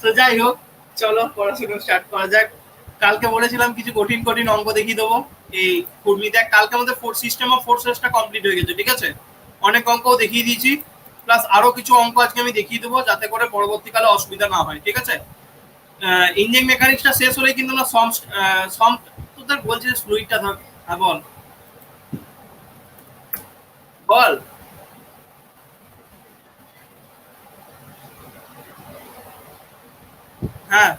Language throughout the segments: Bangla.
তো যাই হোক, চলো পড়াশোনা স্টার্ট করা যাক। কালকে বলেছিলাম কিছু কঠিন কঠিন অঙ্ক দেখিয়ে দেবো। এই কুর্মি দেখ, কালকে আমাদের ফোর্থ সিস্টেম অফ ফোর্সেসটা কমপ্লিট হয়ে গেছে, ঠিক আছে? অনেক অঙ্কও দেখিয়ে দিয়েছি, প্লাস আরো কিছু অঙ্ক আজকে আমি দেখিয়ে দেবো যাতে করে পরবর্তীকালে অসুবিধা না হয়, ঠিক আছে? ইঞ্জিন মেকানিক্সটা শেষ হলেই কিন্তু না সম সম তোদের বলছিস ফ্লুইডটা ধর। হ্যাঁ বল বল। হ্যাঁ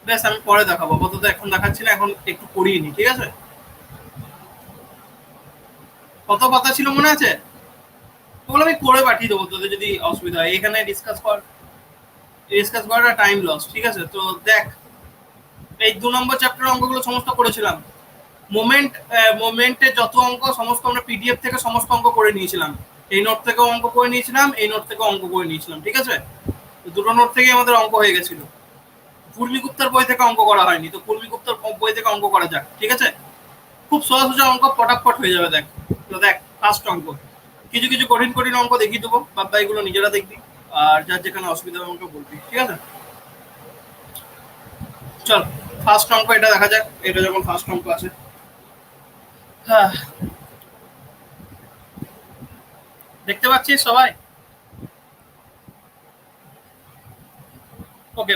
বেশ, আমি পরে দেখাবো, আপাতত এখন দেখাচ্ছি না, এখন একটু করিয়ে নি, ঠিক আছে? কত কথা ছিল মনে আছে? ওগুলো আমি করে পাঠিয়ে দেবো তোদের যদি অসুবিধা হয়, এখানে ডিসকাস কর, ডিসকাস করাটা টাইম লস, ঠিক আছে? তো দেখ, এই 2 নম্বর চ্যাপ্টার অঙ্কগুলো সমস্ত করেছিলাম। মোমেন্ট, মোমেন্টের যত অঙ্ক সমস্ত আমরা পিডিএফ থেকে সমস্ত অঙ্ক করে নিয়েছিলাম। এই নোট থেকেও অঙ্ক করে নিয়েছিলাম, এই নোট থেকেও অঙ্ক করে নিয়েছিলাম, ঠিক আছে? দুটো নোট থেকে আমাদের অঙ্ক হয়ে গেছিল। কুর্মিগুপ্তার বই থেকে অঙ্ক করা হয়নি, তো কুর্মিগুপ্তার বই থেকে অঙ্ক করা যাক, ঠিক আছে? খুব সহজ সোজা অঙ্ক, ফটাফট হয়ে যাবে। দেখ তো, দেখ ফার্স্ট অঙ্ক, কিছু কিছু কঠিন কঠিন অঙ্ক দেখিয়ে দেবো, বাবা এগুলো নিজেরা দেখবি, আর যার যেখানে অসুবিধা হবে আমাকে বলবি, ঠিক আছে? চল ফার্স্ট অঙ্ক এটা দেখা যাক, এটা যখন ফার্স্ট অঙ্ক আছে। হ্যাঁ, দেখতে পাচ্ছিস সবাই? ওকে,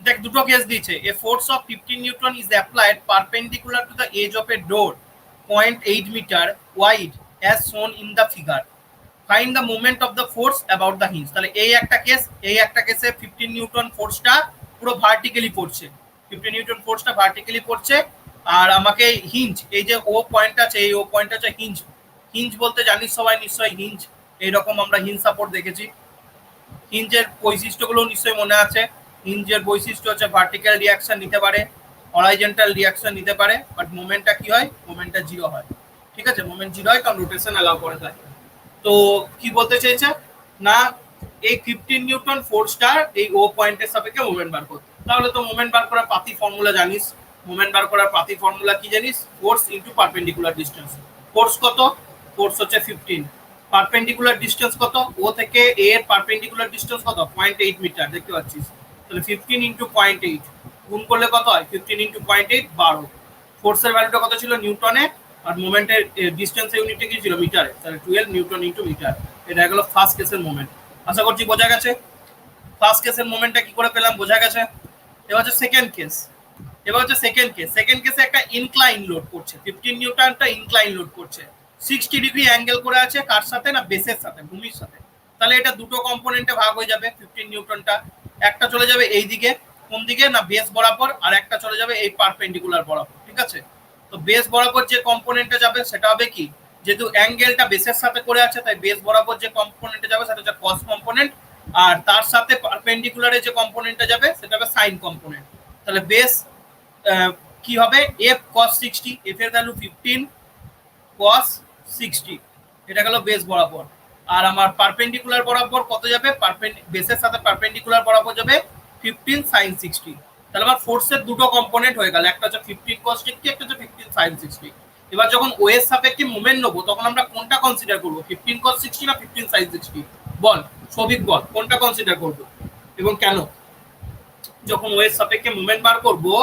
দেখ দুটো কেস দিয়েছে। A force of 15 newton is applied perpendicular to the edge of a door 0.8 metre wide as shown in the figure. Find the movement of the force about the hinge. তাহলে এই একটা কেস, এই একটা কেসে 15 নিউটন ফোর্সটা পুরো ভার্টিক্যালি পড়ছে, 15 নিউটন ফোর্সটা ভার্টিক্যালি পড়ছে। আর আমাকে হিঞ্জ, এই যে ও পয়েন্ট আছে, এই ও পয়েন্ট আছে হিঞ্জ। হিঞ্জ বলতে জানিস সবাই নিশ্চয়ই, হিঞ্জ এইরকম আমরা হিঞ্জ সাপোর্ট দেখেছি। হিঞ্জের বৈশিষ্ট্যগুলো নিশ্চয়ই মনে আছে। হিঞ্জের বৈশিষ্ট্য হচ্ছে ভার্টিক্যাল রিয়াকশন নিতে পারে, হরাইজন্টাল রিয়াকশন নিতে পারে, বাট মোমেন্টটা কি হয়? মোমেন্টটা জিরো হয়, ঠিক আছে? মোমেন্ট জিরো হয় কারণ রোটেশন অ্যালাউ করে থাকে। তো কি বলতে চাইছে না, এই 15 নিউটন ফোর্সটা এই ও পয়েন্টের সাপেক্ষে মুভমেন্ট বার করতে। তাহলে তো মুভমেন্ট বার করার পাতি ফর্মুলা জানিস। মুভমেন্ট বার করার পাতি ফর্মুলা কি জানিস? Force into perpendicular distance. Force কত? ফোর্স হচ্ছে 15। পারপেন্ডিকুলার ডিসটেন্স কত? ও থেকে এ এর পারপেন্ডিকুলার ডিসটেন্স কত? 0.8 মিটার, দেখতে পাচ্ছিস? তাহলে 15 ইনটু 0.8 গুণ করলে কত হয়? 15 ইনটু 0.8 12। ফোর্সের ভ্যালুটা কত ছিল নিউটনে, আর মোমেন্টের ডিসটেন্স ইউনিটে কি ছিল? মিটারে। তাহলে 12 নিউটন ইনটু মিটার। এটা গেল ফার্স্ট কেসের মোমেন্ট। আশা করছি বোঝা গেছে। ফার্স্ট কেসের মোমেন্টটা কি করে পেলাম বোঝা গেছে। এবার হচ্ছে সেকেন্ড কেস। এবার হচ্ছে সেকেন্ড কেস। সেকেন্ড কেসে একটা ইনক্লাইন লোড করছে, 15 নিউটনটা ইনক্লাইন লোড করছে, 60 ডিগ্রি অ্যাঙ্গেল করে আছে, কার সাথে? না বেসের সাথে, ভূমির সাথে। তাহলে এটা দুটো কম্পোনেন্টে ভাগ হয়ে যাবে 15 নিউটনটা। একটা চলে যাবে এই দিকে, কোন দিকে? না বেস বরাবর, আর একটা চলে যাবে এই পারপেন্ডিকুলার বরাবর, ঠিক আছে? তো বেস বরাবর যে কম্পোনেন্টটা যাবে সেটা হবে কি, যেহেতু অ্যাঙ্গেলটা বেসের সাথে করে আছে তাই বেস বরাবর যে কম্পোনেন্টে যাবে সেটা হচ্ছে কস কম্পোনেন্ট, আর তার সাথে পারপেন্ডিকুলারে যে কম্পোনেন্টটা যাবে সেটা হবে সাইন কম্পোনেন্ট। তাহলে বেস কি হবে? এফ কস 60, এফ এর ভ্যালু 15 কস 60, এটা গেল বেস বরাবর। আর আমার পারপেন্ডিকুলার বরাবর কত যাবে? বেসের সাথে পারপেন্ডিকুলার বরাবর যাবে 15 সাইন 60। তাহলে আমার ফোর্সের দুটো কম্পোনেন্ট হয়ে গেল, একটা হচ্ছে 15 cos 60, একটা হচ্ছে 15 sin 60। এবার যখন ও এর সাপেক্ষে মোমেন্ট নেবো তখন আমরা কোনটা কনসিডার করবো, 15 cos 60 না 15 sin 60? বল সবিক বল, কোনটা কনসিডার করবো এবং কেন? যখন ও এর সাপেক্ষে মোমেন্ট বার করবো,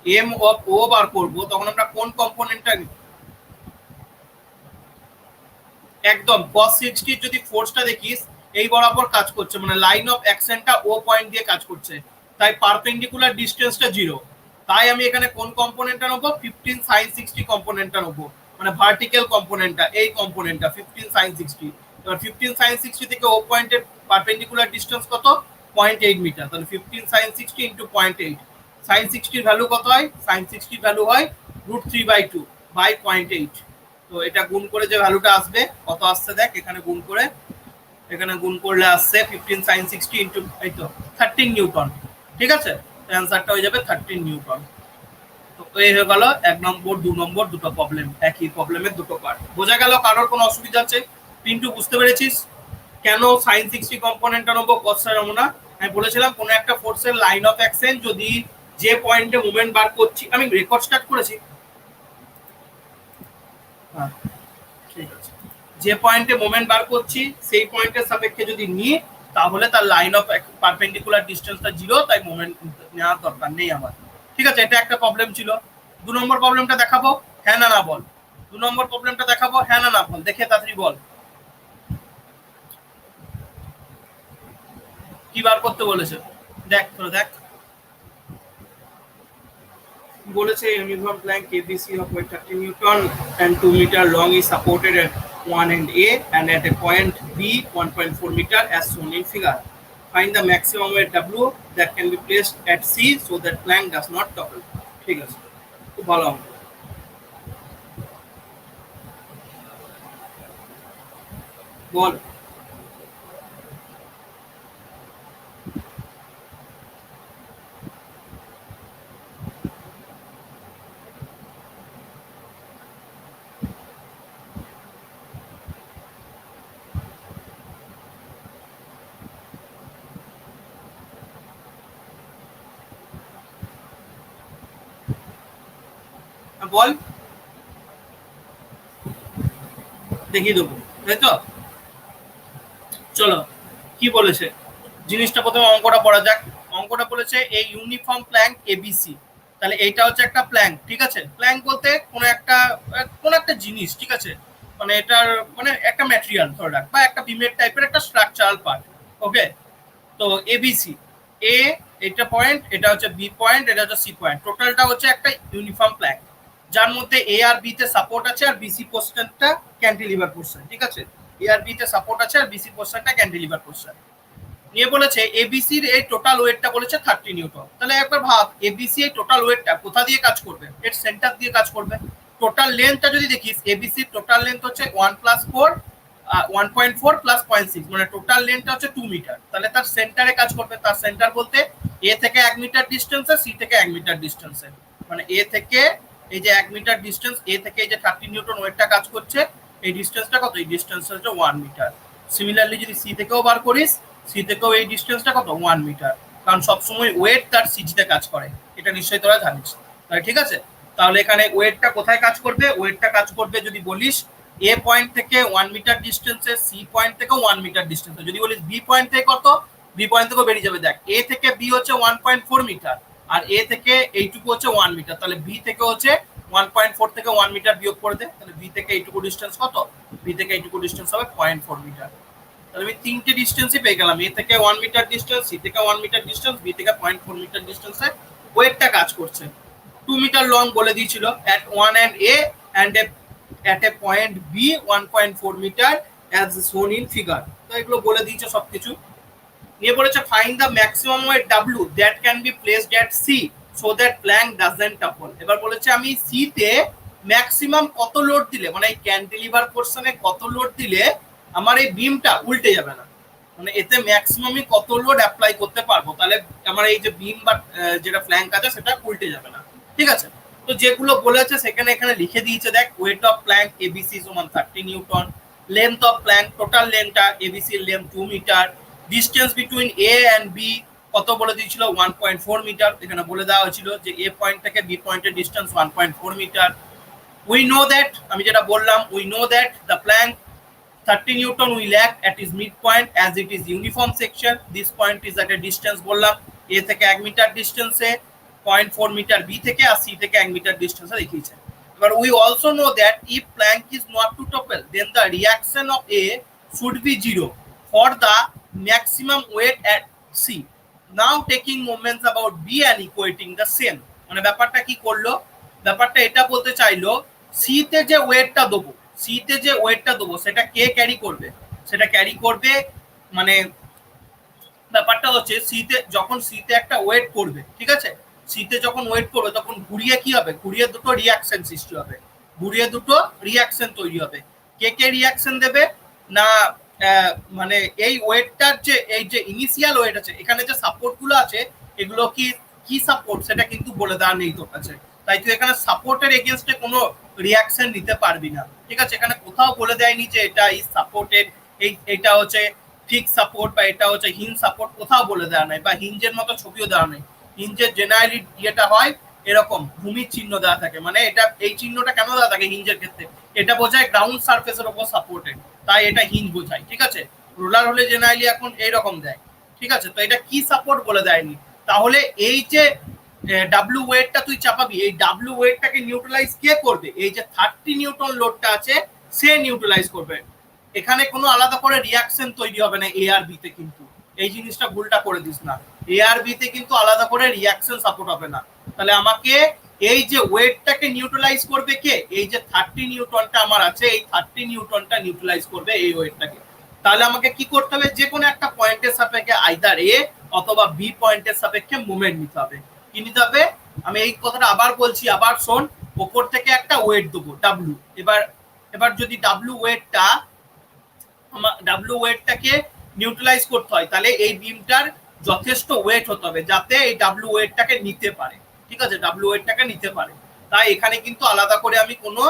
এম অফ ও বার করবো, তখন আমরা কোন কম্পোনেন্টটা নিব? একদম cos 60 যদি ফোর্সটা দেখিস এই বরাবর কাজ করছে, মানে লাইন অফ অ্যাকশনটা ও পয়েন্ট দিয়ে কাজ করছে, তাই পারপেন্ডিকুলার ডিসটেন্সটা জিরো। তাই আমি এখানে কোন কম্পোনেন্টটা নেবো? 15 sin 60 কম্পোনেন্টটা নেবো, মানে ভার্টিক্যাল কম্পোনেন্টটা, এই কম্পোনেন্টটা 15 sin 60। এবার 15 sin 60 থেকে ও পয়েন্টের পারপেন্ডিকুলার ডিসটেন্স কত? 0.8 মিটার। তাহলে 15 sin 60 ইনটু 0.8। sin 60 এর ভ্যালু কত হয়? sin 60 এর ভ্যালু হয় √3/2 বাই 0.8। তো এটা গুণ করে যে ভ্যালুটা আসবে কত আসছে দেখ, এখানে গুণ করে, এখানে গুণ করলে আসছে 15 sin 60 ইনটু এই তো 13 নিউটন, ঠিক আছে? অ্যানসারটা হয়ে যাবে 13 নিউটন। তো এই হয়ে গেল 1 নম্বর 2 নম্বর দুটো প্রবলেম, একই প্রবলেমের দুটো পার্ট। বোঝা গেল? কারোর কোনো অসুবিধা আছে? পিন্টু বুঝতে পেরেছিস কেন sin 60 কম্পোনেন্টটা নেবো, কসটা নেবো না? আমি বলেছিলাম কোন একটা ফোর্সের লাইন অফ অ্যাকশন যদি যে পয়েন্টে মুভমেন্ট বার করছি, আমি রেকর্ড স্টার্ট করেছি, ঠিক আছে, যে পয়েন্টে মোমেন্ট বার করছি সেই পয়েন্টের সাপেক্ষে যদি নিয়ে তাহলে তার লাইন অফ পারপেন্ডিকুলার ডিস্টেন্সটা 0, তাই মোমেন্ট নেওয়ার দরকার নেই আমার। ঠিক আছে, এটা একটা প্রবলেম ছিল। 2 নম্বর প্রবলেমটা দেখাবো, হ্যাঁ না না বল। 2 নম্বর প্রবলেমটা দেখাবো, হ্যাঁ না না বল, দেখে তাড়াতাড়ি বল কি বার করতে বলেছে। দেখ তোরা দেখ, বলেছে uniform plank KBC of weight 30 Newton and 2 meter long is supported at one end A and at a point B 1.4 meter as shown in figure. Find the maximum weight W that can be placed at C so that plank does not topple. ঠিক আছে, খুব ভালো অঙ্ক। বল বল, দেখিয়ে দেবো, তাই তো। চলো কি বলেছে জিনিসটা, প্রথমে অঙ্কটা পড়া যাক। অঙ্কটা বলেছে এই ইউনিফর্ম প্ল্যাঙ্ক এবিসি, তাহলে এইটা হচ্ছে একটা প্ল্যাঙ্ক। ঠিক আছে, প্ল্যাঙ্ক বলতে কোনো একটা জিনিস, ঠিক আছে, মানে এটার মানে একটা ম্যাটেরিয়াল ধরে রাখ, বা একটা বিমের টাইপের একটা স্ট্রাকচারাল পার্ট। ওকে, তো এবিসি, এ এটা পয়েন্ট, এটা হচ্ছে বি পয়েন্ট, এটা হচ্ছে সি পয়েন্ট, টোটালটা হচ্ছে একটা ইউনিফর্ম প্ল্যাঙ্ক, যার মধ্যে এ আর বি তে সাপোর্ট আছে আর বিসি পোর্শনটা ক্যান্টিলিভার পোর্শন। ঠিক আছে, এ আর বি তে সাপোর্ট আছে আর বিসি পোর্শনটা ক্যান্টিলিভার পোর্শন। নিয়ে বলেছে এবিসির এই টোটাল ওয়েটটা বলেছে 30 নিউটন। তাহলে একবার ভাব, এবিসি এই টোটাল ওয়েটটা কোথা দিয়ে কাজ করবে, এর সেন্টার দিয়ে কাজ করবে। টোটাল লেন্থটা যদি দেখিস, এবিসির টোটাল লেন্থ হচ্ছে 1 + 4 1.4 + 0.6, মানে টোটাল লেন্থটা হচ্ছে 2 মিটার। তাহলে তার সেন্টারে কাজ করবে। তার সেন্টার বলতে এ থেকে 1 মিটার ডিস্টেন্সে, সি থেকে 1 মিটার ডিস্টেন্সে, মানে এ থেকে এই যে 1 মিটার ডিস্টেন্স, এ থেকে এই যে 30 নিউটন ওয়েটটা কাজ করছে, এই ডিস্টেন্সটা কত, এই ডিস্টেন্স হচ্ছে 1 মিটার। সিমিলারলি যদি সি থেকেও বার করিস, সি থেকেও এই ডিস্টেন্সটা কত, 1 মিটার, কারণ সবসময় ওয়েট তার সিজিতে কাজ করে, এটা নিশ্চয়ই তোরা জানিস। তাহলে ঠিক আছে, তাহলে এখানে ওয়েটটা কোথায় কাজ করবে, ওয়েটটা কাজ করবে যদি বলিস এ পয়েন্ট থেকে 1 মিটার ডিস্টেন্সে, সি পয়েন্ট থেকেও 1 মিটার ডিস্টেন্সে। যদি বলিস বি পয়েন্ট থেকে কত, বি পয়েন্ট থেকেও বেরিয়ে যাবে। দেখ, এ থেকে বি হচ্ছে 1.4 মিটার, আর এ থেকে এইটুকু হচ্ছে 1 মিটার, তাহলে বি থেকে হচ্ছে 1.4 থেকে 1 মিটার বিয়োগ করে দে, তাহলে বি থেকে এইটুকু ডিস্টেন্স কত, বি থেকে এইটুকু ডিস্টেন্স হবে 0.4 মিটার। তাহলে আমি তিনটে ডিস্টেন্সই পেয়ে গেলাম, এ থেকে 1 মিটার ডিস্টেন্স, সি থেকে 1 মিটার ডিস্টেন্স, বি থেকে 0.4 মিটার ডিস্টেন্সে ওয়েটটা কাজ করছে। 2 মিটার লং বলে দিয়েছিল, at one end A and at a point B 1.4 metre as shown in figure। তো এগুলো বলে দিয়েছে সবকিছু। নিয়ে বলেছে find the maximum weight W that can be placed at C so that plank doesn't topple। এবার বলেছে আমি সি তে ম্যাক্সিমাম কত লোড দিলে, মানে এই ক্যান্টিলিভার পোরশনে কত লোড দিলে আমার এই বিমটা উল্টে যাবে না, মানে এতে ম্যাক্সিমামই কত লোড অ্যাপ্লাই করতে পারবো, তাহলে আমার এই যে বিম বা যেটা ফ্ল্যাঙ্ক আছে সেটা উল্টে যাবে না। ঠিক আছে, তো যেগুলো বলেছে সেখানে এখানে লিখে দিয়েছে। দেখ, ওয়েট অফ প্ল্যাঙ্ক এবিসি সমান 30 newton, length of plank total লেন্থটা ABC length 2 metre, distance between A and B কত বলে দিয়েছিল 1.4 মিটার, এখানে বলে দেওয়া হয়েছিল যে এ পয়েন্ট থেকে বি পয়েন্টের distance 1.4 metre. We know that, আমি যেটা বললাম, we know that the plank 30 Newton will act at its midpoint as it is uniform section. This point is at a distance বললাম A থেকে 1 মিটার ডিস্টেন্সে, 0.4 মিটার B থেকে, আর C থেকে 1 মিটার ডিস্টেন্সে দেখিয়েছে। এবার we also know that if plank is not to topple, then the reaction of A should be 0 for the maximum weight at C. Now taking moments about B and equating the same, মানে ব্যাপারটা কি করলো, ব্যাপারটা এটা বলতে চাইলো সি তে যে ওয়েটটা দেবো, সিতে যে ওয়েটটা দেবো সেটা কে ক্যারি করবে, সেটা ক্যারি করবে, মানে ব্যাপারটা হচ্ছে সিতে যখন সিতে একটা ওয়েট পড়বে, ঠিক আছে, সিতে যখন ওয়েট পড়বে তখন ঘুরিয়ে কি হবে, ঘুরিয়ে দুটো রিয়াকশন সৃষ্টি হবে, ঘুরিয়ে দুটো রিয়াকশন তৈরি হবে। কে কে রিয়াকশন দেবে না, মানে এই ওয়েটটার যে এই যে ইনিশিয়াল ওয়েট আছে, এখানে যে সাপোর্ট গুলো আছে এগুলো কি কি সাপোর্ট সেটা কিন্তু বলে দেওয়া নেই তোর কাছে, তাই তুই এখানে সাপোর্টের এগেনস্টে কোনো রিয়াকশন নিতে পারবি না। ঠিক আছে, এখানে কোথাও বলে দেয়নি যে এটা এই সাপোর্টের এটা হচ্ছে ফিক্স সাপোর্ট বা এটা হচ্ছে হিঞ্জ সাপোর্ট, কোথাও বলে দেওয়া নাই, বা হিঞ্জের মতো ছবিও দেওয়া নেই। হিঞ্জের জেনারেলি ইয়েটা হয় এরকম ভূমির চিহ্ন দেওয়া থাকে, মানে এটা এই চিহ্নটা কেন দেওয়া থাকে হিঞ্জের ক্ষেত্রে, এটা বোঝায় গ্রাউন্ড সারফেসের উপর সাপোর্টেড, তাই এটা হিঞ্জ বোঝায়। ঠিক আছে, রোলার হলে জেনারেলি এখন এইরকম দেয়, ঠিক আছে। তো এটা কি সাপোর্ট বলে দেয়নি, তাহলে এই যে ডাব্লিউ ওয়েটটা তুই চাপাবি, এই ডাব্লিউ ওয়েটটাকে নিউট্রালাইজ কে করবে? এই যে 30 নিউটন লোডটা আছে সে নিউট্রালাইজ করবে। এখানে কোনো আলাদা করে রিয়াকশন তৈরি হবে না এ আর বি তে, কিন্তু এই জিনিসটা ভুলটা করে দিস না, এ আর বি তে কিন্তু আলাদা করে রিয়াকশন সাপোর্ট হবে না। তাহলে আমাকে এই যে ওয়েটটাকে নিউট্রালাইজ করবে কে? এই যে 30 নিউটনটা আমার আছে, এই 30 নিউটনটা নিউট্রালাইজ করবে এই ওয়েটটাকে। তাহলে আমাকে কি করতে হবে? যে কোনো একটা পয়েন্টের সাপেক্ষে আইদার এ অথবা বি পয়েন্টের সাপেক্ষে মুভমেন্ট নিতে হবে। কি নিতে হবে? আমি এই কথাটা আবার বলছি, আবার শোন। ওপর থেকে একটা ওয়েট দেবো ডাব্লু। এবার যদি ডাব্লু ওয়েটটাকে নিউট্রালাইজ করতে হয়, তাহলে এই বিমটার যথেষ্ট ওয়েট হতে হবে যাতে এই ডাব্লু ওয়েটটাকে নিতে পারে, ঠিক আছে, ডাব্লু ওয়েটটাকে নিতে পারে। তাই এখানে কিন্তু আলাদা করে আমি কোনো,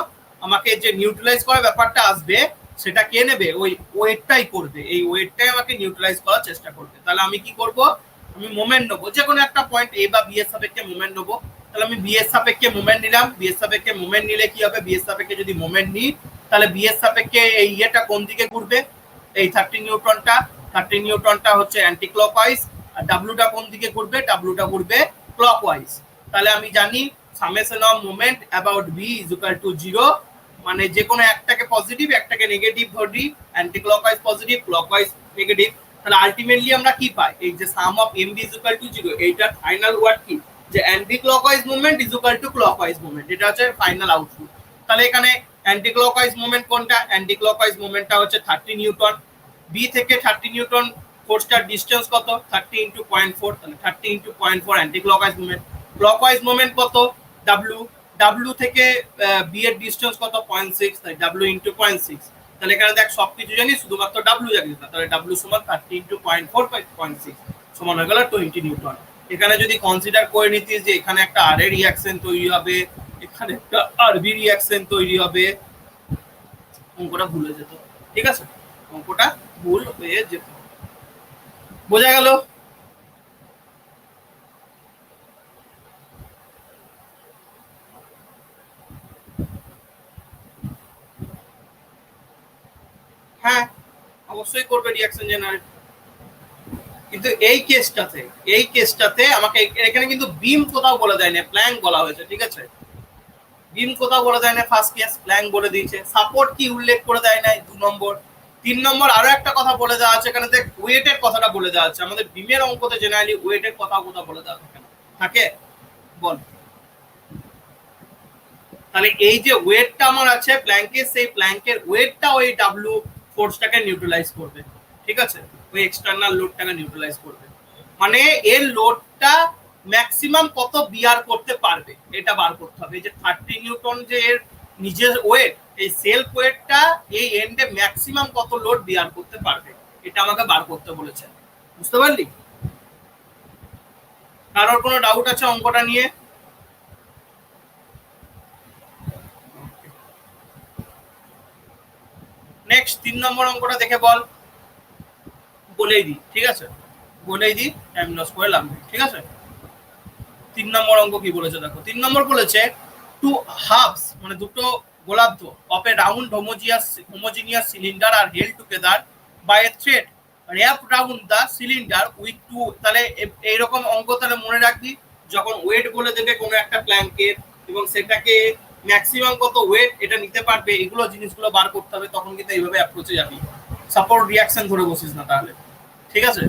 আমাকে যে নিউট্রালাইজ করার ব্যাপারটা আসবে সেটা কে নেবে? ওই ওয়েটটাই করবে, এই ওয়েটটাই আমাকে নিউট্রালাইজ করার চেষ্টা করবে। তাহলে আমি কি করব? আমি মোমেন্ট নেবো, যে কোনো একটা পয়েন্ট এ বা বি এর সাপেক্ষে মোমেন্ট নেবো। তাহলে আমি বি এর সাপেক্ষে মোমেন্ট নিলাম। বি এর সাপেক্ষে মোমেন্ট নিলে কি হবে? বি এর সাপেক্ষে যদি মোমেন্ট নিই, তাহলে বি এর সাপেক্ষে এই ইয়েটা কোন দিকে ঘুরবে? এই 30 নিউটনটা হচ্ছে অ্যান্টি ক্লকওয়াইজ, আর ডাব্লুটা কোন দিকে ঘুরবে? ডাব্লুটা ঘুরবে ক্লকওয়াইজ। তাহলে আমি জানি summation of moment about B is equal to 0, মানে যে কোনো একটাকে পজিটিভ একটাকে নেগেটিভ ধরি, anti clockwise positive, clockwise negative. তাহলে আলটিমেটলি আমরা কি পাই? এই যে sum of M B is equal to 0, এইটার ফাইনাল ওয়ার্ড কি? যে anti clockwise movement is equal to clockwise movement, এটা হচ্ছে ফাইনাল আউটপুট। তাহলে এখানে অ্যান্টি ক্লকওয়াইজ মুভমেন্ট কোনটা? অ্যান্টি ক্লকওয়াইজ মুভমেন্টটা হচ্ছে 30 নিউটন। বি থেকে 30 নিউটন ফোর্সটার ডিসটেন্স কত? 30 ইন্টু 0.4, তাহলে 30 into 0.4 anti clockwise movement. Clockwise movement কত? ডাব্লু। ডাব্লু থেকে বি এর ডিসটেন্স কত? 0.6, তাই ডাব্লু ইন্টু 0.6। তাহলে এখানে দেখ সবকিছু জানি, শুধুমাত্র ডাব্লু জানি না। তাহলে ডাব্লু সমান 30 ইন্টু 0.4 বাই 0.6 সমান হয়ে গেল 20 নিউটন। এখানে যদি কনসিডার করে নিতিস যে এখানে একটা আর এর রিঅ্যাকশন তৈরি হবে, এখানে একটা আর বি রিঅ্যাকশন তৈরি হবে, অঙ্কটা ভুল হয়ে যেত, ঠিক আছে, অঙ্কটা ভুল হয়ে যেত। বোঝা গেল? হ্যাঁ, অবশ্যই করবে রিঅ্যাকশন জেনারেট। কিন্তু এই কেসটাতে আমাকে এখানে কিন্তু বিম কোথাও বলে দেয় না, প্ল্যাঙ্ক বলা হয়েছে, ঠিক আছে। বিম কোথাও বলে দেয় না, ফার্স্ট কেস প্ল্যাঙ্ক বলে দিয়েছে। সাপোর্ট কি উল্লেখ করে দেয় না, 2 নম্বর। 3 নম্বর আরো একটা কথা বলে দেওয়া আছে এখানে, দেখ ওয়েটের কথাটা বলে দেওয়া আছে। আমাদের বিমের অঙ্কতে জেনারেলি ওয়েটের কথা বলে দেওয়া থাকে, বল। তাহলে এই যে ওয়েটটা আমার আছে প্ল্যাঙ্কের, সেই প্ল্যাঙ্কের ওয়েটটা ওই ডাব্লু ফোর্সটাকে নিউট্রালাইজ করবে, ঠিক আছে, ওই এক্সটার্নাল লোডটাকে নিউট্রালাইজ করবে। মানে এর লোডটা ম্যাক্সিমাম কত বিয়ার করতে পারবে এটা বার করতে হবে। এই যে 30 নিউটন যে এর নিজের ওয়েট, এই সেলফ ওয়েটটা এই এন্ডে ম্যাক্সিমাম কত লোড বিয়ার করতে পারবে এটা আমাকে বার করতে বলেছে। বুঝতে পারলি? কারোর কোনো ডাউট আছে অঙ্কটা নিয়ে? নেক্সট 3 নম্বর অঙ্কটা দেখে বল, বলেই দিই, ঠিক আছে, বলেই দিই, টাইম লস করে লাভ নেই, ঠিক আছে। 3 নম্বর অঙ্ক কি বলেছে দেখো। 3 নম্বর বলেছে টু হাফস মানে দুটো গোলার্ধ of a round homogeneous cylinder are held together by a thread wrapped round the cylinder with two। তাহলে এইরকম অঙ্ক তাহলে মনে রাখবি, যখন ওয়েট বলে দেবে কোনো একটা প্ল্যাঙ্কের এবং সেটাকে ম্যাক্সিমাম কত ওয়েট এটা নিতে পারবে, এগুলো জিনিসগুলো বার করতে হবে, তখন কিন্তু এইভাবে অ্যাপ্রোচে যাবি। সাপোর্ট রিঅ্যাকশন ধরে বসিস না তাহলে, ঠিক আছে।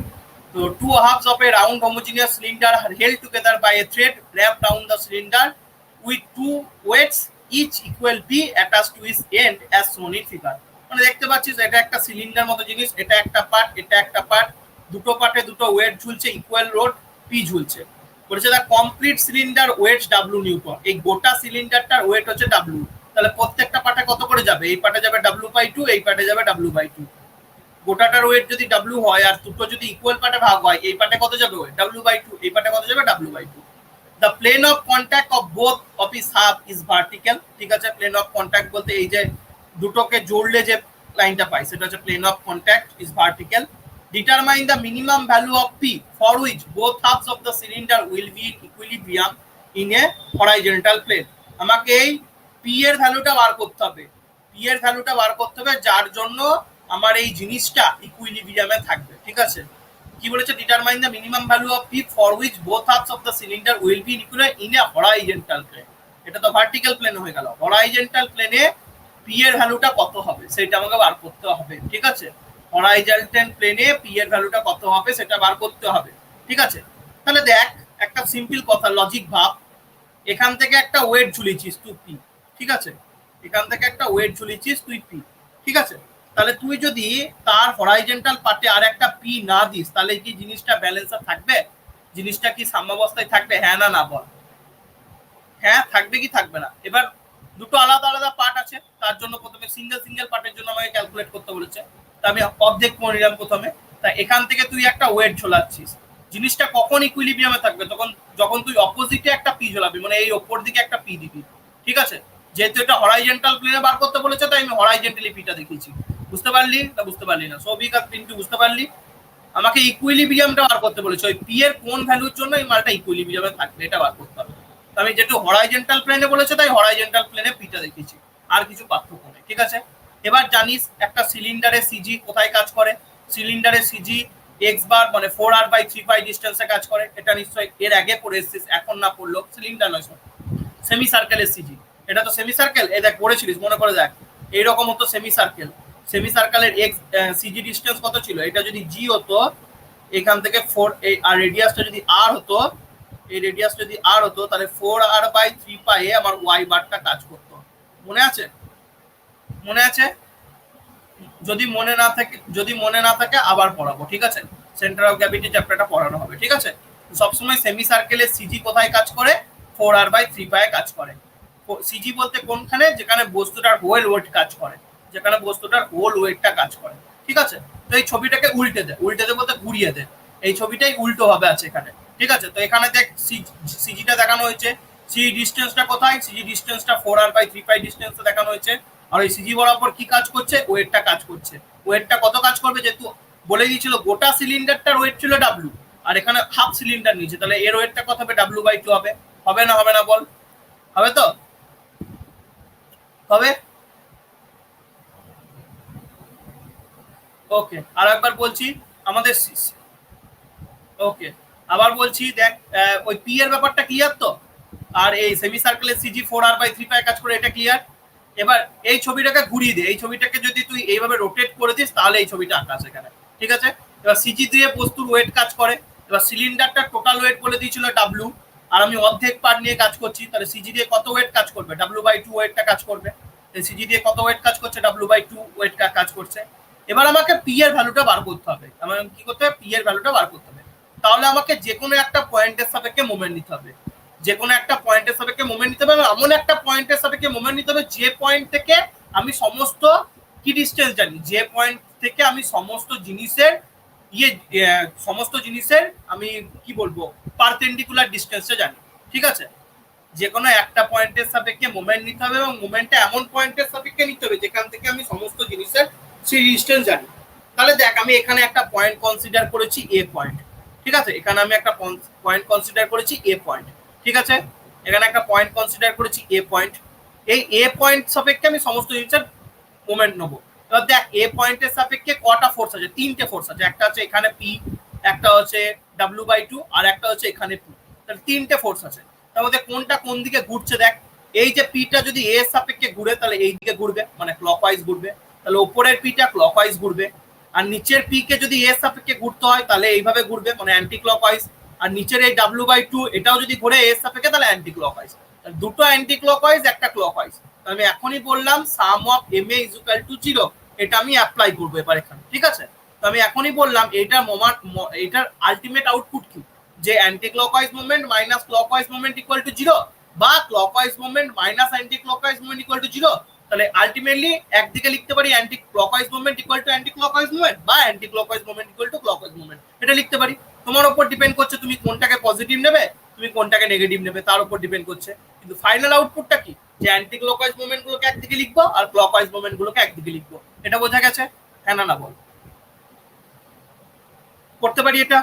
তো two halves of a round homogeneous cylinder are held together by a thread wrapped round the cylinder with two weights each equal p attached to its end as shown in figure। মানে দেখতে পাচ্ছিস এটা একটা সিলিন্ডার মতো জিনিস, এটা একটা পার্ট, এটা একটা পার্ট, দুটো পার্টে দুটো ওয়েট ঝুলছে, ইকুয়াল লোড পি ঝুলছে। বলেছে the complete cylinder weight W newton, এই গোটা সিলিন্ডারটার ওয়েট হচ্ছে ডাব্লিউ। তাহলে প্রত্যেকটা পার্টে কত করে যাবে? এই পার্টে যাবে ডাব্লিউ/2, এই পার্টে যাবে ডাব্লিউ/2। গোটাটার ওয়েট যদি ডাব্লিউ হয় আর দুটো যদি ইকুয়াল পার্টে ভাগ হয়, এই পার্টে কত যাবে ওয়েট? ডাব্লিউ/2, এই পার্টে কত যাবে? W. The plane of contact of both of its half is vertical, ঠিক আছে। প্লেন অফ কন্ট্যাক্ট বলতে এই যে দুটোকে জোড়লে যে লাইনটা পাই সেটা হচ্ছে plane of contact is vertical. Determine the minimum value of P for which both halves of the cylinder will be in equilibrium in a horizontal plane. আমাকে এই পি এর ভ্যালুটা বার করতে হবে, পি এর ভ্যালুটা বার করতে হবে, যার জন্য আমার এই জিনিসটা ইকুইলিব্রিয়ামে থাকবে, ঠিক আছে। কি বলেছে, determine the minimum value of P for which both halves of the cylinder will be equilibrium in a horizontal plane. এটা তো ভার্টিক্যাল প্লেন হয়ে গেল, হরাইজন্টাল প্লেনে পি এর ভ্যালুটা কত হবে সেটা আমাকে বার করতে হবে, ঠিক আছে। হরাইজন্টাল প্লেনে পি এর ভ্যালুটা কত হবে সেটা বার করতে হবে, ঠিক আছে। তাহলে দেখ একটা সিম্পল কথা, লজিক ভাব, এখান থেকে একটা ওয়েট ঝুলিয়েছিস তুই পি, ঠিক আছে। এখান থেকে একটা ওয়েট ঝুলিয়েছিস তুই পি, ঠিক আছে। তাহলে তুই যদি তার হরাইজন্টাল পার্টে আর একটা পি না দিস, তাহলে কি জিনিসটা ব্যালেন্সার থাকবে? জিনিসটা কি সাম্যাবস্থায় থাকবে? হ্যাঁ না না বল। হ্যাঁ থাকবে কি থাকবে না? এবার দুটো আলাদা আলাদা পার্ট আছে, তার জন্য প্রথমে সিঙ্গেল সিঙ্গেল পার্টের জন্য আমাকে ক্যালকুলেট করতে বলেছে। তা আমি অবজেক্ট করে নিলাম প্রথমে। তা এখান থেকে তুই একটা ওয়েট ঝোলাচ্ছিস, জিনিসটা কখন ইকুইলিব্রিয়ামে থাকবে? তখন যখন তুই অপোজিটে একটা পি ঝোলাবি, মানে এই ওপর দিকে একটা পি দিবি, ঠিক আছে। যেহেতু এটা হরাইজন্টাল প্লেনে বার করতে বলেছে তাই আমি হরাইজন্টালি পিটা দেখিয়েছি। বুঝতে পারলি না বুঝতে পারলি না? সবিকা কিন্তু বুঝতে পারলি? আমাকে ইকুইলিব্রিয়ামটা বার করতে বলেছে, ওই পি এর কোন ভ্যালুর জন্য এই মালটা ইকুইলিব্রিয়ামে থাকবে এটা বার করতে হবে। আমি যেহেতু হরাইজন্টাল প্লেনে বলেছে তাই হরাইজন্টাল প্লেনে পিটা দেখিয়েছি, আর কিছু পার্থক্য নেই, ঠিক আছে। এবার জানিস একটা সিলিন্ডারের সিজি কোথায় কাজ করে? সিলিন্ডারের সিজি এক্স বার মানে 4r/3π ডিস্টেন্সে কাজ করে, এটা নিশ্চয়ই এর আগে পড়ে এসেছিস, এখন না পড়লো। সিলিন্ডার নয়, সেমি সার্কেলের সিজি, এটা তো সেমি সার্কেল, এই দেখ পড়েছিলিস মনে করে দেখ। এইরকম হতো সেমি সার্কেল, সেমি সার্কেলের এক্স সিজি ডিস্টেন্স কত ছিল? এটা যদি জি হতো, এখান থেকে 4 আর রেডিয়াসটা যদি আর হতো, এই রেডিয়াস যদি আর হতো, তাহলে 4r/3π এ আমার ওয়াই বারটা কাজ করতো। মনে আছে? মনে আছে? যদি মনে না থাকে আবার পড়াবো, ঠিক আছে। সেন্টার অফ গ্র্যাভিটি চ্যাপ্টারটা পড়ানো হবে, ঠিক আছে। সবসময় সেমি সার্কেলের সিজি কোথায় কাজ করে? 4r/3π এ কাজ করে। সিজি বলতে কোনখানে? যেখানে বস্তুটার হোল ওয়েট কাজ করে, যেখানে বস্তুটার হোল ওয়েটটা কাজ করে, ঠিক আছে। তো এই ছবিটাকে উল্টে দে, উল্টে দে বলতে ঘুরিয়ে দে, এই ছবিটাই উল্টো হবে আছে এখানে, ঠিক আছে। তো এখানে দেখ সিজিটা দেখানো হয়েছে, সিজি ডিস্টেন্সটা কোথায়? সিজি ডিস্টেন্সটা 4r/3π ডিস্টেন্সে দেখানো হয়েছে। আর ওই সিজি বরাবর কি কাজ করছে? ওয়েটটা কাজ করছে। ওয়েটটা কত কাজ করবে? যেহেতু বলে দিয়েছিল গোটা সিলিন্ডারটার ওয়েট ছিল ডাব্লু, আর এখানে হাফ সিলিন্ডার নিচে, তাহলে এর ওয়েটটা কত হবে? W/2 হবে। হবে না হবে না বল? হবে তো? হবে। ওকে, আর একবার বলছি আমাদের ওকে আবার বলছি, দেখ ওই পি এর ব্যাপারটা ক্লিয়ার তো? আর এই সেমি সার্কেলের সিজি 4r/3π কাজ করে, এটা ক্লিয়ার। এবার এই ছবিটাকে ঘুরিয়ে দে, এই ছবিটাকে যদি তুই এইভাবে রোটেট করে দিস তাহলে এই ছবিটা আঁকা আছে এখানে, ঠিক আছে। এবার সিজি দিয়ে বস্তুর ওয়েট কাজ করে। এবার সিলিন্ডারটা টোটাল ওয়েট বলে দিয়েছিল ডাব্লু, আর আমি অর্ধেক পার্ট নিয়ে কাজ করছি, তাহলে সিজি দিয়ে কত ওয়েট কাজ করবে? W/2 ওয়েটটা কাজ করবে। সিজি দিয়ে কত ওয়েট কাজ করছে? W/2 ওয়েট কাজ করছে। এবার আমাকে পি এর ভ্যালুটা বার করতে হবে। আমার কি করতে হবে? পি এর ভ্যালুটা বার করতে হবে। তাহলে আমাকে যে কোনো একটা পয়েন্টের সাপেক্ষে মোমেন্ট নিতে হবে, যে কোনো একটা পয়েন্টের সাপেক্ষে মোমেন্ট নিতে হবে। এমন একটা পয়েন্টের সাপেক্ষে মোমেন্ট নিতে হবে যে পয়েন্ট থেকে আমি সমস্ত কি ডিস্টেন্স জানি, যে পয়েন্ট থেকে আমি সমস্ত জিনিসের সমস্ত জিনিসের আমি কি বলবো পারপেন্ডিকুলার ডিস্টেন্সটা জানি, ঠিক আছে। যে কোনো একটা পয়েন্টের সাপেক্ষে মোমেন্ট নিতে হবে, এবং মোমেন্টটা এমন পয়েন্টের সাপেক্ষে নিতে হবে যেখান থেকে আমি সমস্ত জিনিসের সেই ডিস্টেন্স জানি। তাহলে দেখ আমি এখানে একটা পয়েন্ট কনসিডার করেছি এ পয়েন্ট, ঠিক আছে। এখানে আমি একটা পয়েন্ট কনসিডার করেছি এ পয়েন্ট, ঠিক আছে। এখানে একটা পয়েন্ট কনসিডার করেছি এ পয়েন্ট। এই এ পয়েন্ট সাপেক্ষে আমি সমস্ত জিনিসের মোমেন্ট নেবো। এবার দেখ এ পয়েন্টের সাপেক্ষে কটা ফোর্স আছে? তিনটে ফোর্স আছে, একটা হচ্ছে এখানে পি, একটা হচ্ছে W/2, আর একটা হচ্ছে এখানে পি। তাহলে তিনটে ফোর্স আছে, তার মধ্যে কোনটা কোন দিকে ঘুরছে দেখ। এই যে পিটা যদি এর সাপেক্ষে ঘুরে তাহলে এই দিকে ঘুরবে, মানে ক্লকওয়াইজ ঘুরবে, তাহলে উপরের পিটা ক্লকওয়াইজ ঘুরবে। আর নিচের পি কে যদি এর সাপেক্ষে ঘুরতে হয় তাহলে এইভাবে ঘুরবে, মানে অ্যান্টি ক্লকওয়াইজ। আর নিচের এই W/2 এটাও যদি ঘুরে এর সাপেক্ষে তাহলে অ্যান্টি ক্লকওয়াইজ। দুটো অ্যান্টি ক্লকওয়াইজ, একটা ক্লকওয়াইজ। আমি এখনই বললাম সাম অফ MA = 0, এটা আমি অ্যাপ্লাই করবো এবার এখানে, ঠিক আছে। তো আমি এখনই বললাম এটার আলটিমেট আউটপুট কি? যে anti clockwise movement minus clockwise movement equal to 0, বা clockwise movement minus anti clockwise movement equal to 0। তাহলে আলটিমেটলি একদিকে লিখতে পারি anti clockwise movement equal to anti clockwise movement, বা anti clockwise movement equal to clockwise movement, এটা লিখতে পারি। তোমার উপর ডিপেন্ড করছে তুমি কোনটাকে পজিটিভ নেবে, তুমি কোনটাকে নেগেটিভ নেবে, তার উপর ডিপেন্ড করছে। কিন্তু ফাইনাল আউটপুটটা কি? যে অ্যান্টি ক্লকওয়াইজ মুভমেন্ট গুলোকে একদিকে লিখবো আর ক্লকওয়াইজ মুভমেন্ট গুলোকে একদিকে লিখবো। এটা বোঝা গেছে? হ্যাঁ না না বল? করতে পারি এটা?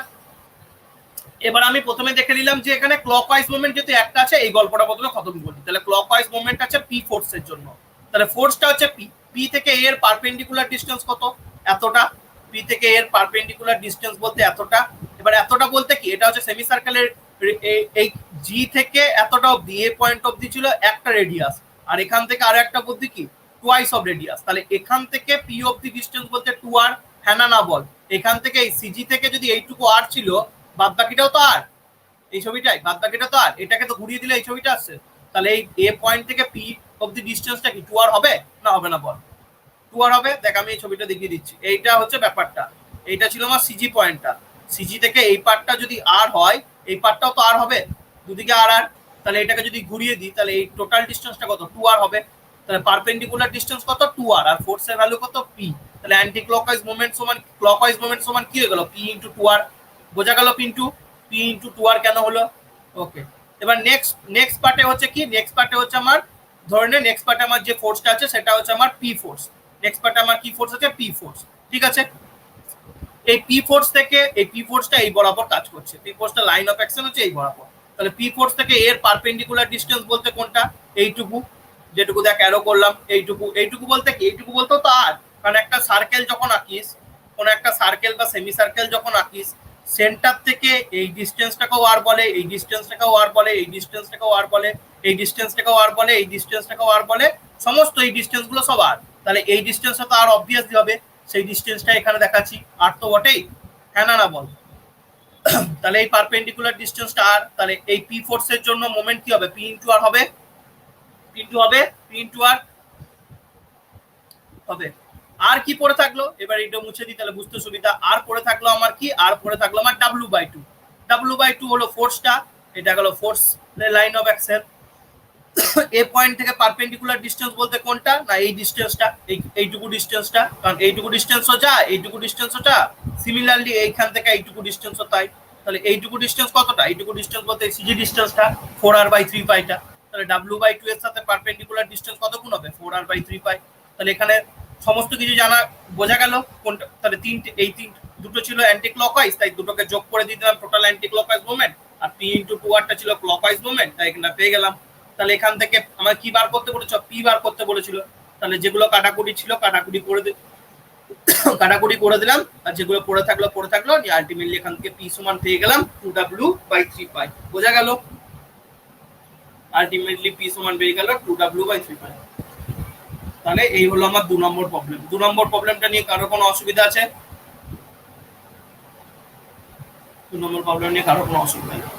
এবার আমি প্রথমে দেখে নিলাম যে এখানে ক্লকওয়াইজ মুভমেন্ট যেহেতু একটা আছে, এই গল্পটা প্রথমে খতম করি। তাহলে ক্লকওয়াইজ মুভমেন্ট আছে পি ফোর্সের জন্য, তাহলে ফোর্সটা হচ্ছে পি। পি থেকে এর পারপেন্ডিকুলার ডিস্টেন্স কত? এতটা, পি থেকে এর পারপেন্ডিকুলার ডিস্টেন্স বলতে এতটা। এবার এতটা বলতে কি, এটা হচ্ছে সেমি সার্কেলের এই জি থেকে এতটা অবধি, এ পয়েন্ট অবধি ছিল একটা রেডিয়াস, আর এখান থেকে আরো একটা অবধি কি টুয়াইস অফ রেডিয়াস। তাহলে এখান থেকে পি অবধি ডিস্টেন্স বলতে 2r, হ্যাঁ না বল। এখান থেকে এই সিজি থেকে যদি এইটুকু আর ছিল, বাদ বাকিটাও তো আর, এই ছবিটাই বাদ বাকিটা তো আর, এটাকে তো ঘুরিয়ে দিলে এই ছবিটা আসছে। তাহলে এই এ পয়েন্ট থেকে পি অবধি ডিস্টেন্সটা কি 2r হবে না হবে না বল? 2r হবে। দেখ আমি এই ছবিটা দেখিয়ে দিচ্ছি, এইটা হচ্ছে ব্যাপারটা। এইটা ছিল আমার সিজি পয়েন্টটা, সিজি থেকে এই পার্টটা যদি আর হয়, এই পার্টটাও তো আর হবে, দুদিকে আর আর। তাহলে এটাকে যদি ঘুরিয়ে দিই, তাহলে এই টোটাল ডিস্টেন্সটা কত 2r হবে। তাহলে পারপেন্ডিকুলার ডিস্টেন্স কত 2r, আর ফোর্সের ভ্যালু কত p। তাহলে অ্যান্টি ক্লকওয়াইজ মোমেন্ট সমান ক্লকওয়াইজ মোমেন্ট সমান কি হয়ে গেল p ইনটু 2r। বোঝা গেল p ইনটু 2r কেন হলো? ওকে। এবার নেক্সট পার্টে হচ্ছে কি, নেক্সট পার্টে হচ্ছে আমার ধরে নে, নেক্সট পার্টে আমার যে ফোর্সটা আছে সেটা হচ্ছে আমার পি ফোর্স। নেক্সট পার্টে আমার কি ফোর্স আছে? P force. ঠিক আছে, এই পি ফোর্স থেকে এই পি ফোর্সটা এই বরাবর কাজ করছে, পি ফোর্সটা লাইন অফ অ্যাকশন হচ্ছে এই বরাবর। তাহলে পি ফোর্স থেকে এর পারপেন্ডিকুলার ডিস্টেন্স বলতে কোনটা? এইটুকু, যেটুকু দেখ অ্যারো করলাম, এইটুকু। এইটুকু বলতে কি, এইটুকু বলতে তো আর, কারণ একটা সার্কেল যখন আঁকিস, কোন একটা সার্কেল বা সেমি সার্কেল যখন আঁকিস, সেন্টার থেকে এই ডিস্টেন্সটাকেও আর বলে, এই ডিস্টেন্সটাকেও আর বলে, এই ডিস্টেন্সটাকেও আর বলে, এই ডিস্টেন্সটাকেও আর বলে, এই ডিস্টেন্সটাকেও আর বলে, সমস্ত এই ডিস্টেন্সগুলো সব আর। তাহলে এই ডিস্টেন্সটা তো আর অবভিয়াসলি হবে, সেই ডিস্টেন্সটা এখানে দেখাচ্ছি, আর তো বটেই, হ্যাঁ না বল? তাহলে এই পারপেন্ডিকুলার ডিস্টেন্সটা আর, তাহলে এই পি ফোর্সের জন্য মোমেন্ট কি হবে? পি ইনটু আর হবে, পি ইনটু আর হবে। আর কি পড়ে থাকলো, এবার এটা মুছে দিই তাহলে বুঝতে সুবিধা। আর পড়ে থাকলো আমার কি, আর পড়ে থাকলো আমার W/2। W/2 হলো ফোর্সটা, এটা গেল force line of action. A point থেকে পারপেন্ডিকুলার ডিস্টেন্স বলতে কোনটা? না এই ডিস্টেন্সটা, এইটুকু ডিস্টেন্সটা, কারণ এইটুকু ডিস্টেন্সও যা, এইটুকু ডিস্টেন্সও যা, সিমিলারলি এইখান থেকে এইটুকু ডিস্টেন্সও তাই। তাহলে এইটুকু ডিস্টেন্স কতটা? এইটুকু ডিস্টেন্স বলতে সিজি ডিস্টেন্সটা 4r/3 পাইটা। তাহলে W/2 এর সাথে পারপেন্ডিকুলার ডিস্টেন্স কত গুণ হবে? 4r/3 পাই। তাহলে এখানে সমস্ত কিছু জানা বোঝা গেল কোনটা। তাহলে দুটো ছিল অ্যান্টি ক্লকওয়াইজ, তাই দুটোকে যোগ করে দিয়ে দিলাম টোটাল অ্যান্টি ক্লকওয়াইজ মুভমেন্ট, আর পি ইনটু 2rটা ছিল ক্লকওয়াইজ মুভমেন্ট, তাই এখানে পেয়ে গেলাম। তাহলে এখান থেকে আমার কি বার করতে বলেছিল? পি বার করতে বলেছিল। তাহলে যেগুলো কাটাকুটি ছিল কাটাকুটি করে দিলাম, আর যেগুলো পড়ে থাকলো আলটিমেটলি এখান থেকে পি সমান পেয়ে গেলাম 2w/3 পাই। বোঝা গেল? আলটিমেটলি পি সমান পেয়ে গেল 2w/3 পাই। তাহলে এই হলো আমার 2 নম্বর প্রবলেম। 2 নম্বর প্রবলেমটা নিয়ে কারো কোনো অসুবিধা আছে? 2 নম্বর প্রবলেম নিয়ে কারো কোনো অসুবিধা নেই?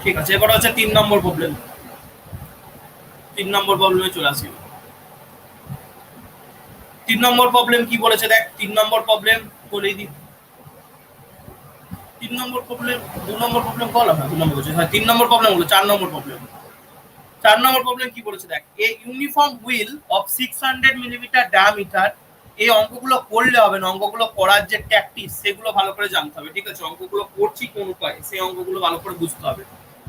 ঠিক আছে, এবার হচ্ছে 3 নম্বর প্রবলেম। 3 নম্বর প্রবলেমে চলে আসি। 3 নম্বর প্রবলেম কি বলেছে দেখ, 3 নম্বর প্রবলেম বলেই দিই। 3 নম্বর প্রবলেম, 2 নম্বর প্রবলেম বলা না, 2 নম্বর বলছে, হ্যাঁ 3 নম্বর প্রবলেম হলো 4 নম্বর প্রবলেম। 4 নম্বর প্রবলেম কি বলেছে দেখ, এ uniform wheel of 600 millimetre diameter. এই অঙ্কগুলো করলে হবে না, অঙ্কগুলো করার যে ট্যাকটিক্স সেগুলো ভালো করে জানতে হবে। ঠিক আছে, অঙ্কগুলো করছি কোন উপায়ে, সেই অঙ্কগুলো ভালো করে বুঝতে হবে,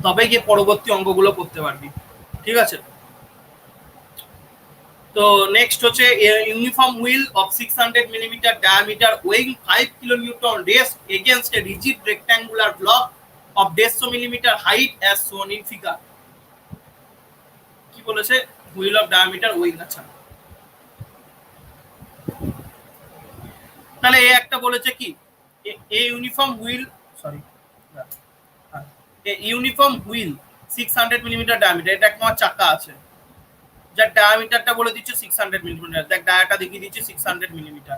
তবে গিয়ে পরবর্তী অঙ্কগুলো করতে পারবি। ঠিক আছে, তো নেক্সট হচ্ছে uniform wheel of 600 millimetre diameter weighing 5 kilonewton rest against A rigid rectangular block of 150 millimetre height as shown in figure. কি বলেছে? Wheel of diameter weighing. আচ্ছা, তাহলে এই একটা বলেছে কি, এ uniform wheel, sorry, uniform wheel 600 millimetre diameter, এটা একটা চাকা আছে যার ডায়ামিটারটা বলে দিচ্ছে 600 মিলিমিটার। দেখ ডায়াটা দেখিয়ে দিচ্ছে 600 মিলিমিটার,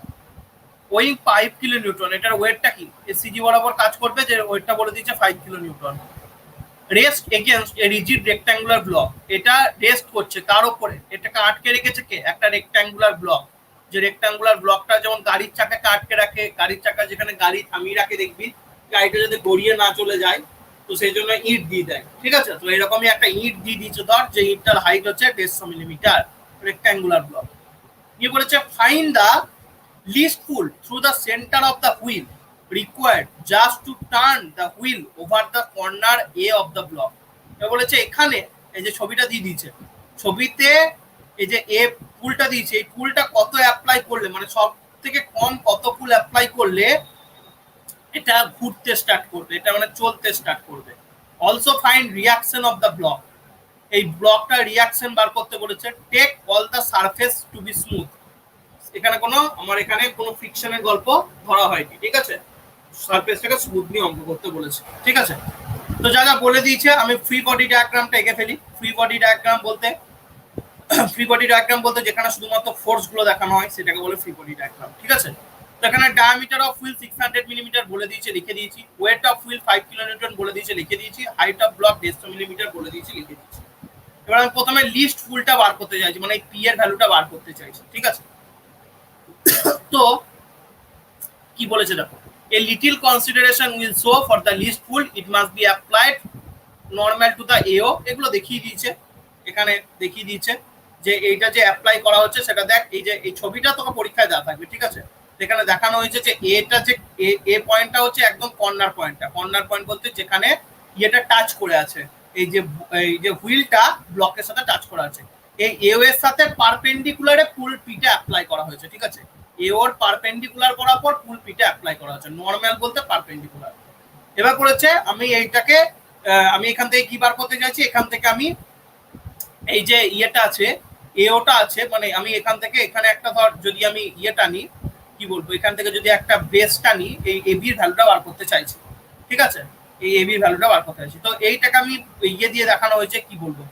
ওয়েইং 5 কিলো নিউটন। এটার ওয়েটটা কি? সিজি বরাবর কাজ করবে, যে ওয়েটটা বলে দিচ্ছে 5 কিলো নিউটন। রেস্ট এগেইনস্ট এ রিজিড রেক্ট্যাঙ্গুলার ব্লক, এটা রেস্ট করছে কার উপরে? এটাকে আটকে রেখেছে কে? একটা রেক্ট্যাঙ্গুলার ব্লক। যে রেক্ট্যাঙ্গুলার ব্লকটা যেমন গাড়ির চাকাকে আটকে রাখে, গাড়ির চাকা যেখানে গাড়ি থামিয়ে রাখে দেখবি, গাড়িটা যাতে গড়িয়ে না চলে যায়, তো সেই জন্য ইট দিয়ে দেয়। ঠিক আছে, তো এরকমই একটা ইট দিয়ে দিচ্ছে ধর, যে ইটটার হাইট হচ্ছে 150 মিলিমিটার, রেক্ট্যাঙ্গুলার ব্লক। কি বলেছে? Find the least pull through the centre of the wheel required just to turn the wheel over the corner A of the block। বলেছে এখানে এই যে ছবিটা দিয়ে দিয়েছে, ছবিতে এই যে এ পুলটা দিয়েছে, এই পুলটা কত অ্যাপ্লাই করলে, মানে সব থেকে কম কত পুল অ্যাপ্লাই করলে এটা ঘুরতে স্টার্ট করবে, এটা মানে চলতে স্টার্ট করবে। Also find reaction of the block, এই ব্লকটা রিয়াকশন বার করতে বলেছে। Take all the surface to be smooth, এখানে কোনো ফ্রিকশনের গল্প ধরা হয়নি, ঠিক আছে। সারফেসটাকে স্মুথলি অঙ্ক করতে বলেছে, ঠিক আছে। তো যা যা বলে দিয়েছে, আমি ফ্রি বডি ডায়াগ্রামটা এঁকে ফেলি। ফ্রি বডি ডায়াগ্রাম বলতে যেখানে শুধুমাত্র ফোর্স গুলো দেখানো হয় সেটাকে বলে ফ্রি বডি ডায়াগ্রাম, ঠিক আছে। তো এখানে ডায়ামিটার অফ হুইল 600 মিলিমিটার বলে দিয়েছে, লিখে দিয়েছি। ওয়েট অফ হুইল 5 কিলোনিউটন বলে দিয়েছে, লিখে দিয়েছি। হাইট অফ ব্লক 150 মিলিমিটার বলে দিয়েছি, লিখে দিয়েছি। এবার আমি প্রথমে লিস্ট ফুলটা বার করতে চাইছি, মানে এই পি এর ভ্যালুটা বার করতে চাইছি, ঠিক আছে। তো কি বলেছে দেখো, a little consideration will show for the least pull it must be applied normal to the AO. এগুলো দেখিয়ে দিয়েছে, এখানে দেখিয়ে দিয়েছে যে এইটা যে অ্যাপ্লাই করা হচ্ছে সেটা দেখ। এই যে এই ছবিটা তোকে পরীক্ষায় দেওয়া থাকবে, ঠিক আছে। এখানে দেখানো হয়েছে যে এটা যে এ পয়েন্টটা হচ্ছে একদম কর্নার পয়েন্টটা। কর্নার পয়েন্ট বলতে যেখানে ইয়েটা টাচ করে আছে, এই যে হুইলটা ব্লকের সাথে টাচ করা আছে, এই এও এর সাথে পারপেন্ডিকুলারে ফুল পিটা অ্যাপ্লাই করা হয়েছে, ঠিক আছে। এওর পারপেন্ডিকুলার করার পর ফুল পিটা অ্যাপ্লাই করা হচ্ছে। নর্মাল বলতে পারপেন্ডিকুলার। এবার করেছে আমি এইটাকে আমি এখান থেকে কি বার করতে চাইছি, এখান থেকে আমি এই যে ইয়েটা আছে, এওটা আছে, মানে আমি এখান থেকে এখানে একটা ধর যদি আমি ইয়েটা নিই, কি বলবো, এখান থেকে যদি একটা বেসটা নিই, এই এবির ভ্যালুটা বার করতে চাইছি, ঠিক আছে। এই এবির ভ্যালুটা বার করতে চাইছি। তো এইটাকে আমি ইয়ে দিয়ে দেখানো হয়েছে, কি বলবো,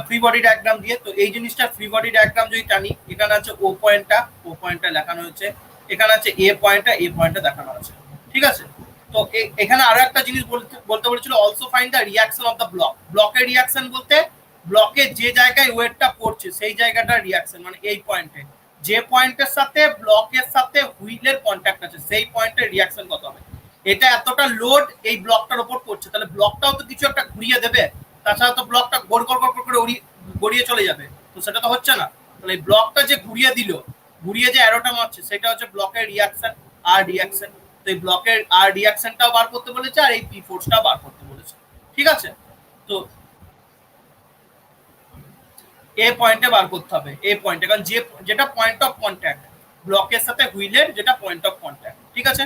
ফ্রি বডি ডায়াগ্রাম দিয়ে। তো এই জিনিসটা ফ্রি বডি ডায়াগ্রাম যদি টানি, এখানে আছে ও পয়েন্টটা দেখানো হয়েছে, এখানে আছে এ পয়েন্টটা দেখানো আছে, ঠিক আছে। তো এখানে আরো একটা জিনিস বলতে বলেছিল, also find the reaction of the block. ব্লকের রিয়াকশন বলতে ব্লকে যে জায়গায় ওয়েটটা পড়ছে সেই জায়গাটার রিয়াকশন, মানে এই পয়েন্টে যে পয়েন্টের সাথে ব্লকের সাথে হুইলের কন্ট্যাক্ট আছে সেই পয়েন্টের রিয়াকশন কত হবে। এটা এতটা লোড এই ব্লকটার উপর পড়ছে, তাহলে ব্লকটাও তো কিছু একটা ঘুরিয়ে দেবে, তাছাড়া তো ব্লকটা গোড় করে গড়িয়ে চলে যাবে, তো সেটা তো হচ্ছে না। তাহলে এই ব্লকটা যে ঘুরিয়ে যে অ্যারোটা মারছে সেটা হচ্ছে ব্লকের রিয়াকশন আর রিয়াকশন। তো এই ব্লকের আর রিয়াকশনটাও বার করতে বলেছে, আর এই পি ফোর্সটাও বার করতে বলেছে, ঠিক আছে। তো এ পয়েন্টে বার করতে হবে, এ পয়েন্টে, কারণ যেটা পয়েন্ট অফ কন্ট্যাক্ট ব্লকের সাথে হুইলের, যেটা পয়েন্ট অফ কন্ট্যাক্ট, ঠিক আছে।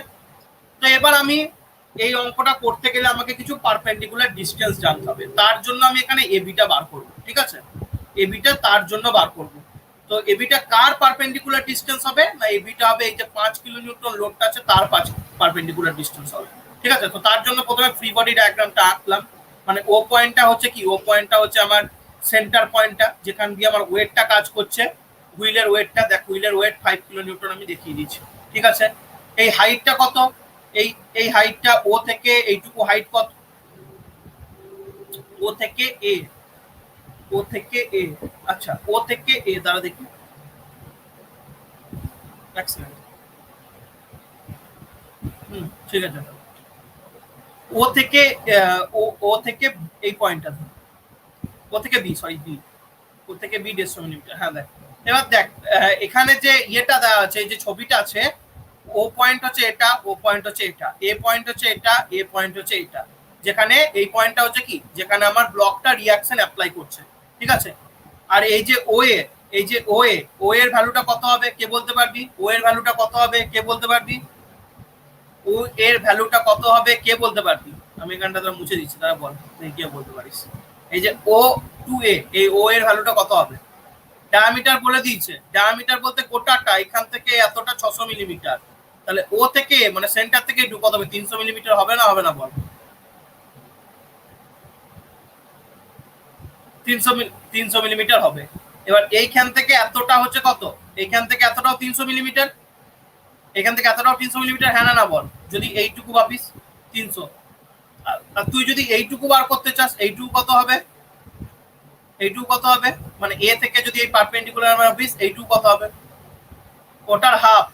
তো এবার আমি এই অঙ্কটা করতে গেলে আমাকে কিছু পারপেন্ডিকুলার ডিসটেন্স জানতে হবে, তার জন্য আমি এখানে এবিটা বার করব, ঠিক আছে। এবিটা তার জন্য বার করব। তো এবিটা কার পারপেন্ডিকুলার ডিসটেন্স হবে না, এবিটা হবে এই যে 5 কিলোনিউটন লোডটা আছে তার পারপেন্ডিকুলার ডিসটেন্স হবে, ঠিক আছে। তো তার জন্য প্রথমে ফ্রি বডি ডায়াগ্রামটা আঁকলাম। মানে ও পয়েন্টটা হচ্ছে কি, ও পয়েন্টটা হচ্ছে আমার সেন্টার পয়েন্টটা, যেখান দিয়ে আমার ওয়েটটা কাজ করছে, হুইলের ওয়েটটা। দেখ হুইলের ওয়েট 5 কিলোনিউটন আমি দেখিয়ে দিচ্ছি, ঠিক আছে। এই হাইটটা কত, এই হাইটটা ও থেকে এইটুকু হাইট কত, ও থেকে এ, আচ্ছা ও থেকে এ দ্বারা দেখি, ঠিক আছে। ও থেকে ও থেকে এই পয়েন্টটা, ও থেকে বি, সরি বি, ও থেকে বি 150 মিলিমিটার। হ্যাঁ দেখ, এবার দেখ এখানে যে ইয়েটা দেওয়া আছে, যে ছবিটা আছে, ও পয়েন্ট হচ্ছে এটা, ও পয়েন্ট হচ্ছে এটা, এ পয়েন্ট হচ্ছে এটা, এ পয়েন্ট হচ্ছে এটা। যেখানে এই পয়েন্টটা হচ্ছে কি, যেখানে আমার ব্লকটা রিয়াকশন অ্যাপ্লাই করছে, ঠিক আছে। আর এই যে ও এ, এই যে ও এর ভ্যালুটা কত হবে কে বলতে পারবি, ও এর ভ্যালুটা কত হবে কে বলতে পারবি, ও এর ভ্যালুটা কত হবে কে বলতে পারবি। আমি এখানটা তোরা মুছে দিচ্ছি, তারা বল কে বলতে পারিস। এই যে ও টু এ, এই ও এর ভ্যালুটা কত হবে। ডায়ামিটার বলে দিয়েছে, ডায়ামিটার বলতে গোটাটা এখান থেকে এতটা 600 মিলিমিটার। তাহলে ও থেকে মানে সেন্টার থেকে একটু কত হবে, 300 মিলিমিটার হবে না, হবে না বল। 300 মিলিমিটার হবে। এবার এইখান থেকে এতটা হচ্ছে কত, এইখান থেকে এতটাও 300 মিলিমিটার, এখান থেকে এতটাও 300 মিলিমিটার, হ্যাঁ না বল। যদি এইটুকু ভাবিস 300, আর তুই যদি এইটুকু বার করতে চাস, এইটুকু কত হবে, এইটুকু কত হবে, মানে এ থেকে যদি এই পারপেন্ডিকুলার ভাবিস, এইটুকু কত হবে, ওটার হাফ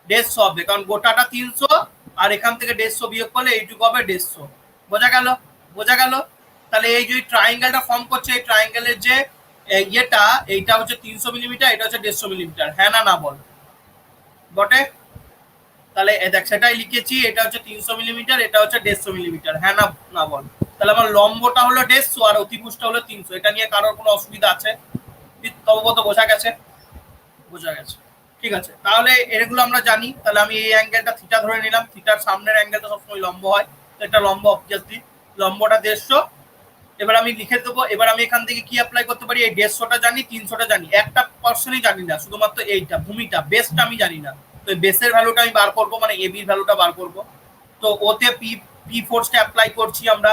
150 হবে, কারণ গোটাটা 300 আর এখান থেকে 150 বিয়োগ করলে এইটুকু হবে 150। বোঝা গেল, বোঝা গেল। তাহলে এই যে ট্রায়াঙ্গেলটা ফর্ম করছে, এই ট্রায়াঙ্গেলের যে ইয়েটা, এইটা হচ্ছে 300 মিলিমিটার, এটা হচ্ছে 150 মিলিমিটার, হ্যাঁ না না বল। বটে, তাহলে দেখ সেটাই লিখেছি, এটা হচ্ছে 300 মিলিমিটার, এটা হচ্ছে 150 মিলিমিটার, হ্যাঁ না না বল। তাহলে আমার লম্বটা হলো 150 আর অতিভুজটা হলো 300। এটা নিয়ে কারোর কোনো অসুবিধা আছে? তবগত বোঝা গেছে, বোঝা গেছে, ঠিক আছে। তাহলে এগুলো আমরা জানি। তাহলে আমি এই অ্যাঙ্গেলটা থিটা ধরে নিলাম, থিটার সামনের অ্যাঙ্গেলটা সবসময় লম্ব হয়, তো এটা লম্ব অবভিয়াসলি লম্বটা 150। এবার আমি লিখে দেবো। এবার আমি এখান থেকে কি অ্যাপ্লাই করতে পারি? এই 150টা জানি, 300টা জানি, একটা পার্সনই জানি না, শুধুমাত্র এইটা ভূমিটা, বেসটা আমি জানি না। তো এই বেসের ভ্যালুটা আমি বার করবো, মানে এবির ভ্যালুটা বার করবো। তো ওতে পি ফোর্সটা অ্যাপ্লাই করছি আমরা।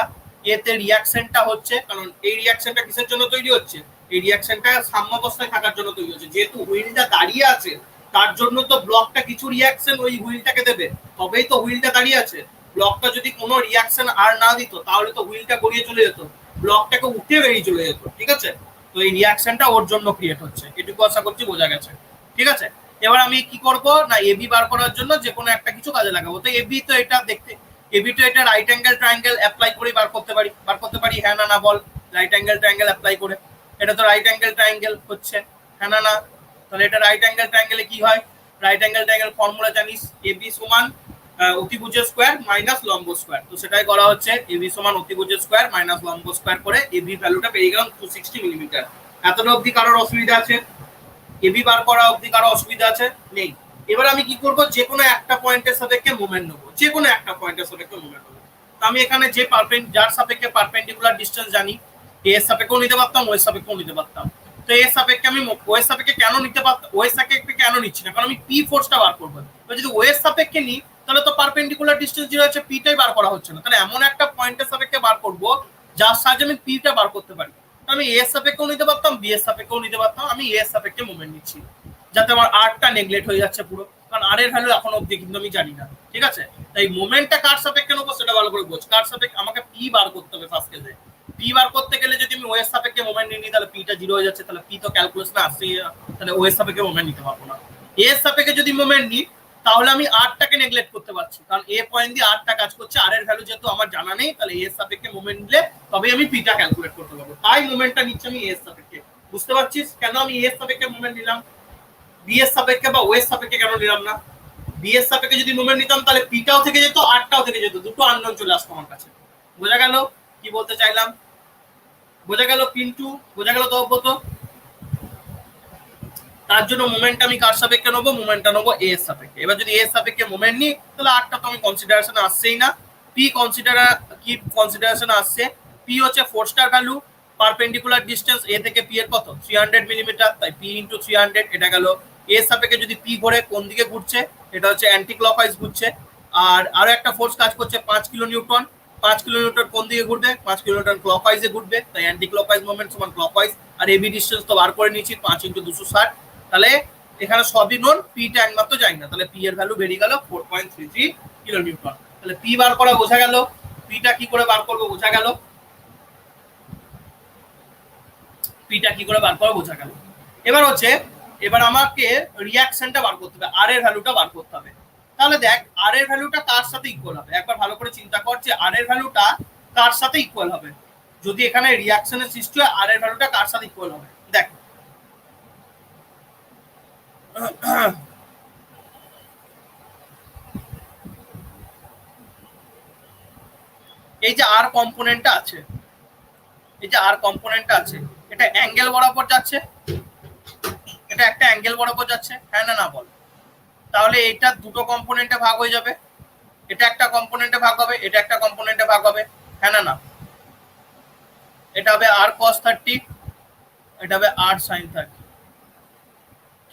এতে রিয়াকশনটা হচ্ছে, কারণ এই রিয়াকশনটা কিসের জন্য তৈরি হচ্ছে? এই রিয়াকশনটা সাম্যাবস্থায় থাকার জন্য তৈরি হচ্ছে। যেহেতু হুইলটা দাঁড়িয়ে আছে, তার জন্য তো ব্লকটা কিছু রিয়াকশন ওই হুইলটাকে দেবে, তবেই তো হুইলটা দাঁড়িয়ে আছে। ব্লকটা যদি কোনো রিয়াকশন আর না দিত, তাহলে তো হুইলটা গড়িয়ে চলে যেত, ব্লকটাকে উঠে বেরিয়ে চলে যেত। ঠিক আছে, তো এই রিয়াকশনটা ওর জন্য ক্রিয়েট হচ্ছে, এটুকু আশা করছি বোঝা গেছে। ঠিক আছে, এবার আমি কি করব না, এবি বার করার জন্য যে কোনো একটা কিছু কাজে লাগাবো। তো এবি তো এটা দেখতে, এবি তো এটা রাইট অ্যাঙ্গেল ট্রায়াঙ্গেল অ্যাপ্লাই করে বার করতে পারি, হ্যাঁ না না বল? রাইট অ্যাঙ্গেল ট্রায়াঙ্গেল অ্যাপ্লাই করে, এটা তো রাইট অ্যাঙ্গেল ট্রায়াঙ্গেল হচ্ছে, হ্যাঁ না না? তাহলে এটা রাইট অ্যাঙ্গেল ট্রায়াঙ্গেলে কি হয়? রাইট অ্যাঙ্গেল ট্রায়াঙ্গেল ফর্মুলা জানিস, এবি সমান অতিভুজের স্কোয়ার মাইনাস লম্ব স্কোয়ার। তো সেটাই করা হচ্ছে, এবি সমান অতিভুজের স্কোয়ার মাইনাস লম্ব স্কোয়ার করে এবি ভ্যালুটা পেয়ে গেলাম 260 মিলিমিটার। এতটা অবধি কারোর অসুবিধা আছে? এবি বার করা অবধি কারো অসুবিধা আছে? নেই। এবার আমি কি করব, যে কোনো একটা পয়েন্টের সাপেক্ষে মোমেন্ট নেবো, যে কোনো একটা পয়েন্টের সাপেক্ষে মোমেন্ট নেবো। তো আমি এখানে যে যার সাপেক্ষে পারপেন্ডিকুলার ডিসটেন্স জানি, এর সাপেক্ষেও নিতে পারতাম, ওয়ের সাপেক্ষেও নিতে পারতাম। তো এর সাপেক্ষে আমি ওয়ের সাপেক্ষে কেন নিতে পারতাম, ওয়ের সাপেক্ষে কেন নিচ্ছি না? কারণ আমি পি ফোর্সটা বার করবো। তো যদি ওয়ের সাপেক্ষে নিই, তাহলে তো পারপেন্ডিকুলার ডিসটেন্স যেটা হচ্ছে পিটাই বার করা হচ্ছে না। তাহলে এমন একটা পয়েন্টের সাপেক্ষে বার করব যার সাহায্যে আমি পিটা বার করতে পারি। আমি এর সাপেক্ষেও নিতে পারতাম, বি এর সাপেক্ষেও নিতে পারতাম, আমি এর সাপেক্ষে মোমেন্ট নিচ্ছি, যাতে আমার আরটা নেগলেক্ট হয়ে যাচ্ছে পুরো, কারণ আর এর ভ্যালু এখন অবধি কিন্তু আমি জানি না। ঠিক আছে, তাই মোমেন্টটা কার সাপেক্ষে নেবো সেটা ভালো করে বোঝ। কার সাপেক্ষে আমাকে পি বার করতে হবে ফার্স্ট কেসে। পি বার করতে গেলে যদি আমি ওয়ের সাপেক্ষে মোমেন্ট নিই, তাহলে পিটা 0 হয়ে যাচ্ছে, তাহলে পি তো ক্যালকুলেশনে আসছেই, তাহলে ওয়ের সাপেক্ষে মোমেন্ট নিতে পারবো না। এর সাপেক্ষে যদি মোমেন্ট নিই, তাহলে আমি আরটাকে নেগলেক্ট করতে পারছি, কারণ এ পয়েন্ট দিয়ে আরটা কাজ করছে, আর এর ভ্যালু যেহেতু আমার জানা নেই, তাহলে এর সাপেক্ষে মোমেন্ট নিলে তবে আমি পিটা ক্যালকুলেট করতে পারবো। তাই মোমেন্টটা নিচ্ছি আমি এর সাপেক্ষে। বুঝতে পারছিস কেন আমি এর সাপেক্ষে মোমেন্ট নিলাম? বি এর সাপেক্ষে বা ওয়ের সাপেক্ষে কেন নিলাম না? বি এর সাপেক্ষে যদি মোমেন্ট নিতাম, তাহলে পিটাও থেকে যেত, আরটাও থেকে যেত, দুটো আননোন চলে আসতো আমার কাছে। বোঝা গেল কি বলতে চাইলাম? বোঝা গেল পিন্টু? বোঝা গেল তব্যত? তার জন্য মোমেন্ট আমি কার সাপেক্ষে নেবো? মোমেন্টটা নেবো এ এর সাপেক্ষে। এবার যদি এ এর সাপেক্ষে মোমেন্ট নিই, তাহলে আরটা তো আমি কনসিডারেশনে আসছেই না। পি কনসিডারেশনে আসছে? পি হচ্ছে ফোর্সটার ভ্যালু, পারপেন্ডিকুলার ডিস্টেন্স এ থেকে পি এর কত? 300 মিলিমিটার, তাই পি ইন্টু 300 এটা গেল। এর সাপেক্ষে যদি পি ঘুরে কোন দিকে ঘুরছে, এটা হচ্ছে অ্যান্টি ক্লকওয়াইজ ঘুরছে। আর আরো একটা ফোর্স কাজ করছে 5 কিলো নিউটন। 5 কিলো নিউটন কোন দিকে ঘুরবে? 5 কিলো নিউটন ক্লকওয়াইজে ঘুরবে, তাই অ্যান্টি ক্লকওয়াইজ মোমেন্ট সমান ক্লকওয়াইজ। আর এবি ডিস্টেন্স তো বার করে নিয়েছি, 5 ইন্টু 260। তাহলে এখানে সবই নোন, পিটা একমাত্র জানি না, তাহলে পি এর ভ্যালু বেরিয়ে গেল 4.33 কিলো নিউটন। তাহলে পি বার করা বোঝা গেল, পিটা কি করে বার করবো বোঝা গেল, পিটা কি করে বার করবো বোঝা গেল। এবার হচ্ছে, এবার আমাকে রিয়াকশনটা বার করতে হবে, আর এর ভ্যালুটা বার করতে হবে। তাহলে দেখ আর এর ভ্যালুটা কার সাথে ইকুয়াল হবে, একবার ভালো করে চিন্তা কর যে আর এর ভ্যালুটা কার সাথে ইকুয়াল হবে। যদি এখানে রিয়াকশনের সৃষ্টি হয়, আর এর ভ্যালুটা কার সাথে ইকুয়াল হবে? দেখ এই যে আর কম্পোনেন্টটা আছে, এই যে আর কম্পোনেন্টটা আছে, এটা অ্যাঙ্গেল বরাবর যাচ্ছে, এটা একটা অ্যাঙ্গেল বরাবর যাচ্ছে, হ্যাঁ না না বল? তাহলে এটা দুটো কম্পোনেন্টে ভাগ হয়ে যাবে, এটা একটা কম্পোনেন্টে ভাগ হবে, এটা একটা কম্পোনেন্টে ভাগ হবে, হ্যাঁ না না? এটা হবে আর cos 30, এটা হবে আর sin 30।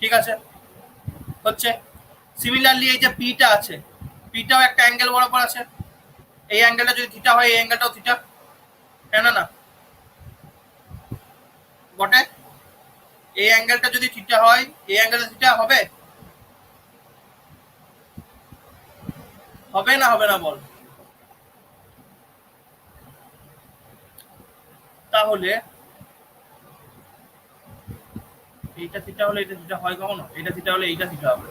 ঠিক আছে, হচ্ছে সিমিলারলি এই যে পিটা আছে, পিটাও একটা অ্যাঙ্গেল বরাবর আছে, এই অ্যাঙ্গেলটা যদি থিটা হয়, এই অ্যাঙ্গেলটাও থিটা, হ্যাঁ না না? বটে, এই অ্যাঙ্গেলটা যদি থিটা হয়, এই অ্যাঙ্গেলটা থিটা হবে? হবে না হবে না বল? তাহলে এইটা থিটা হলে এটা থিটা হয় কখনো? এটা থিটা হলে এইটা থিটা হবে?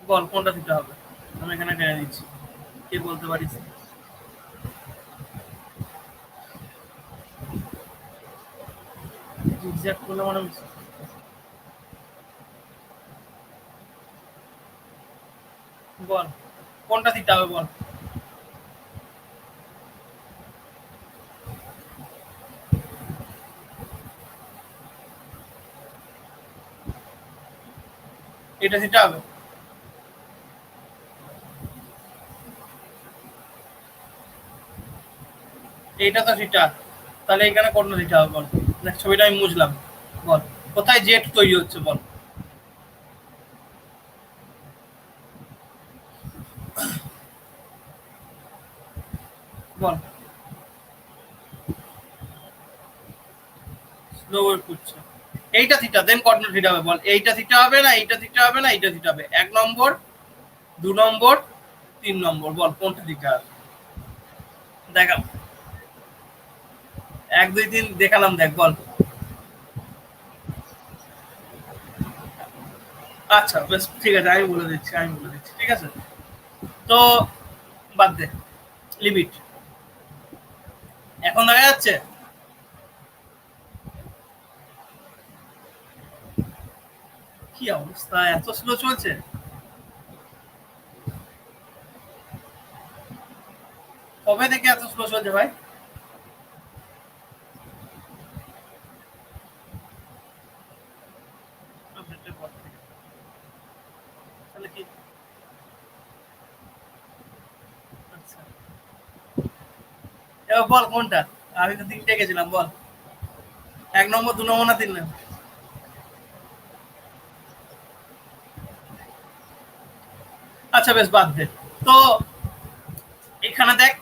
বল কোনটা থিটা হবে? আমি এখানে টেনে দিচ্ছি, কে বলতে পারিস? জিগজ্যাগ করলে মানে বল কোনটা থিটা হবে বল? এটা থিটা হবে? এইটা তো থিটা, তাহলে এখানে কোন থিটা হবে বল? দেখ ছবিটা আমি বুঝলাম, বল কোথায় জেট তৈরি হচ্ছে বল? বল স্লো ওয়েভ করছে, এইটা থিটা, দেন কর্ণ থিটা হবে বল? এইটা থিটা হবে না, এইটা থিটা হবে না, এইটা থিটা হবে? 1 নম্বর, 2 নম্বর, 3 নম্বর, বল কোনটা থিটা হবে? দেখা 1 2 3 দেখালাম, দেখ বল। আচ্ছা বেশ ঠিক আছে, আমি বলে দিচ্ছি, আমি বলে দিচ্ছি, ঠিক আছে? তো বাদ দে, লিমিট। এখন দেখা যাচ্ছে কি অবস্থা, এত স্লো চলছে? কবে থেকে এত স্লো চলছে ভাই? আপডেটের পর থেকে। তাহলে কি? আচ্ছা, এবার বল কোনটা? আমি তো 3টে গেছিলাম, বল। 1 নম্বর, 2 নম্বর না 3 নম্বর? আচ্ছা বেশ বাদ দে। তো এখানে দেখ,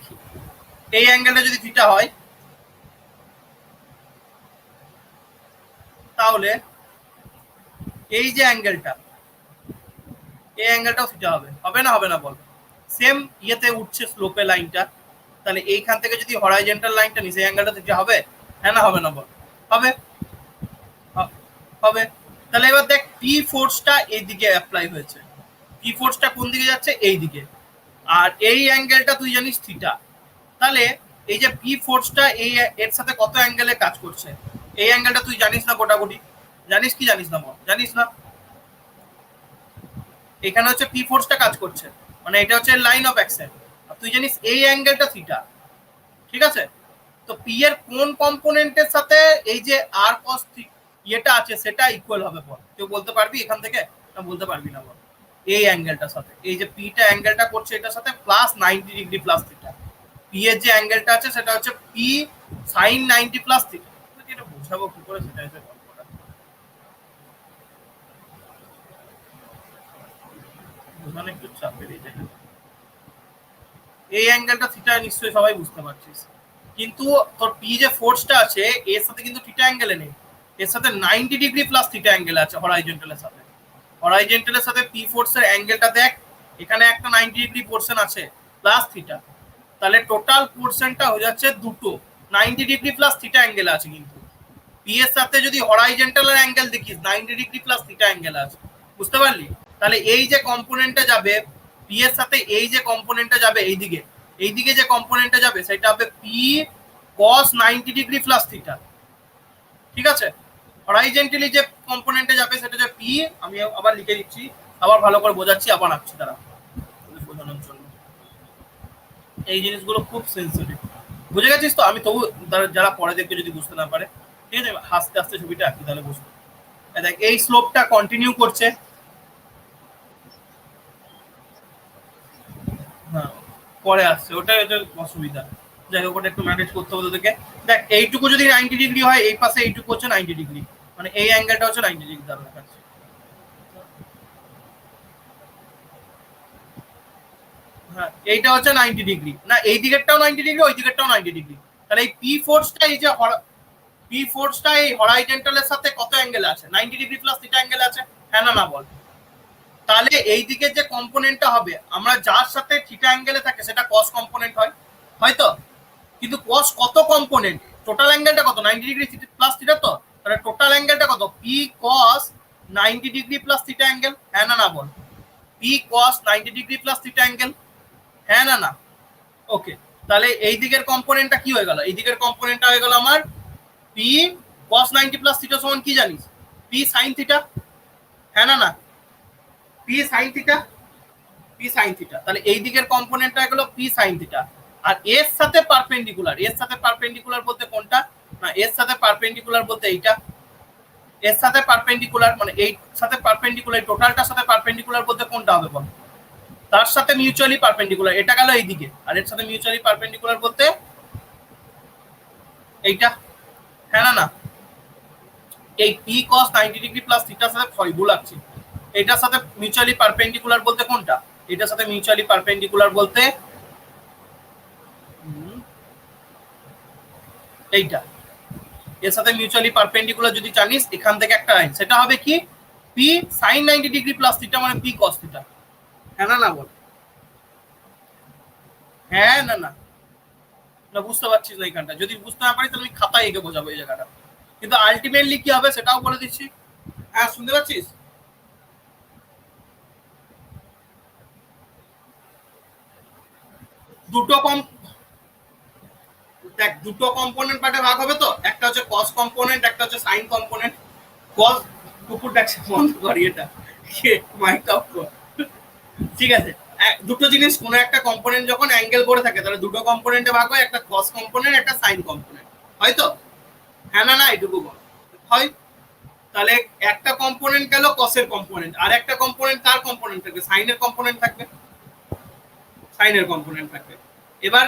এই অ্যাঙ্গেলটা যদি থিটা হয় তাহলে এই যে অ্যাঙ্গেলটা, এই অ্যাঙ্গেলটাও থিটা হবে, হবে না? হবে না বল? সেম ইয়েতে উঠছে স্লোপে লাইনটা, তাহলে এইখান থেকে যদি হরাইজন্টাল লাইনটা নিচে অ্যাঙ্গেলটা থিটা হবে, হ্যাঁ না হবে না বল? হবে, হবে। তাহলে এবার দেখ পি ফোর্সটা এইদিকে অ্যাপ্লাই হয়েছে, পি ফোর্সটা কোন দিকে যাচ্ছে? এই দিকে। আর এই অ্যাঙ্গেলটা তুই জানিস থিটা, তাহলে এই যে পি ফোর্সটা এই এর সাথে কত অ্যাঙ্গেলে কাজ করছে? এই অ্যাঙ্গেলটা তুই জানিস না গোটাগুটি? জানিস কি জানিস না বল? জানিস না? এখানে হচ্ছে পি ফোর্সটা কাজ করছে, মানে এটা হচ্ছে লাইন অফ অ্যাকশন। আর তুই জানিস এই অ্যাঙ্গেলটা থিটা, ঠিক আছে? তো পি এর কোন কম্পোনেন্টের সাথে এই যে আর কস ইয়েটা আছে সেটা ইকুয়াল হবে বল? কেউ বলতে পারবি এখান থেকে? না বলতে পারবি না বল? এই অ্যাঙ্গেলটার সাথে, এই যে পিটা অ্যাঙ্গেলটা করছে এটার সাথে plus 90 degree plus theta. P এর যে অ্যাঙ্গেলটা আছে সেটা হচ্ছে পি সাইন 90 প্লাস থিটা। এটা বোঝাবো কি করে, সেটা হচ্ছে গল্পটা। বোঝানো একটু চাপের এই জায়গায়। এই অ্যাঙ্গেলটা থিটা নিশ্চয়ই সবাই বুঝতে পারছিস, কিন্তু তোর পি যে ফোর্সটা আছে এর সাথে কিন্তু থিটা অ্যাঙ্গেলে নেই, এর সাথে 90 ডিগ্রি প্লাস থিটা অ্যাঙ্গেল আছে হরাইজন্টালের সাথে। হরাইজন্টালের সাথে পি ফোর্সের অ্যাঙ্গেলটা দেখ, এখানে একটা 90 ডিগ্রি পোর্শন আছে প্লাস থিটা, তাহলে টোটাল পোর্শনটা হয়ে যাচ্ছে দুটো 90 ডিগ্রি প্লাস থিটা অ্যাঙ্গেল আছে। কিন্তু পি এর সাথে যদি হরাইজন্টালের অ্যাঙ্গেল দেখিস 90 ডিগ্রি প্লাস থিটা অ্যাঙ্গেল আছে, বুঝতে পারলি? তাহলে এই যে কম্পোনেন্টটা যাবে পি এর সাথে, এই যে কম্পোনেন্টটা যাবে এইদিকে, এইদিকে যে কম্পোনেন্টটা যাবে সেটা হবে পি কস 90 ডিগ্রি প্লাস থিটা, ঠিক আছে? হরাইজন্টালি যে কম্পোনেন্টে যাবে সেটা হচ্ছে পি, আমি আবার লিখে দিচ্ছি, আবার ভালো করে বোঝাচ্ছি, আবার আঁকছি তারা বোঝানোর জন্য। এই জিনিসগুলো খুব সেন্সিটিভ, বুঝে গেছিস তো? আমি তবু যারা পরে দেখবে যদি বুঝতে না পারে, ঠিক আছে, হাসতে হাসতে ছবিটা আঁকি তাহলে বুঝবো। দেখ এই স্লোপটা কন্টিনিউ করছে, হ্যাঁ পরে আসছে, ওটাই হচ্ছে অসুবিধা। যাই হোক, ওটা একটু ম্যানেজ করতে হবে তোদেরকে। দেখ এইটুকু যদি 90 ডিগ্রি হয়, এই পাশে এইটুকু হচ্ছে 90 ডিগ্রি, মানে এই অ্যাঙ্গেলটা হচ্ছে 90 ডিগ্রি দ্বারা দেখাচ্ছে। হ্যাঁ এইটা হচ্ছে 90 ডিগ্রি, না এই দিকেরটাও 90 ডিগ্রি, ওই দিকেরটাও 90 ডিগ্রি। তাহলে এই পি ফোর্সটা, এই যে পি ফোর্সটা এই হরাইজন্টালের সাথে কত অ্যাঙ্গেল আছে? 90 ডিগ্রি প্লাস থিটা অ্যাঙ্গেল আছে, হ্যাঁ না না বল? তাহলে এই দিকে যে কম্পোনেন্টটা হবে, আমরা যার সাথে থিটা অ্যাঙ্গেলে থাকে সেটা কস কম্পোনেন্ট হয়, হয়তো? কিন্তু কস কত কম্পোনেন্ট? টোটাল অ্যাঙ্গেলটা কত? 90 ডিগ্রি প্লাস থিটা, তো তাহলে টোটাল অ্যাঙ্গেলটা কত? পি কস 90 ডিগ্রি প্লাস থিটা অ্যাঙ্গেল, হ্যাঁ না না বল? পি কস 90 ডিগ্রি প্লাস থিটা অ্যাঙ্গেল, হ্যাঁ না না? ওকে, তাহলে এই দিকের কম্পোনেন্টটা কি হয়ে গেল? এই দিকের কম্পোনেন্টটা হয়ে গেল আমার পি কস 90 প্লাস থিটা সমান কি জানিস? পি সাইন থিটা, হ্যাঁ না না? P sine theta, P sine theta. তাহলে এই দিকের কম্পোনেন্টটা হলো পি সাইন থিটা। আর এর সাথে পারপেন্ডিকুলার, এর সাথে পারপেন্ডিকুলার বলতে কোনটা? না এর সাথে পারপেন্ডিকুলার বলতে এইটা, এর সাথে পারপেন্ডিকুলার মানে এই সাথে পারপেন্ডিকুলার, টোটালটার সাথে পারপেন্ডিকুলার বলতে কোনটা হবে বল? তার সাথে মিউচুয়ালি পারপেন্ডিকুলার, এটা গেল এইদিকে, আর এর সাথে মিউচুয়ালি পারপেন্ডিকুলার বলতে এইটা, হ্যাঁ না না, এই পি কস 90 ডিগ্রি প্লাস থিটার সাথে ভুল লাগছে। এটার সাথে মিউচুয়ালি পারপেন্ডিকুলার বলতে কোনটা? এটার সাথে মিউচুয়ালি পারপেন্ডিকুলার বলতে এইটা, এর সাথে মিউচুয়ালি পারপেন্ডিকুলার যদি জানিস এখান থেকে একটা লাইন, সেটা হবে কি P sign 90 degree plus theta মানে পি কস থিটা। হ্যাঁ না না বল, হ্যাঁ না না না, বুঝতে পারছিস না এখানটা? যদি বুঝতে না পারি তাহলে আমি খাতায় এঁকে বোঝাবো এই জায়গাটা, কিন্তু আলটিমেটলি কি হবে সেটাও বলে দিচ্ছি। হ্যাঁ শুনতে পাচ্ছিস? দুটো কম, দেখ দুটো কম্পোনেন্ট পার্টে ভাগ হবে, তো একটা হচ্ছে কস কম্পোনেন্ট, একটা হচ্ছে সাইন কম্পোনেন্ট। কস কুকুর ডাকছে, বন্ধ করি এটা, মাইক অফ কর। ঠিক আছে, দুটো জিনিস, কোনো একটা কম্পোনেন্ট যখন অ্যাঙ্গেল করে থাকে তাহলে দুটো কম্পোনেন্টে ভাগ হয়, একটা কস কম্পোনেন্ট একটা সাইন কম্পোনেন্ট, হয়তো? হ্যাঁ না না এটুকু বল, হয়? তাহলে একটা কম্পোনেন্ট গেল কসের কম্পোনেন্ট, আর একটা কম্পোনেন্ট কার কম্পোনেন্ট থাকবে? সাইনের কম্পোনেন্ট থাকবে, সাইনের কম্পোনেন্ট থাকবে। এবার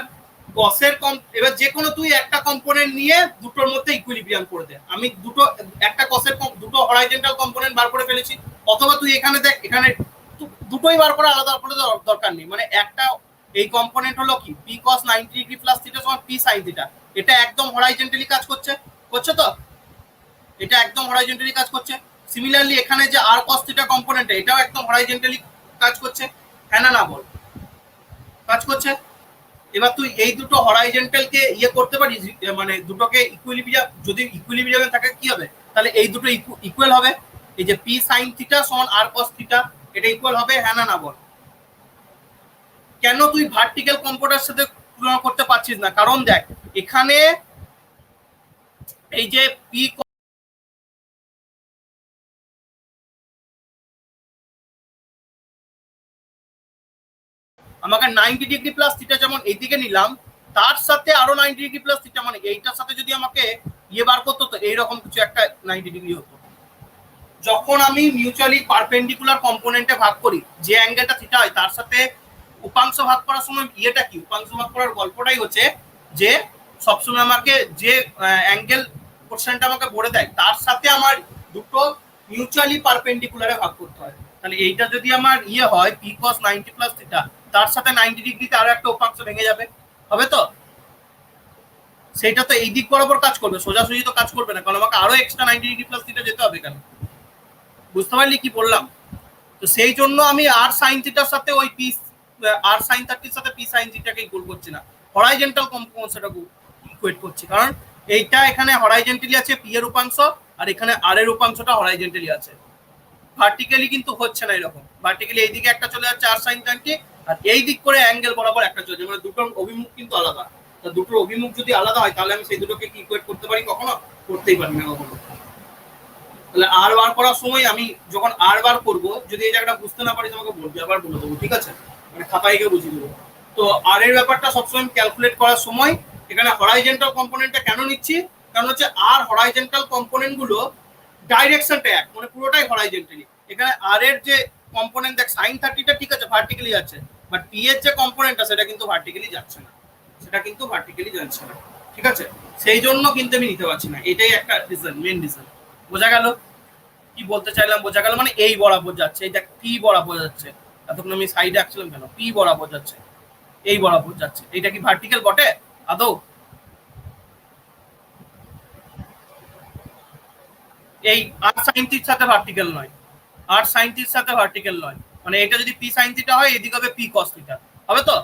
কসের এবার যে কোনো তুই একটা কম্পোনেন্ট নিয়ে দুটোর মধ্যে ইকুইলিব্রিয়াম করে দে। আমি দুটো, একটা কসের দুটো হরাইজন্টাল কম্পোনেন্ট বার করে ফেলেছি, অথবা তুই এখানে দেখ, এখানে দুটোই বার করে আলাদা করে দরকার নেই, মানে একটা এই কম্পোনেন্ট হলো কি পি কস 90 ডিগ্রি প্লাস থিটা সমান পি সাইন থিটা, এটা একদম হরাইজন্টালি কাজ করছে, করছে তো? এটা একদম হরাইজন্টালি কাজ করছে। সিমিলারলি এখানে যে আর কস থিটা কম্পোনেন্ট, এটাও একদম হরাইজন্টালি কাজ করছে, হ্যাঁ না না বল? কাজ করছে। এবার তুই এই দুটো হরাইজন্টালকে ইয়ে করতে পারিস, মানে দুটোকে ইকুইলিব্রিয়াম, যদি ইকুইলিব্রিয়ামে থাকে কি হবে, তাহলে এই দুটো ইকুয়াল হবে, এই যে পি সাইন থিটা সমান আর কস থিটা, এটা ইকুয়াল হবে, হ্যাঁ না না বল? কেন তুই ভার্টিক্যাল কম্পোনেন্টের সাথে তুলনা করতে পারছিস না? কারণ দেখ এখানে এই যে পি, আমাকে 90 ডিগ্রি প্লাস থিটা যেমন এইদিকে নিলাম, তার সাথে আরো 90 ডিগ্রি প্লাস থিটা, মানে এইটার সাথে যদি আমাকে ইয়ে বার করতে হতো, এইরকম কিছু একটা 90 ডিগ্রি হতো। যখন আমি মিউচুয়ালি পারপেন্ডিকুলার কম্পোনেন্টে ভাগ করি, যে অ্যাঙ্গেলটা থিটা হয় তার সাথে উপাংশ ভাগ করার সময় ইয়েটা কি, উপাংশ ভাগ করার গল্পটাই হচ্ছে যে সবসময় আমাকে যে অ্যাঙ্গেল কোশ্চেনটা আমাকে বলে দেয় তার সাথে আমার দুটো মিউচুয়ালি পারপেন্ডিকুলারে ভাগ করতে হয়। তাহলে এইটা যদি আমার ইয়ে হয় পি কস 90 প্লাস থিটা, তার সাথে 90 ডিগ্রিতে আরো একটা উপাংশ ভেঙে যাবে, হবে তো? সেটা তো এই দিক বরাবর কাজ করবে, সোজাসুজি তো কাজ করবে না, কারণ আমাকে আরো এক্সট্রা 90 ডিগ্রি প্লাস থিটা যেতে হবে। কেন? বুঝতে পারলি কি বললাম? তো সেই জন্য আমি আর সাইন থিটার সাথে ওই পি আর সাইন 30 সাথে পি সাইন থিটাকে ইকুয়াল করছি না, হরাইজন্টাল কম্পোনেন্টটাকে ইকুয়েট করছি, কারণ এইটা এখানে হরাইজন্টালি আছে পি এর উপাংশ, আর এখানে আর এর উপাংশটা হরাইজন্টালি আছে, ভার্টিক্যালি কিন্তু হচ্ছে না এরকম। ভার্টিক্যালি এইদিকে একটা চলে যাচ্ছে আর সাইন 30, আর এই দিক করে অ্যাঙ্গেল বরাবর একটা চলে যাচ্ছে, মানে দুটোর অভিমুখ কিন্তু আলাদা। তো দুটোর অভিমুখ যদি আলাদা হয় তাহলে আমি সেই দুটোকে কি ইকুয়েট করতে পারি? কখনো করতেই পারি না কখনো। তাহলে আর বার করার সময় আমি যখন আর বার করবো, যদি এই জায়গাটা বুঝতে না পারি তোমাকে বলবি, আবার বলে দেবো, ঠিক আছে? মানে খাতায় গিয়ে বুঝিয়ে দেবো। তো আর এর ব্যাপারটা সবসময় ক্যালকুলেট করার সময় এখানে হরাইজন্টাল কম্পোনেন্টটা কেন নিচ্ছি, কারণ হচ্ছে আর হরাইজন্টাল কম্পোনেন্ট গুলো ডাইরেকশনটা এক, মানে পুরোটাই হরাইজন্টালি। এখানে আর এর যে কম্পোনেন্ট দেখ সাইন 30টা ঠিক আছে ভার্টিক্যালি যাচ্ছে, বাট পি এর যে কম্পোনেন্টটা সেটা কিন্তু ভার্টিক্যালি যাচ্ছে না, সেটা কিন্তু ভার্টিক্যালি যাচ্ছে না, ঠিক আছে? সেই জন্য কিন্তু আমি নিতে পারছি না, এটাই একটা রিজন, মেন রিজন। বোঝা গেল কি বলতে চাইলাম? বোঝা গেল, মানে এই বরাবর যাচ্ছে, এই দেখ পি বরাবর যাচ্ছে, এতক্ষণ আমি সাইডে আসছিলাম কেন, পি বরাবর যাচ্ছে, এই বরাবর যাচ্ছে, এইটা কি ভার্টিক্যাল বটে আদৌ? এই আর সাইন থিটার সাথে ভার্টিক্যাল নয়, আর সাইন থিটার সাথে ভার্টিক্যাল নয়, মানে এটা যদি পি সাইন থিটা হয় এদিকে হবে পি কস থিটা, হবে তো?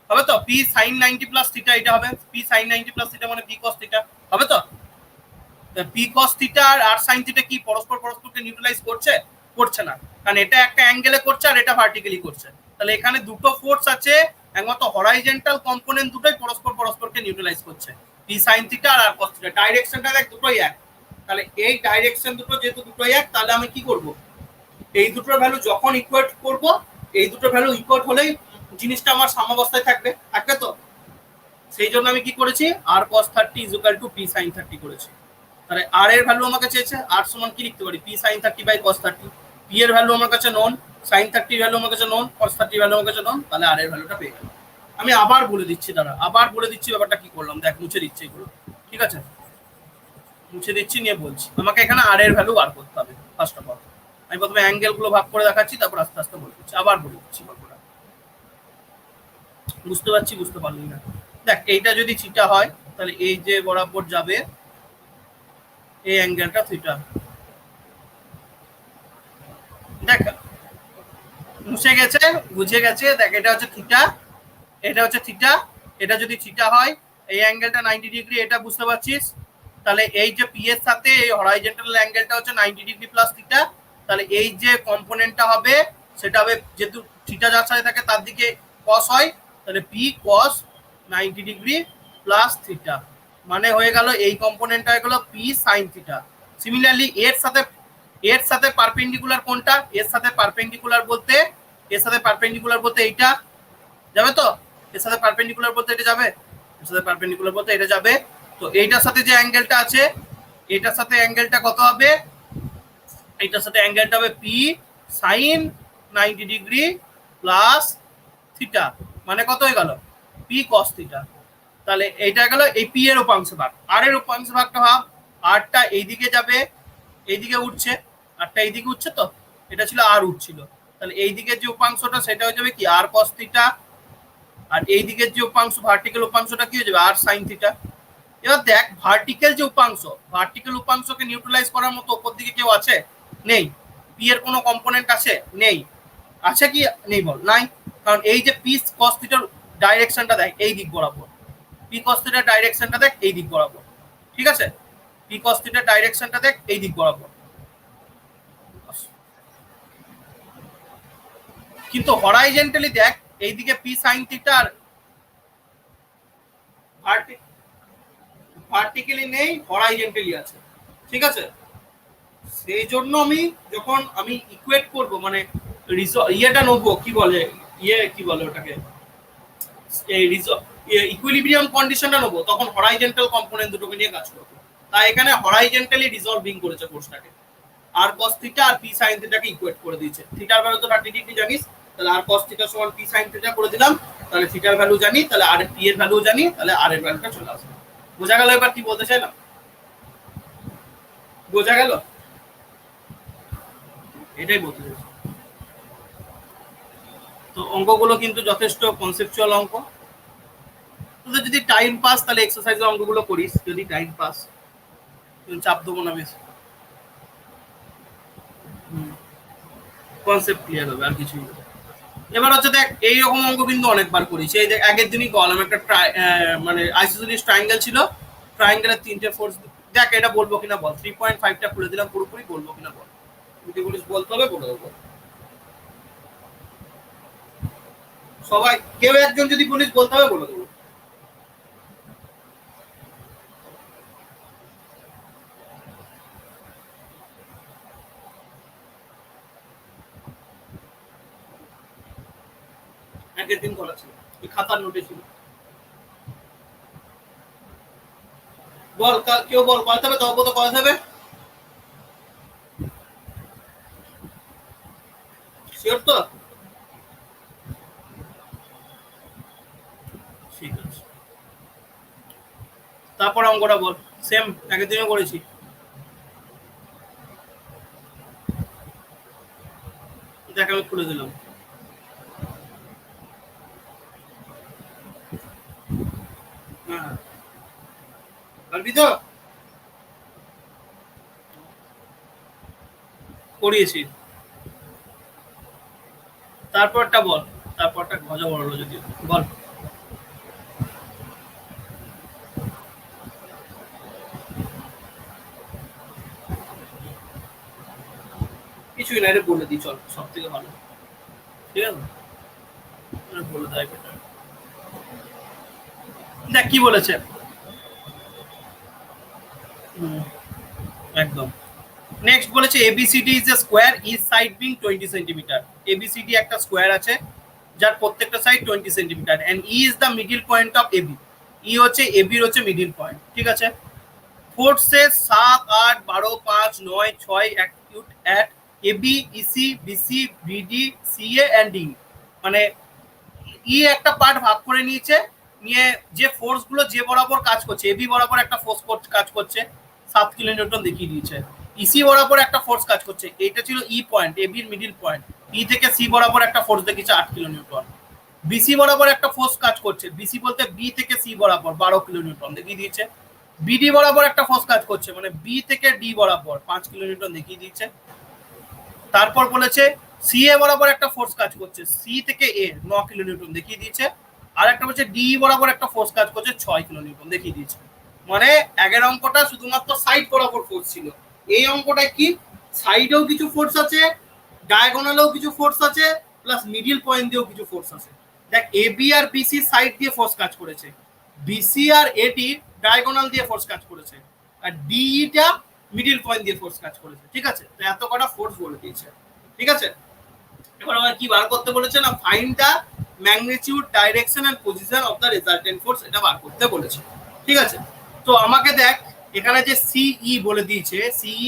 হবে তো? পি সাইন 90 প্লাস থিটা এটা হবে পি সাইন 90 প্লাস থিটা মানে পি কস থিটা, হবে তো? পি কস থিটা আর সাইন থিটা কি পরস্পর পরস্পরকে নিউট্রালাইজ করছে? করছে না, কারণ এটা একটা অ্যাঙ্গেলে করছে আর এটা ভার্টিক্যালি করছে। তাহলে এখানে দুটো ফোর্স আছে, একমাত্র হরাইজন্টাল কম্পোনেন্ট দুটোই পরস্পর পরস্পরকে নিউট্রালাইজ করছে, পি সাইন থিটা আর কস থিটা, ডাইরেকশনটা দেখ দুটোই এক। তাহলে এই ডাইরেকশন দুটো যেহেতু দুটোই এক, তাহলে আমি কি করব, এই দুটোর ভ্যালু যখন ইকুয়েট করব, এই দুটো ভ্যালু ইকুয়েট হলেই জিনিসটা আমার সাম্যাবস্থায় থাকবে, থাকবে তো? সেই জন্য আমি কি করেছি, আর cos 30 is equal two P sine 30 করেছি। তাহলে আর এর ভ্যালু আমাকে চেয়েছে, আর সমান কি লিখতে পারি, P sine 30 by cos 30। P এর ভ্যালু আমার কাছে নন, সাইন 30 ভ্যালু আমার কাছে নন, cos 30 ভ্যালু আমার কাছে নন, তাহলে আর এর ভ্যালুটা পেয়ে গেলাম। আমি আবার বলে দিচ্ছি, দাঁড়া আবার বলে দিচ্ছি ব্যাপারটা কি করলাম, দেখ মুছে দিচ্ছি এগুলো। ঠিক আছে, মুছে দিচ্ছি, নিয়ে বলছি। আমাকে এখানে আর এর ভ্যালু বার করতে হবে ফার্স্ট অফ অল। আমি প্রথমে অ্যাঙ্গেল গুলো ভাগ করে দেখাচ্ছি, তারপর আস্তে আস্তে বলে দিচ্ছি, আবার বলে দিচ্ছি গল্পটা। বুঝতে পারছি, বুঝতে পারলি না? দেখ, এইটা যদি থিটা হয় তাহলে এই যে বরাবর যাবে এই অ্যাঙ্গেলটা থিটা। দেখ, মুছে গেছে, বুঝে গেছে। দেখ, এটা হচ্ছে থিটা, এটা হচ্ছে থিটা। এটা যদি থিটা হয়, এই অ্যাঙ্গেলটা 90 ডিগ্রি, এটা বুঝতে পারছিস? তাহলে এই যে পি এর সাথে এই হরাইজন্টাল অ্যাঙ্গেলটা হচ্ছে 90 ডিগ্রি প্লাস থিটা। তাহলে এই যে কম্পোনেন্টটা হবে সেটা হবে, যেহেতু থিটা যার সাথে থাকে তার দিকে কস হয়, তাহলে পি কস 90 ডিগ্রি প্লাস থিটা, মানে হয়ে গেল এই কম্পোনেন্টটা হয়ে গেল পি সাইন থিটা। সিমিলারলি এর সাথে পারপেন্ডিকুলার কোনটা? এর সাথে পারপেন্ডিকুলার বলতে, এর সাথে পারপেন্ডিকুলার বলতে এইটা যাবে তো, এর সাথে পারপেন্ডিকুলার বলতে এটা যাবে, এর সাথে পারপেন্ডিকুলার বলতে এটা যাবে। তো এইটার সাথে যে অ্যাঙ্গেলটা আছে, এটার সাথে অ্যাঙ্গেলটা কত হবে? এইটার সাথে অ্যাঙ্গেলটা হবে P sign 90 degree plus theta, মানে কত হয়ে গেল? P cos theta. তাহলে এইটা গেল এই পি এর উপাংশ ভাগ। আর এর উপাংশ ভাগটা ভাব, আরটা এইদিকে যাবে, এইদিকে উঠছে, আরটা এইদিকে উঠছে, তো এটা ছিল আর উঠছিল, তাহলে এই দিকের যে উপাংশটা সেটা হয়ে যাবে কি আর কস থিটা, আর এই দিকের যে উপাংশ ভার্টিক্যাল উপাংশটা কি হয়ে যাবে আর সাইন থিটা। এবার দেখ, ভার্টিক্যাল যে উপাংশ, ভার্টিক্যাল উপাংশকে নিউট্রালাইজ করার মতো উপর দিকে কেউ আছে? নেই। পি এর কোনো কম্পোনেন্ট আছে? নেই। আছে কি? নেই, বল। নাই, কারণ এই যে পি কস থিটার ডাইরেকশনটা দেখ এই দিক বরাবর, পি কস থিটার ডাইরেকশনটা দেখ এই দিক বরাবর, ঠিক আছে? পি কস থিটার ডাইরেকশনটা দেখ এই দিক বরাবর। কিন্তু হরাইজন্টালি দেখ, এইদিকে পি সাইন থিটা আর ভার্টিক্যালি নেই, হরাইজন্টালি আছে, ঠিক আছে? সেই জন্য আমি যখন আমি ইকুয়েট করব, মানে ইয়েটা নেবো, কি বলে কি বলে ওটাকে, এই ইকুইলিব্রিয়াম কন্ডিশনটা নেবো, তখন হরাইজন্টাল কম্পোনেন্ট দুটোকে নিয়ে কাজ করবো। তাই এখানে হরাইজন্টালি রিজলভিং করেছে কোর্সটাকে, আর cos থিটা আর p sin থিটাকে ইকুয়েট করে দিয়েছে। থিটার ভ্যালু তো 30 ডিগ্রি জানিস, তাহলে আর cos থিটা সমান p sin থিটা করে দিলাম, তাহলে থিটার ভ্যালু জানি, তাহলে আর p এর ভ্যালু জানি, তাহলে আর এর ভ্যালুটা চলে আসবে। বোঝা গেল এবার কি বলতে চাইলাম? বোঝা গেল? এটাই বলতে চাইছি। তো অঙ্কগুলো কিন্তু যথেষ্ট কনসেপচুয়াল অঙ্ক। তোদের যদি টাইম পাস তাহলে এক্সারসাইজের অঙ্কগুলো করিস, যদি টাইম পাস, চাপ দেবো না বেশি, কনসেপ্ট ক্লিয়ার হবে, আর কিছুই না। এবার হচ্ছে দেখ, এইরকম অঙ্ক কিন্তু অনেকবার করেছি। এই দেখ, আগের দিনই কলাম একটা মানে আইসোসেলিস ট্রায়াঙ্গেল ছিল, ট্রায়াঙ্গেলের 3টে ফোর্স। দেখ, এটা বলবো কিনা বল, 3.5টা খুলে দিলাম পুরোপুরি, বলবো কিনা বল? যদি বলিস বলতে হবে, বলে দেবো। সবাই কেউ একজন যদি বলিস বলতে হবে, বলে দেবো। আগের দিন করা ছিল, ওই খাতার নোটে ছিল। বল, কেউ বল, করাতে হবে, তবে তো করাতে হবে। শিওর তো? ঠিক আছে, তারপর অঙ্কটা বল। সেম আগের দিনও করেছি। দেখ, আমি খুলে দিলাম। হ্যাঁ, পারবি তো? করিয়েছি। তারপরটা বল, তারপরটা গজা বড় হলো যদি, বল। কিছুই না, এটা বলে দিই, চল, সব থেকে ভালো। ঠিক আছে, বলে দেয় বেটার। দেখ কি বলেছে, একদম। নেক্সট বলেছে ABCD is a square, its side being 20 centimetre. ABCD একটা স্কোয়ার আছে যার প্রত্যেকটা side 20 centimetre, and E is the middle point of AB. E হচ্ছে এবির হচ্ছে মিডিল পয়েন্ট, ঠিক আছে? Forces 7, 8, 12, 5, 9, 6 acting at AB, EC, BC, BD, CA and D. মানে ই একটা পার্ট ভাগ করে নিয়েছে, নিয়ে যে ফোর্স গুলো যে বরাবর কাজ করছে, এবি বরাবর একটা ফোর্স কাজ করছে 7 কিলো নিউটন দেখিয়ে দিয়েছে। ইসি বরাবর একটা ফোর্স কাজ করছে, এটা ছিল ই পয়েন্ট, এবির মিডিল পয়েন্ট। ই থেকে সি বরাবর একটা ফোর্স দেখিয়েছে 8 কিলো নিউটন। বিসি বরাবর একটা ফোর্স কাজ করছে, বিসি বলতে বি থেকে সি বরাবর 12 কিলো নিউটন দেখিয়ে দিয়েছে। বিডি বরাবর একটা ফোর্স কাজ করছে, মানে বি থেকে ডি বরাবর 5 কিলো নিউটন দেখিয়ে দিয়েছে। তারপর বলেছে সি এ বরাবর একটা ফোর্স কাজ করছে, সি থেকে এ 9 কিলো নিউটন দেখিয়ে দিয়েছে। আর একটা বলছে ডি বরাবর একটা ফোর্স কাজ করছে 6 কিলো নিউটন দেখিয়ে দিয়েছে। মানে আগের অঙ্কটা শুধুমাত্র সাইড বরাবর ফোর্স ছিল, এই অঙ্কটায় কি সাইডেও কিছু ফোর্স আছে, ডায়াগোনালেও কিছু ফোর্স আছে, প্লাস মিডিল পয়েন্ট দিয়েও কিছু ফোর্স আছে। দেখ A B R BC side দিয়ে ফোর্স কাজ করেছে, বিসি আর এডি ডায়াগোনাল দিয়ে ফোর্স কাজ করেছে, আর ডিইটা মিডিল পয়েন্ট দিয়ে ফোর্স কাজ করেছে। ঠিক আছে, তো এত কটা ফোর্স বলে দিয়েছে। ঠিক আছে, এবার আমার কি বার করতে বলেছে না, find the magnitude, direction and position of the resultant force, এটা বার করতে বলেছে। ঠিক আছে, তো আমাকে দেখ এখানে যে সিই বলে দিয়েছে, সিই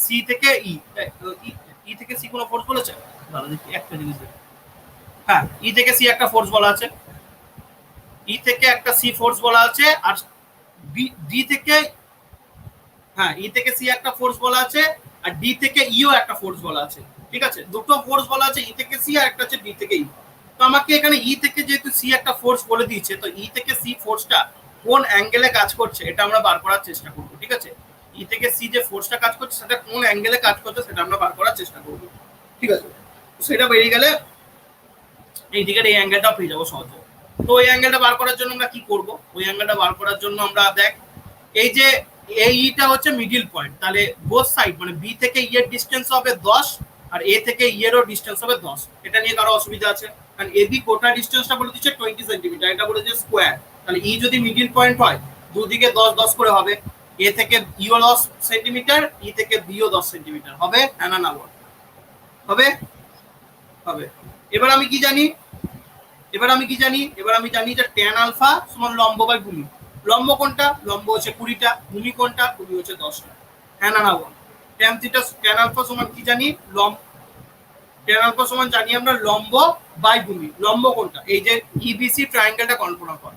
সি থেকে ই, ই থেকে সি কোনো ফোর্স বলেছে? ভালো দেখি একটা জিনিস দেখ, হ্যাঁ ই থেকে সি একটা ফোর্স বলা আছে, ই থেকে একটা সি ফোর্স বলা আছে, আর ডি থেকে, হ্যাঁ ই থেকে সি একটা ফোর্স বলা আছে, আর ডি থেকে ইও একটা ফোর্স বলা আছে। ঠিক আছে, দুটো ফোর্স বলা আছে, ই থেকে সি আর একটা হচ্ছে ডি থেকে ই। তো আমাকে এখানে ই থেকে যেহেতু সি একটা ফোর্স বলে দিয়েছে, তো ই থেকে সি ফোর্সটা কোন অ্যাঙ্গেলে কাজ করছে এটা আমরা বার করার চেষ্টা করবো। ঠিক আছে, ই থেকে সি যে ফোর্সটা কাজ করছে সেটা কোন অ্যাঙ্গেলে কাজ করছে সেটা আমরা বার করার চেষ্টা করবো। ঠিক আছে, সেটা বেরিয়ে গেলে এই দিকের এই অ্যাঙ্গেলটা পেয়ে যাবো সহজে। তো ওই অ্যাঙ্গেলটা বার করার জন্য আমরা কি করব, ওই অ্যাঙ্গেলটা বার করার জন্য আমরা দেখ এই যে এইটা হচ্ছে মিডিল পয়েন্ট, তাহলে বোথ সাইড মানে বি থেকে ই এর ডিসটেন্স হবে 10 আর এ থেকে ই এরও ডিসটেন্স হবে 10। এটা নিয়ে কারো অসুবিধা আছে? কারণ এবি কোটা ডিসটেন্সটা বলে দিচ্ছে 20 সেন্টিমিটার, এটা বলে দিচ্ছে স্কোয়ার। তাহলে ই যদি মিডিল পয়েন্ট হয় দুদিকে 10 10 করে হবে, এ থেকে ইও 10 সেন্টিমিটার, ই থেকে বিও 10 সেন্টিমিটার হবে। হ্যাঁ না বল, হবে? হবে। এবার আমি কি জানি, এবার আমি জানি যে ট্যান আলফা সমান লম্ব বাই ভূমি। লম্ব কোনটা? লম্ব হচ্ছে 20টা, ভূমি কোনটা? ভূমি হচ্ছে 10টা। হ্যাঁ না বল, ট্যান থিটা ট্যান আলফা সমান কি জানি, ট্যান আলফা সমান জানি আমরা লম্ব বাই ভূমি। লম্ব কোনটা? এই যে ইবিসি ট্রায়াঙ্গেলটা কল্পনা কর,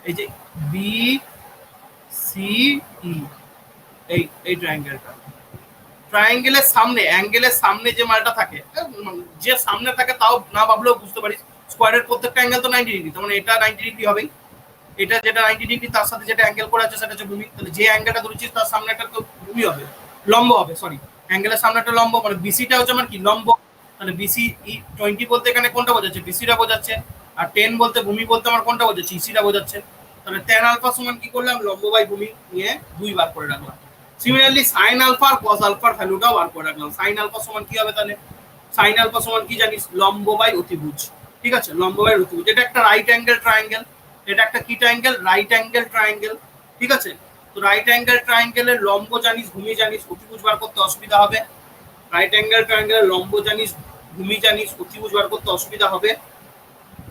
এই যে বি সি ই, এই ট্রায়াঙ্গেলটা, ট্রায়াঙ্গেলের সামনে, অ্যাঙ্গেলের সামনে যে মালটা থাকে, যে সামনে থাকে তাও না ভাবলেও বুঝতে পারিস স্কোয়ারের প্রত্যেকটা অ্যাঙ্গেল তো 90 ডিগ্রি, তার মানে এটা 90 ডিগ্রি হবেই। এটা যেটা 90 ডিগ্রি তার সাথে যেটা অ্যাঙ্গেল করে আছে সেটা হচ্ছে ভূমি, তাহলে যে অ্যাঙ্গেলটা ধরেছিস তার সামনে একটা তো ভূমি হবে, লম্ব হবে, সরি অ্যাঙ্গেলের সামনে একটা লম্ব, মানে বিসিটা হচ্ছে আমার কি লম্ব। তাহলে বিসি 20 বলতে এখানে কোনটা বোঝাচ্ছে? বিসিটা বোঝাচ্ছে। আর 10 বলতে ভূমি বলতে আমার কোনটা বোঝাচ্ছে? ইসিটা বোঝাচ্ছে। তাহলে ট্যান আলফা সমান কি করলাম, লম্ব বাই ভূমি নিয়ে 2 বার করে রাখলাম। সিমিলারলি সাইন আলফা আর কস আলফার ভ্যালুটাও বার করে রাখলাম। সাইন আলফা সমান কি হবে তাহলে? সাইন আলফা সমান কি জানিস? লম্ব বাই অতিভুজ। ঠিক আছে, লম্ব বাই অতিভুজ। এটা একটা রাইট অ্যাঙ্গেল ট্রায়াঙ্গেল, এটা একটা কি ট্রায়াঙ্গেল? Right angle triangle. ঠিক আছে, তো রাইট অ্যাঙ্গেল ট্রায়াঙ্গেলের লম্ব জানিস, ভূমি জানিস, অতিভুজ বার করতে অসুবিধা হবে। রাইট অ্যাঙ্গেল ট্রায়াঙ্গেলের লম্ব জানিস, ভূমি জানিস, অতিভুজ বার করতে অসুবিধা হবে।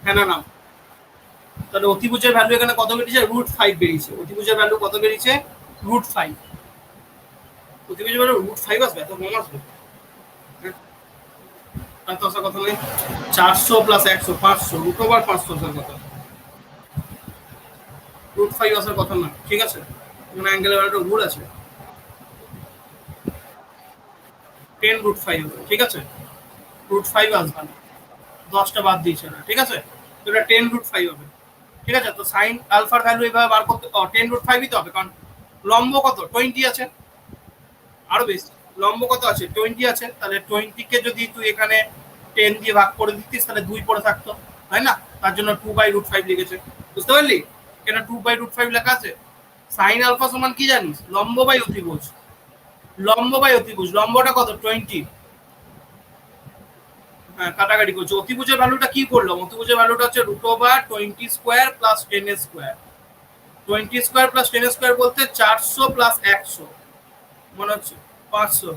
হ্যাঁ না? তাহলে অতিভুজের ভ্যালু এখানে কত বেরিয়েছে? √5 বেরিয়েছে। অতিভুজের ভ্যালু কত বেরিয়েছে? √5। অতিভুজের ভ্যালু √5 আসবে, এত কম আসবে? আর তো আসার কথা নেই। 400 প্লাস 100 500, √500 আসার কথা, √5 আসার কথা না। ঠিক আছে, এখানে অ্যাঙ্গেলের ভ্যালুটা ভুল আছে, 10√5 হবে। ঠিক আছে, √5 আসবে না, 10টা বাদ দিয়েছে না। ঠিক আছে, তো এটা 10√5 হবে। ঠিক আছে, তো সাইন আলফার ভ্যালু এইভাবে বার করতে 10√5ই তো হবে, কারণ লম্ব কত? 20 আছে, আরো বেশি। লম্ব কত আছে? 20 আছে। তাহলে 20 কে যদি তুই এখানে 10 দিয়ে ভাগ করে দিতিস তাহলে 2 পড়ে থাকতো, তাই না? তার জন্য 2/√5 লিখেছে, বুঝতে পারলি? কেন 2/√5 লেখা আছে? সাইন আলফা সমান কি জানিস? লম্ব বাই অতিভুজ। লম্ব বাই অতিভুজ, লম্বটা কত? 20। হ্যাঁ, কাটাকাটি করছে। অতিভুজের ভ্যালুটা কি করলাম? অতিভুজের ভ্যালুটা হচ্ছে √20 square plus 10 square. 20 square plus 10 square বলতে 400 প্লাস 100 মনে হচ্ছে 500।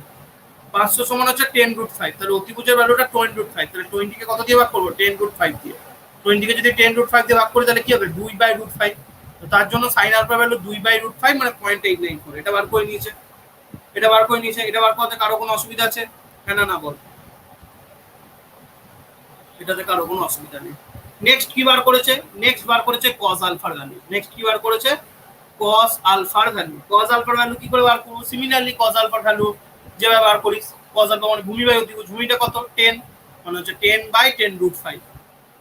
500 সমান হচ্ছে 10√5। তাহলে অতিভুজের ভ্যালুটা 10√5। তাহলে 20 কে কত দিয়ে ভাগ করবো? 10√5 দিয়ে। 20 কে যদি 10√5 দিয়ে ভাগ করি তাহলে কি হবে? 2/√5। তো তার জন্য সাইন আলফা ভ্যালু 2/√5 মানে 0.894। এটা বার করে নিয়েছে, এটা বার করে নিয়েছে। এটা বার করতে কারো কোনো অসুবিধা আছে? হ্যাঁ না বল, এটাতে কারো কোনো অসুবিধা নেই। নেক্সট কি বার করেছে, নেক্সট বার করেছে কস আলফার ভ্যালু। নেক্সট কি বার করেছে, কস আলফার ভ্যালু। কস আলফার ভ্যালু কি করে বার করবো, সিমিলারলি কস আলফার ভ্যালু যেভাবে বার করিস, কস আলফা মানে ভূমি বাই অতিভুজ, ভূমিটা কত 10, মানে হচ্ছে 10/10√5,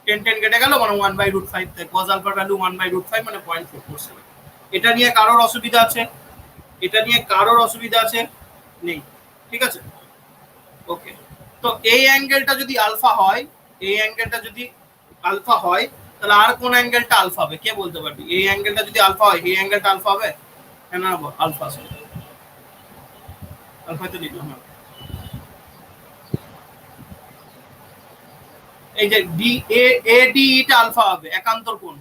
10 কেটে গেল মানে 1/√5, তাই কস আলফার ভ্যালু 1/√5 মানে 0.447। এটা নিয়ে কারোর অসুবিধা আছে, এটা নিয়ে কারোর অসুবিধা আছে নেই, ঠিক আছে ওকে। তো এই অ্যাঙ্গেলটা যদি আলফা হয়, এই অ্যাঙ্গেলটা যদি আলফা হয়, তাহলে আর কোন অ্যাঙ্গেলটা আলফা হবে কে বলতে পারবি? এই অ্যাঙ্গেলটা যদি আলফা হয়, এই অ্যাঙ্গেলটা আলফা হবে? হ্যাঁ না আলফা, আলফা তো লিখলাম। এই যে ডি এ ডি টা আলফা হবে, একান্তর কোণ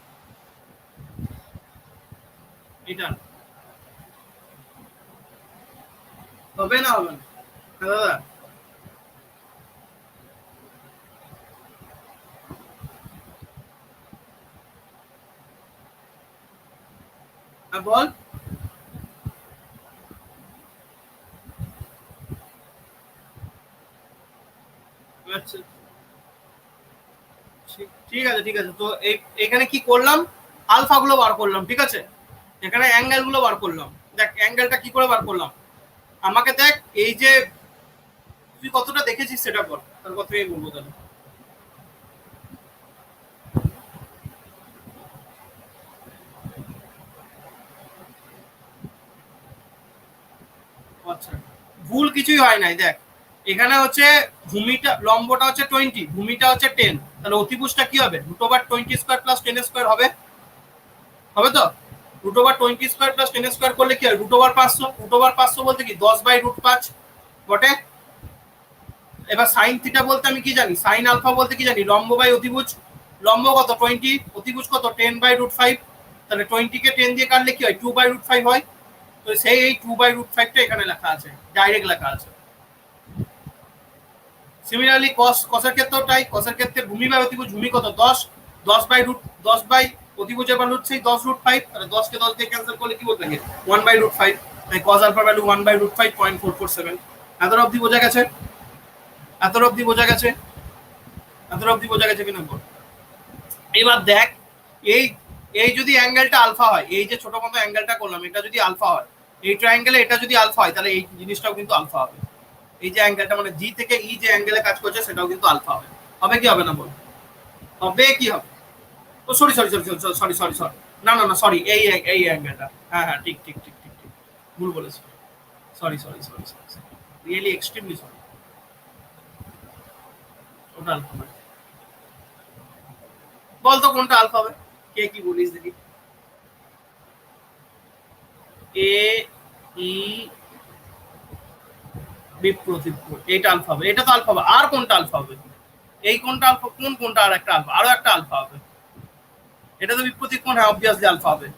এটা হবে না, হবে না? হ্যাঁ দাদা, বল। আচ্ছা ঠিক আছে, ঠিক আছে। তো এখানে কি করলাম, আলফা গুলো বার করলাম, ঠিক আছে। এখানে অ্যাঙ্গেল গুলো বার করলাম। দেখ অ্যাঙ্গেলটা কি করে বার করলাম, আমাকে দেখ এই যে তুই কতটা দেখেছিস সেটা বল, তার কথাই বলবো তাহলে। আচ্ছা, ভুল কিছুই হয় নাই। দেখ এখানে হচ্ছে ভূমিটা, লম্বটা হচ্ছে 20, ভূমিটা হচ্ছে 10, তাহলে অতিভুজটা কি হবে, √20² + 10² হবে, হবে তো? √20² + 10² করলে কি হয়, √500, √500 বলতে কি 10/√5 বটে। এবার সাইন থিটা বলতে আমি কি জানি, সাইন আলফা বলতে কি জানি, লম্ব বাই অতিভুজ। লম্ব কত 20, অতিভুজ কত 10/√5, তাহলে 20 কে 10 দিয়ে কাটলে কি হয় 2/√5 হয়। তো সেই এই 2/√5টা এখানে লেখা আছে, ডাইরেক্ট লেখা আছে। সিমিলারলি কসের ক্ষেত্রেও তাই, কসের ক্ষেত্রে ভূমি বাই অতিভুজ, ভূমি কত 10, 10 বাই অতিভুজের ভ্যালু হচ্ছে 10√5, তাহলে 10 কে 10 দিয়ে ক্যান্সেল করলে কি বলতে থাকে 1/√5, তাই কস আলফা ভ্যালু 1/√5 0.447। এতটা অবধি বোঝা গেছে, এতটা অবধি বোঝা গেছে, এতটা অবধি বোঝা গেছে কিনা বল। এবার দেখ এই এই যদি অ্যাঙ্গেলটা আলফা হয়, এই যে ছোট মতো অ্যাঙ্গেলটা করলাম এটা যদি আলফা হয়, এই ট্রায়াঙ্গেলে এটা যদি আলফা হয়, তাহলে এই জিনিসটাও কিন্তু আলফা হবে। এই যে অ্যাঙ্গেলটা মানে জি থেকে ই যে অ্যাঙ্গেলে কাজ করছে সেটাও কিন্তু আলফা হবে। হবে কি হবে না বল, হবে কি হবে? Oh sorry sorry sorry sorry sorry sorry sorry, না না না সরি, এই অ্যাঙ্গেলটা, হ্যাঁ হ্যাঁ ঠিক ঠিক ঠিক ঠিক ঠিক, ভুল বলেছি, sorry sorry sorry sorry, really extremely sorry, ওটা আলফা হবে। বল তো কোনটা আলফা হবে, কে কি বলিস দেখি। এ ই বিপ্রতীপ এইটা আলফা হবে, এটা তো আলফা হবে, আর কোনটা আলফা হবে? এই কোনটা আলফা, কোন কোনটা আর একটা আলফা, আরো একটা আলফা হবে, এটা তো বিপ্রতীপ কোণ, হ্যাঁ অবভিয়াসলি আলফা হবে।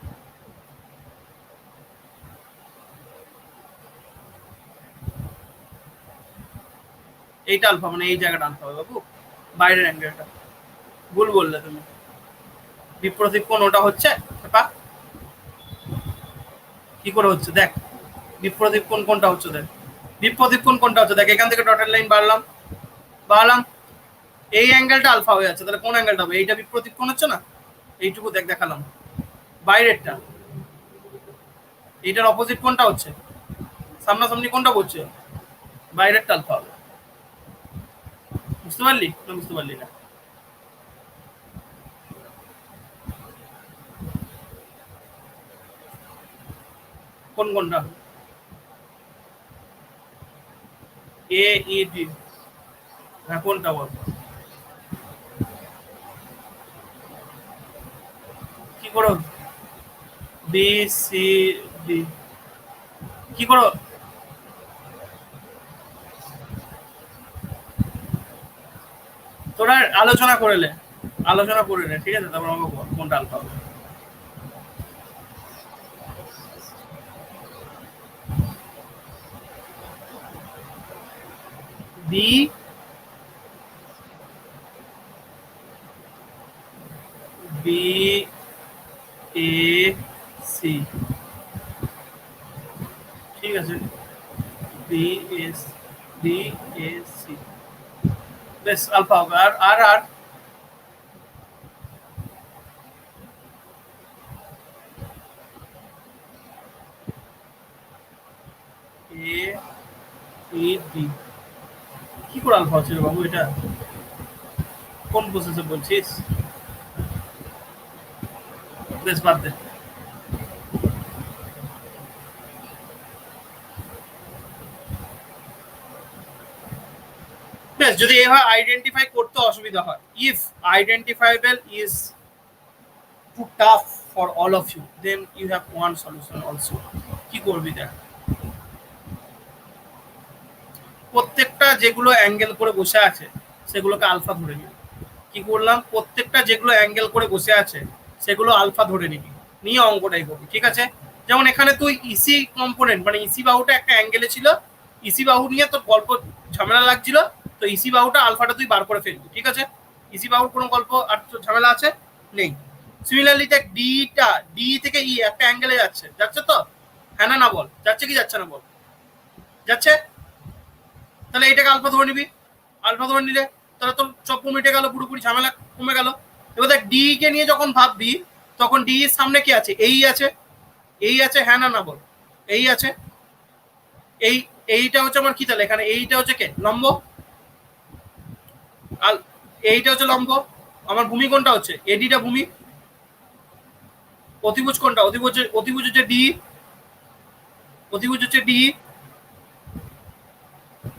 এইটা আলফা মানে এই জায়গাটা আলফা হবে বাবু, বাইরের অ্যাঙ্গেলটা। ভুল বললে তুমি, বিপ্রতীপ কোণ ওটা হচ্ছে কি করে হচ্ছে দেখ, বিপ্রতীপ কোণ কোনটা হচ্ছে দেখ, বিপ্রতীপ কোণ কোনটা হচ্ছে দেখ, এখান থেকে ডটের লাইন বাড়লাম, বাড়লাম, এই অ্যাঙ্গেলটা আলফা হয়ে যাচ্ছে, তাহলে কোন অ্যাঙ্গেলটা হবে, এইটা বিপ্রতীপ কোণ হচ্ছে না, এইটুকু দেখ দেখালাম, বাইরেরটা। এইটার অপোজিট কোনটা হচ্ছে, সামনাসামনি কোনটা বলছে, বাইরেরটা আলফা হবে। বুঝতে পারলি না, বুঝতে পারলি না? কোন কোনটা, এ ই ডি, হ্যাঁ কোনটা বল, কি করো, বি সি ডি, কি করো, তোরা আলোচনা করে নে, আলোচনা করে নে, ঠিক আছে, তারপর আমাকে বল কোনটা আলফা হবে। বি বি এ সি, ঠিক আছে, B S B A C, বেশ আলফা হবে। আর আর আর ইফ ডি কি করে আলফা হচ্ছে বাবু? এটা কোন প্রসেসে বলছিস? বেশ বাদ দে। বেশ, যদি এভাবে আইডেন্টিফাই করতে অসুবিধা হয়, if identifiable is too tough for all of you, then you have one solution also. কি করবি দেখ, প্রত্যেকটা যেগুলো অ্যাঙ্গেল করে বসে আছে সেগুলোকে আলফা ধরে নিবি। কি করলাম? প্রত্যেকটা যেগুলো অ্যাঙ্গেল করে বসে আছে সেগুলো আলফা ধরে নিবি, নিয়ে অঙ্কটাই করবি। ঠিক আছে? যেমন এখানে তুই ইসি কম্পোনেন্ট মানে ইসি বাহুটা একটা অ্যাঙ্গেলে ছিল, ইসি বাহু নিয়ে তোর গল্প ঝামেলা লাগছিল, তো ইসি বাহুটা আলফাটা তুই বার করে ফেলবি। ঠিক আছে? ইসি বাহুর কোনো গল্প আর ঝামেলা আছে নেই। সিমিলারলি দেখ, ডিটা ডি থেকে ই একটা অ্যাঙ্গেলে যাচ্ছে, যাচ্ছে তো? হ্যাঁ না না বল, যাচ্ছে কি যাচ্ছে না বল? যাচ্ছে। তাহলে এটাকে আলফা ধরে নিবি। আলফা ধরে নিলে তাহলে তোর চপ্প মিটে গেল, পুরোপুরি ঝামেলা কমে গেল। এবার দেখ, ডি কে নিয়ে যখন ভাববি তখন ডি এর সামনে কি আছে? এই আছে, এই আছে, হ্যাঁ না না বল? এই আছে, এই এইটা হচ্ছে আমার কি? তাহলে এখানে এইটা হচ্ছে কে? লম্ব। আর এইটা হচ্ছে লম্ব। আমার ভূমি কোনটা হচ্ছে? এডিটা ভূমি। অতিভুজ কোনটা? অতিভুজ হচ্ছে ডি। অতিভুজ হচ্ছে ডি।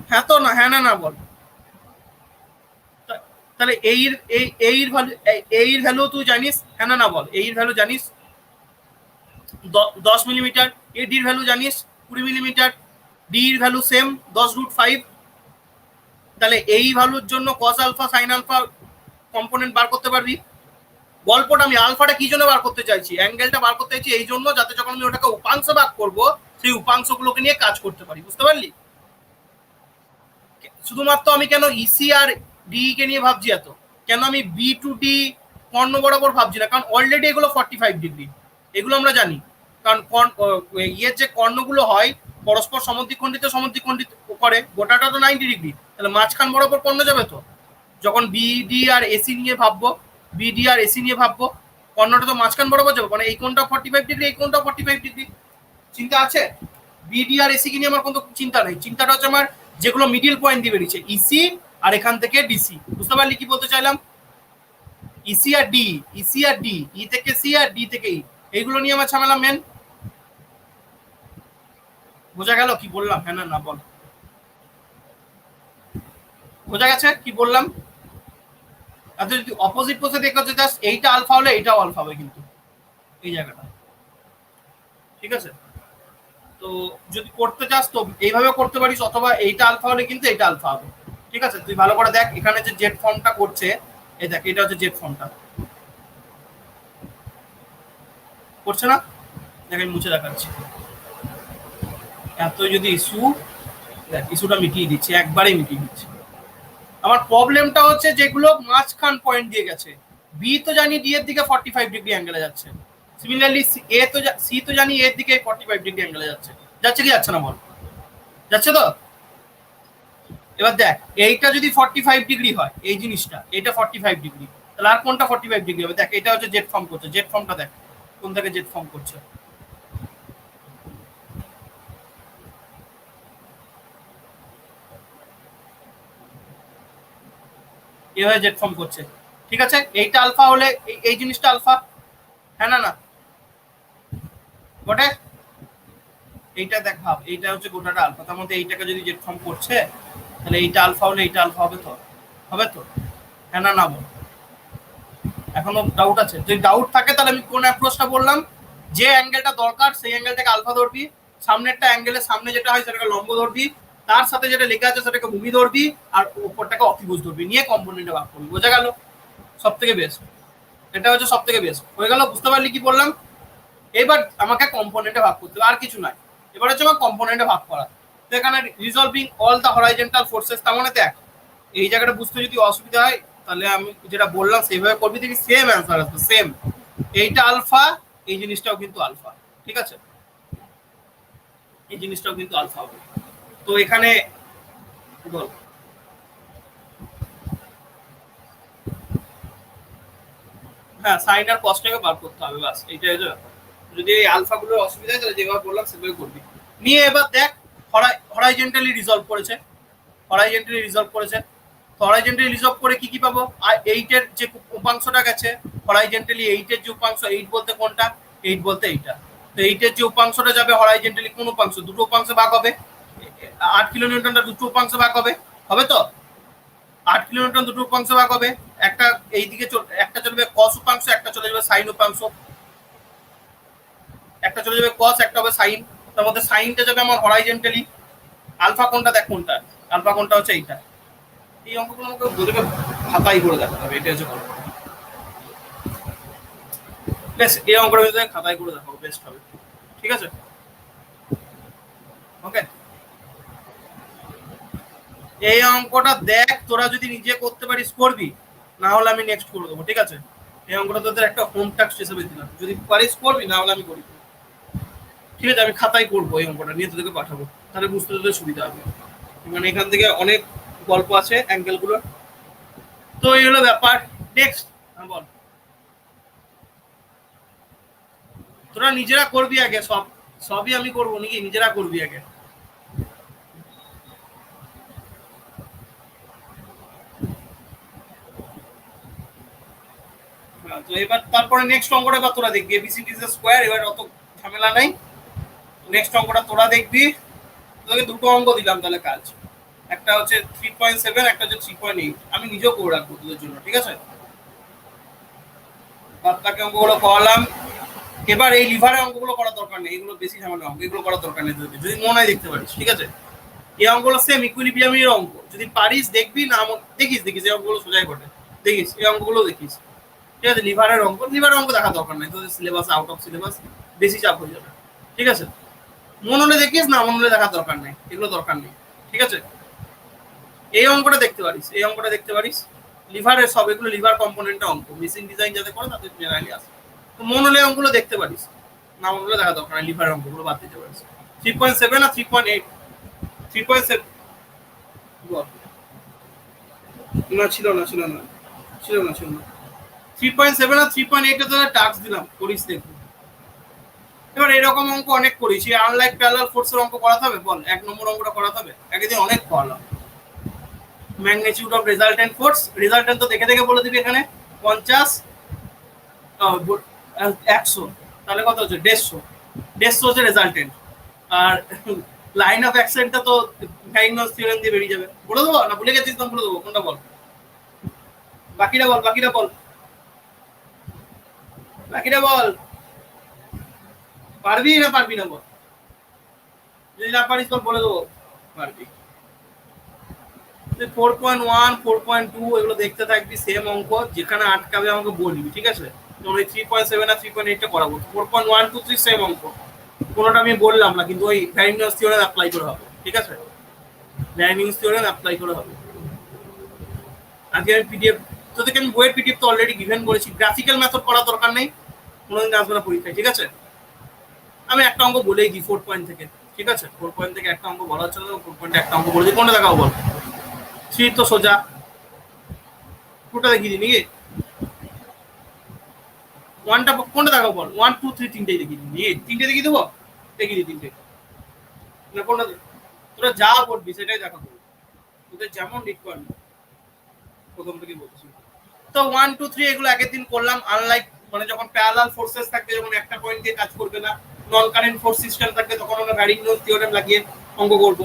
হ্যাঁ তো না, হ্যাঁ না না বল? তাহলে এই ভ্যালু, এই ভ্যালু তুই জানিস, হ্যাঁ না না বল? এই ভ্যালু জানিস 10 মিলিমিটার, এডির ভ্যালু জানিস 20 মিলিমিটার, ডির ভ্যালু সেম 10√5। তাহলে এই ভ্যালুর জন্য cos alpha sine alpha component বার করতে পারবি। গল্পটা আমি আলফাটা কি জন্য বার করতে চাইছি, অ্যাঙ্গেলটা বার করতে চাইছি এই জন্য, যাতে যখন আমি ওটাকে উপাংশ ভাগ করবো সেই উপাংশগুলোকে নিয়ে কাজ করতে পারি। বুঝতে পারলি? শুধুমাত্র আমি কেন ইসি আর ডি কে নিয়ে ভাবছি এত, কেন আমি বি টু ডি কর্ণ বরাবর ভাবছি না? কারণ অলরেডি এগুলো 45 ডিগ্রি, এগুলো আমরা জানি। কারণ ইয়ের যে কর্ণগুলো হয় পরস্পর সমদ্বিখণ্ডিত সমদ্বিখণ্ডিত করে, গোটাটা তো 90 ডিগ্রি, তাহলে মাঝখান বরাবর কর্ণ যাবে তো। যখন বিডি আর এসি নিয়ে ভাববো, বিডি আর এসি নিয়ে ভাববো, কর্ণটা তো মাঝখান বরাবর যাবে, মানে এই কোণটা 45 ডিগ্রি, এই কোণটা 45 ডিগ্রি। চিন্তা আছে? বিডি আর এসি কে নিয়ে আমার কোনো চিন্তা নেই। চিন্তাটা হচ্ছে আমার যেগুলো মিডিল পয়েন্ট দিয়ে বেরিয়েছে, ইসি আর এখান থেকে ডিসি। বুঝতে পারলি কি বলতে চাইলাম? ইসি আর ডি, ইসি আর ডি, ই থেকে সি আর ডি থেকে ই, এইগুলো নিয়ে আমার ঝামেলা মেন। বোঝা গেল কি বললাম? হ্যাঁ না না বল? বোঝা গেছে কি বললাম? আর যদি অপোজিট পোজে দেখতে চাস, এইটা আলফা হলে এইটাও আলফা হবে কিন্তু এই জায়গাটা। ঠিক আছে? তো যদি করতে চাস তো এইভাবে করতে পারিস, অথবা এইটা আলফা হলে কিন্তু এইটা আলফা হবে। ঠিক আছে? তুই ভালো করে দেখ, এখানে যে জেড ফর্মটা করছে, এই দেখ, এটা হচ্ছে জেড ফর্মটা করছে না? দেখ আমি মুছে দেখাচ্ছি। এত যদি ইস্যু, দেখ ইস্যুটা মিটিয়ে দিচ্ছে, একবারে মিটিয়ে দিচ্ছে। আমার প্রবলেমটা হচ্ছে যেগুলো মাঝখান পয়েন্ট দিয়ে গেছে, বি তো জানি ডি এর দিকে 45 ডিগ্রি অ্যাঙ্গেলে যাচ্ছে, সিমিলারলি এ তো সি তো জানি এর দিকে 45 ডিগ্রি অ্যাঙ্গেলে যাচ্ছে। যাচ্ছে কি যাচ্ছে না বল? যাচ্ছে তো? এবার দেখ, এইটা যদি 45 ডিগ্রি হয়, এই জিনিসটা এটা 45 ডিগ্রি, তাহলে আর কোনটা 45 ডিগ্রি হবে? দেখ, এটা হচ্ছে জেড ফর্ম করছে, জেড ফর্মটা দেখ কোন থেকে জেড ফর্ম করছে। এভাবে জেড ফর্ম করছে। ঠিক আছে? এইটা আলফা হলে এই জিনিসটা আলফা, হ্যাঁ না না বটে? এইটা দেখ ভাব, এইটা হচ্ছে গোটাটা আলফা, তার মধ্যে এইটাকে যদি জেড ফর্ম করছে, তাহলে এইটা আলফা হলে এইটা আলফা হবে তো? হবে তো? হ্যাঁ না না বল? এখনো ডাউট আছে? যদি ডাউট থাকে তাহলে আমি কোন অ্যাপ্রোচটা বললাম, যে অ্যাঙ্গেলটা দরকার সেই অ্যাঙ্গেলটাকে আলফা ধরবি, সামনেরটা অ্যাঙ্গেলের সামনে যেটা হয় সেটাকে লম্ব ধরবি, তার সাথে যেটা লেখা আছে সেটাকে ভূমি ধরবি, আর উপরটাকে অতিভুজ ধরবি, নিয়ে কম্পোনেন্টে ভাগ করবি। বোঝা গেল? সব থেকে বেস্ট এটা হচ্ছে, সব থেকে বেস্ট হয়ে গেল। বুঝতে পারলি কি বললাম? এবার আমাকে কম্পোনেন্টে ভাগ করতে হবে, আর কিছু নাই। এবার হচ্ছে আমার কম্পোনেন্টে ভাগ করা। তো এখানে resolving all the horizontal forces, তার মানে দেখ এই জায়গাটা বুঝতে যদি অসুবিধা হয় তাহলে আমি যেটা বললাম সেইভাবে করবি, দেখি সেম অ্যান্সার আসবে, সেম। এইটা আলফা, এই জিনিসটাও কিন্তু আলফা। ঠিক আছে? এই জিনিসটাও কিন্তু আলফা হবে। তো এখানে বল, হ্যাঁ সাইন আর কসটাকে বার করতে হবে, বাস এইটাই হচ্ছে ব্যাপার। যদি এই আলফা গুলোর অসুবিধা হয় তাহলে যেভাবে বললাম সেভাবে করবি। নিয়ে এবার দেখ হরাইজন্টালি রিজলভ করেছে, হরাইজন্টালি রিজলভ করেছে। হরাইজন্টালি রিজলভ করে কি কি পাবো, আর 8 এর যে উপাংশটা গেছে হরাইজন্টালি, 8 এর যে উপাংশ, 8 বলতে কোনটা, 8 বলতে এইটা। তো 8 এর যে উপাংশটা যাবে হরাইজন্টালি, কোন উপাংশ, দুটো উপাংশ ভাগ হবে, 8 কিলোনিউটনটা দুটো উপাংশ ভাগ হবে, হবে তো 8 কিলোনিউটন দুটো উপাংশ ভাগ হবে, একটা এইদিকে একটা চলবে কস উপাংশ, একটা চলে যাবে সাইন উপাংশ, একটা চলে যাবে কস, একটা হবে সাইন। তার মধ্যে সাইনটা যাবে আমার হরাইজন্টালি, আলফা কোনটা দেখ কোনটা, আলফা কোনটা হচ্ছে এইটা। এই অঙ্কগুলো আমাকে বলবে খাতায় করে দেখাতে হবে, এটা হচ্ছে গল্প। বেশ, এই অঙ্কটা ভিতরে খাতায় করে দেখাবো, বেস্ট হবে, ঠিক আছে, ওকে। এই অঙ্কটা দেখ, তোরা যদি নিজে করতে পারিস করবি, না হলে আমি নেক্সট করে দেবো, ঠিক আছে। এই অঙ্কটা তোদের একটা হোম টাস্ক হিসেবে দিলাম, যদি পারিস করবি, না হলে আমি করি, ঠিক আছে। আমি খাতায় করবো, এই অঙ্কটা নিয়ে তোদেরকে পাঠাবো, তাহলে বুঝতে তোদের সুবিধা হবে। মানে এখান থেকে অনেক গল্প আছে অ্যাঙ্গেলগুলো। তো এই হলো ব্যাপার। নেক্সট বল, তোরা নিজেরা করবি আগে, সবই আমি করবো নাকি, নিজেরা করবি আগে। তো এবার তারপরে নেক্সট অঙ্কটা এবার তোরা দেখবি, এবিসিডি স্কোয়ার, এবার অত ঝামেলা নাই। নেক্সট অঙ্কটা তোরা দেখবি, তোকে দুটো অঙ্ক দিলাম তাহলে কাজ, একটা হচ্ছে 3.7, একটা হচ্ছে 3.8, আমি নিজেও করে রাখবো তোদের জন্য, ঠিক আছে। বাকি অঙ্কগুলো করালাম। এবার এই লিভারের অঙ্কগুলো করার দরকার নেই, এগুলো বেশি ঝামেলা অঙ্ক, এগুলো করার দরকার নেই তোদের, যদি মনে হয় দেখতে পারিস, ঠিক আছে। এই অঙ্কগুলো সেম ইকুইলিব্রিয়ামের অঙ্ক, যদি পারিস দেখবি, না দেখিস এই অঙ্কগুলো সোজাই ঘটে, দেখিস এই অঙ্কগুলো দেখিস, ঠিক আছে। লিভারের অঙ্ক দেখার দরকার নেই তোদের, সিলেবাস আউট অফ সিলেবাস, বেশি চাপ হয়ে যাবে, ঠিক আছে। মন হলে দেখিস, না মন হলে দেখার দরকার নেই, এগুলো দরকার নেই, ঠিক আছে। এই অঙ্কটা দেখতে পারিস, এই অঙ্কটা দেখতে পারিস, লিভারের সব এগুলো লিভার কম্পোনেন্টের অঙ্ক, মেশিন ডিজাইন যাতে করে তাদের জেনারেলি আসে। তো মন হলে অঙ্কগুলো দেখতে পারিস, না মন হলে দেখা দরকার নেই, লিভারের অঙ্কগুলো বাদ দিতে পারিস। 3.7 আর 3.8, 3.7 না ছিল না 3.7 আর 3.8 এ তোদের টাস্ক দিলাম, করিস দেখবি। এবার এরকম অঙ্ক অনেক করিস, আনলাইক প্যারালাল ফোর্সের অঙ্ক করাতে হবে, বল 1 নম্বর অঙ্কটা করাতে হবে, একদিন অনেক করালাম। Magnitude of resultant force, resultant তো দেখে দেখে বলে দিবি, এখানে 50, 100, তাহলে কত হচ্ছে 150 হচ্ছে রেজাল্টেন্ট। আর লাইন অফ অ্যাকশনটা তো গাইগনস থিওরেম দিয়ে বেরিয়ে যাবে, বলে দেবো না, ভুলে গেছিস তো, বলে দেবো কোনটা বল, বাকিটা বল, বাকিটা বল, পারবি না পারবি না বল, যদি না পারিস বল, বলে দেবো পারবি। 4.1, 4.2 এগুলো দেখতে থাকবি, সেম অঙ্ক, যেখানে আটকাবে আমাকে বলবি, ঠিক আছে। তোর ওই 3.7 আর 3.8 টা করাবো, 4.1 2 3 সেম অঙ্ক, কোনোটা আমি বললাম না, কিন্তু ওই ভ্যারিনিয়াস থিওরেম অ্যাপ্লাই করে হবে, ঠিক আছে, ভ্যারিনিয়াস থিওরেম অ্যাপ্লাই করে হবে। আজকে আমি পিডিএফ তোদেরকে আমি বইয়ের পিডিএফ তো অলরেডি গিভেন করেছি, গ্রাফিক্যাল মেথড করার দরকার নেই, কোনোদিন আসবে না পরীক্ষায়, ঠিক আছে। আমি একটা অঙ্ক বলেই দিই 4 পয়েন্ট থেকে, ঠিক আছে, 4 পয়েন্ট থেকে একটা অঙ্ক বলা হচ্ছে না, 4 পয়েন্টে একটা অঙ্ক বলে দিই, কোনটা দেখাও বল। 3 তো সোজা, কোনটা দেখিয়ে দিই নাকি, 1টা কোনটা দেখাও বল, 1 2 3 তিনটেই দেখিয়ে দিই, তিনটে দেখিয়ে দেবো, দেখিয়ে দিই তিনটে, না কোনটা, তোরা যা বলবি সেটাই দেখাবো, তোদের যেমন রিকোয়ারমেন্ট প্রথম থেকে বলছি। তো 1 2 3 এগুলো আগের দিন করলাম, আনলাইক মানে যখন প্যারালাল ফোর্সেস থাকবে, যখন একটা পয়েন্ট দিয়ে কাজ করবে না, নন কারেন্ট ফোর্স সিস্টেম থাকবে, তখন আমরা ভ্যারিনিয়াস থিওরেম লাগিয়ে অঙ্ক করব।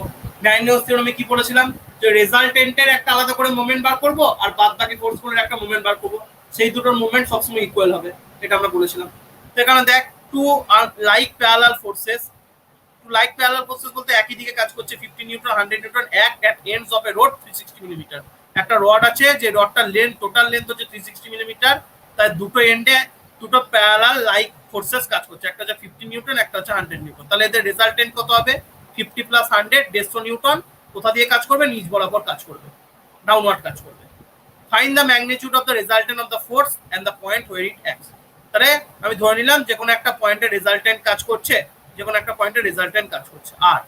ভ্যারিনিয়াস থিওরেমে কি পড়েছিলাম, যে রেজাল্টেন্টের একটা আলাদা করে মোমেন্ট বার করব, আর বাদ বাকি ফোর্সগুলোর একটা মোমেন্ট বার করব, সেই দুটোর মোমেন্ট সবসময় ইকুয়াল হবে, এটা আমরা বলেছিলাম। তো এখানে দেখ, to like parallel forces, like parallel forces বলতে একই দিকে কাজ করছে, 50 Newton 100 Newton, act at ends of A rod 360 millimetre. একটা রড আছে, যে রডটার লেন্থ, টোটাল লেন্থ হচ্ছে 360 মিলিমিটার, তাই দুটো এন্ডে দুটো প্যারালাল লাইক ফোর্সেস কাজ করছে, একটা হচ্ছে 50 নিউটন, একটা হচ্ছে 100 নিউটন। তাহলে এদের রেজাল্টেন্ট কত হবে, 50 প্লাস 100 150 নিউটন। কোথা দিয়ে কাজ করবে, নিচ বরাবর কাজ করবে, ডাউনওয়ার্ড কাজ করবে। Find the magnitude of the resultant of the force and the point where it acts. তাহলে আমি ধরে নিলাম যে কোনো একটা পয়েন্টে রেজাল্টেন্ট কাজ করছে, যে কোনো একটা পয়েন্টে রেজাল্টেন্ট কাজ করছে, আর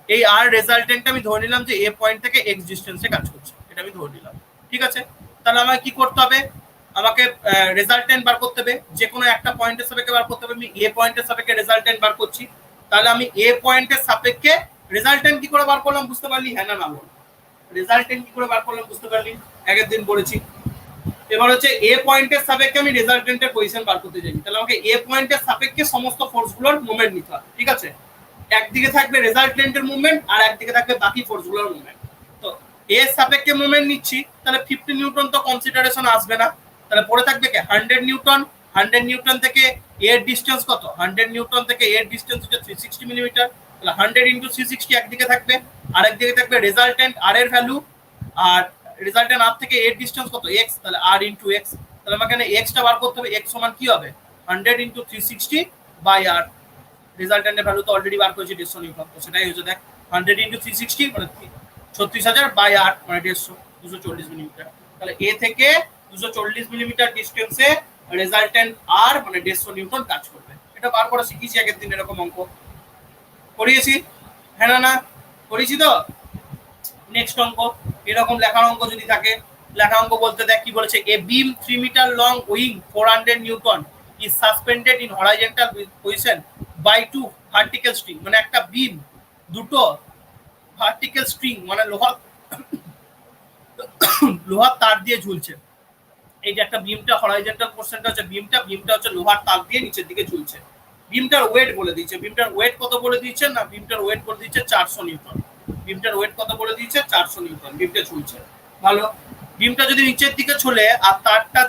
এই আর রেজাল্টেন্টটা আমি ধরে নিলাম যে এ পয়েন্ট থেকে এক্স ডিস্টেন্সে কাজ করছে, এটা আমি ধরে নিলাম, ঠিক আছে। তাহলে আমাকে কি করতে হবে, আমাকে রেজাল্টেন্ট বার করতে হবে, যে কোনো একটা পয়েন্টের সাপেক্ষে বার করতে হবে। আমি এ পয়েন্টের সাপেক্ষে রেজাল্টেন্ট বার করছি, তাহলে আমি এ পয়েন্টের সাপেক্ষে রেজাল্টেন্ট কি করে বার করলাম, বুঝতে পারলি, হ্যাঁ না বল। রেজাল্টেন্ট কি করে বার করলাম বুঝতে পারলি, আগের দিন বলেছি। এবার হচ্ছে এ পয়েন্টের সাপেক্ষে আমি রেজাল্টেন্টের পজিশন বার করতে চাই, তাহলে আমাকে এ পয়েন্টের সাপেক্ষে সমস্ত ফোর্সগুলোর মুভমেন্ট নিতে হবে, ঠিক আছে। একদিকে থাকবে রেজাল্টেন্টের মুভমেন্ট আর একদিকে থাকবে বাকি ফোর্সগুলোর মুভমেন্ট। তো এর সাপেক্ষে মুভমেন্ট নিচ্ছি, তাহলে 50 নিউটন তো কনসিডারেশন আসবে না, তাহলে পড়ে থাকবে কি 100 নিউটন। 100 নিউটন থেকে এর ডিস্টেন্স কত, 100 নিউটন থেকে এর ডিস্টেন্স হচ্ছে 360 মিলিমিটার, তাহলে 100 ইন্টু 360 একদিকে থাকবে, আর একদিকে থাকবে রেজাল্টেন্ট আর এর ভ্যালু, আর রেজাল্টেন্ট আর থেকে এর ডিস্টেন্স কত x, তাহলে r ইনটু x, তাহলে আমাকে এখানে x টা বার করতে হবে। x সমান কি হবে 100 ইনটু 360 বাই r, রেজাল্টেন্টের ভ্যালু তো অলরেডি বার করেছি 150 নিউটন, তো সেটাই হচ্ছে দেখ 100 ইনটু 360 মানে 36000 বাই r মানে 150, 240 মিলিমিটার। তাহলে a থেকে 240 মিলিমিটার ডিসটেন্সে রেজাল্টেন্ট r মানে 150 নিউটন কাজ করবে। এটা বার করা শিখেছি আগের দিন, এরকম অঙ্ক করিয়েছি, হ্যাঁ না করেছি তো। নেক্সট অঙ্ক এরকম লেখার অঙ্ক যদি থাকে, লেখা অঙ্ক বলতে দেখ কি বলেছে, a beam 3 metre long weighing 400 newton is suspended in horizontal position by 2 vertical string, মানে একটা বিম দুটো ভার্টিক্যাল স্ট্রিং মানে লোহার তার দিয়ে ঝুলছে। এই যে একটা বিমটা হরাইজন্টাল পোরশনটা হচ্ছে বিমটা হচ্ছে লোহার তার দিয়ে নিচের দিকে ঝুলছে। বিমটার ওয়েট বলে দিয়েছে, বিমটার ওয়েট কত বলে দিয়েছে না, বিমটার ওয়েট বলে দিয়েছে 400 নিউটন। বিমটার ওয়েট কত বলে দিয়েছে 400 নিউটন, বিমটা ঝুলছে। ভালো, বিমটা যদি নিচের দিকে ঝুলে আর তারটা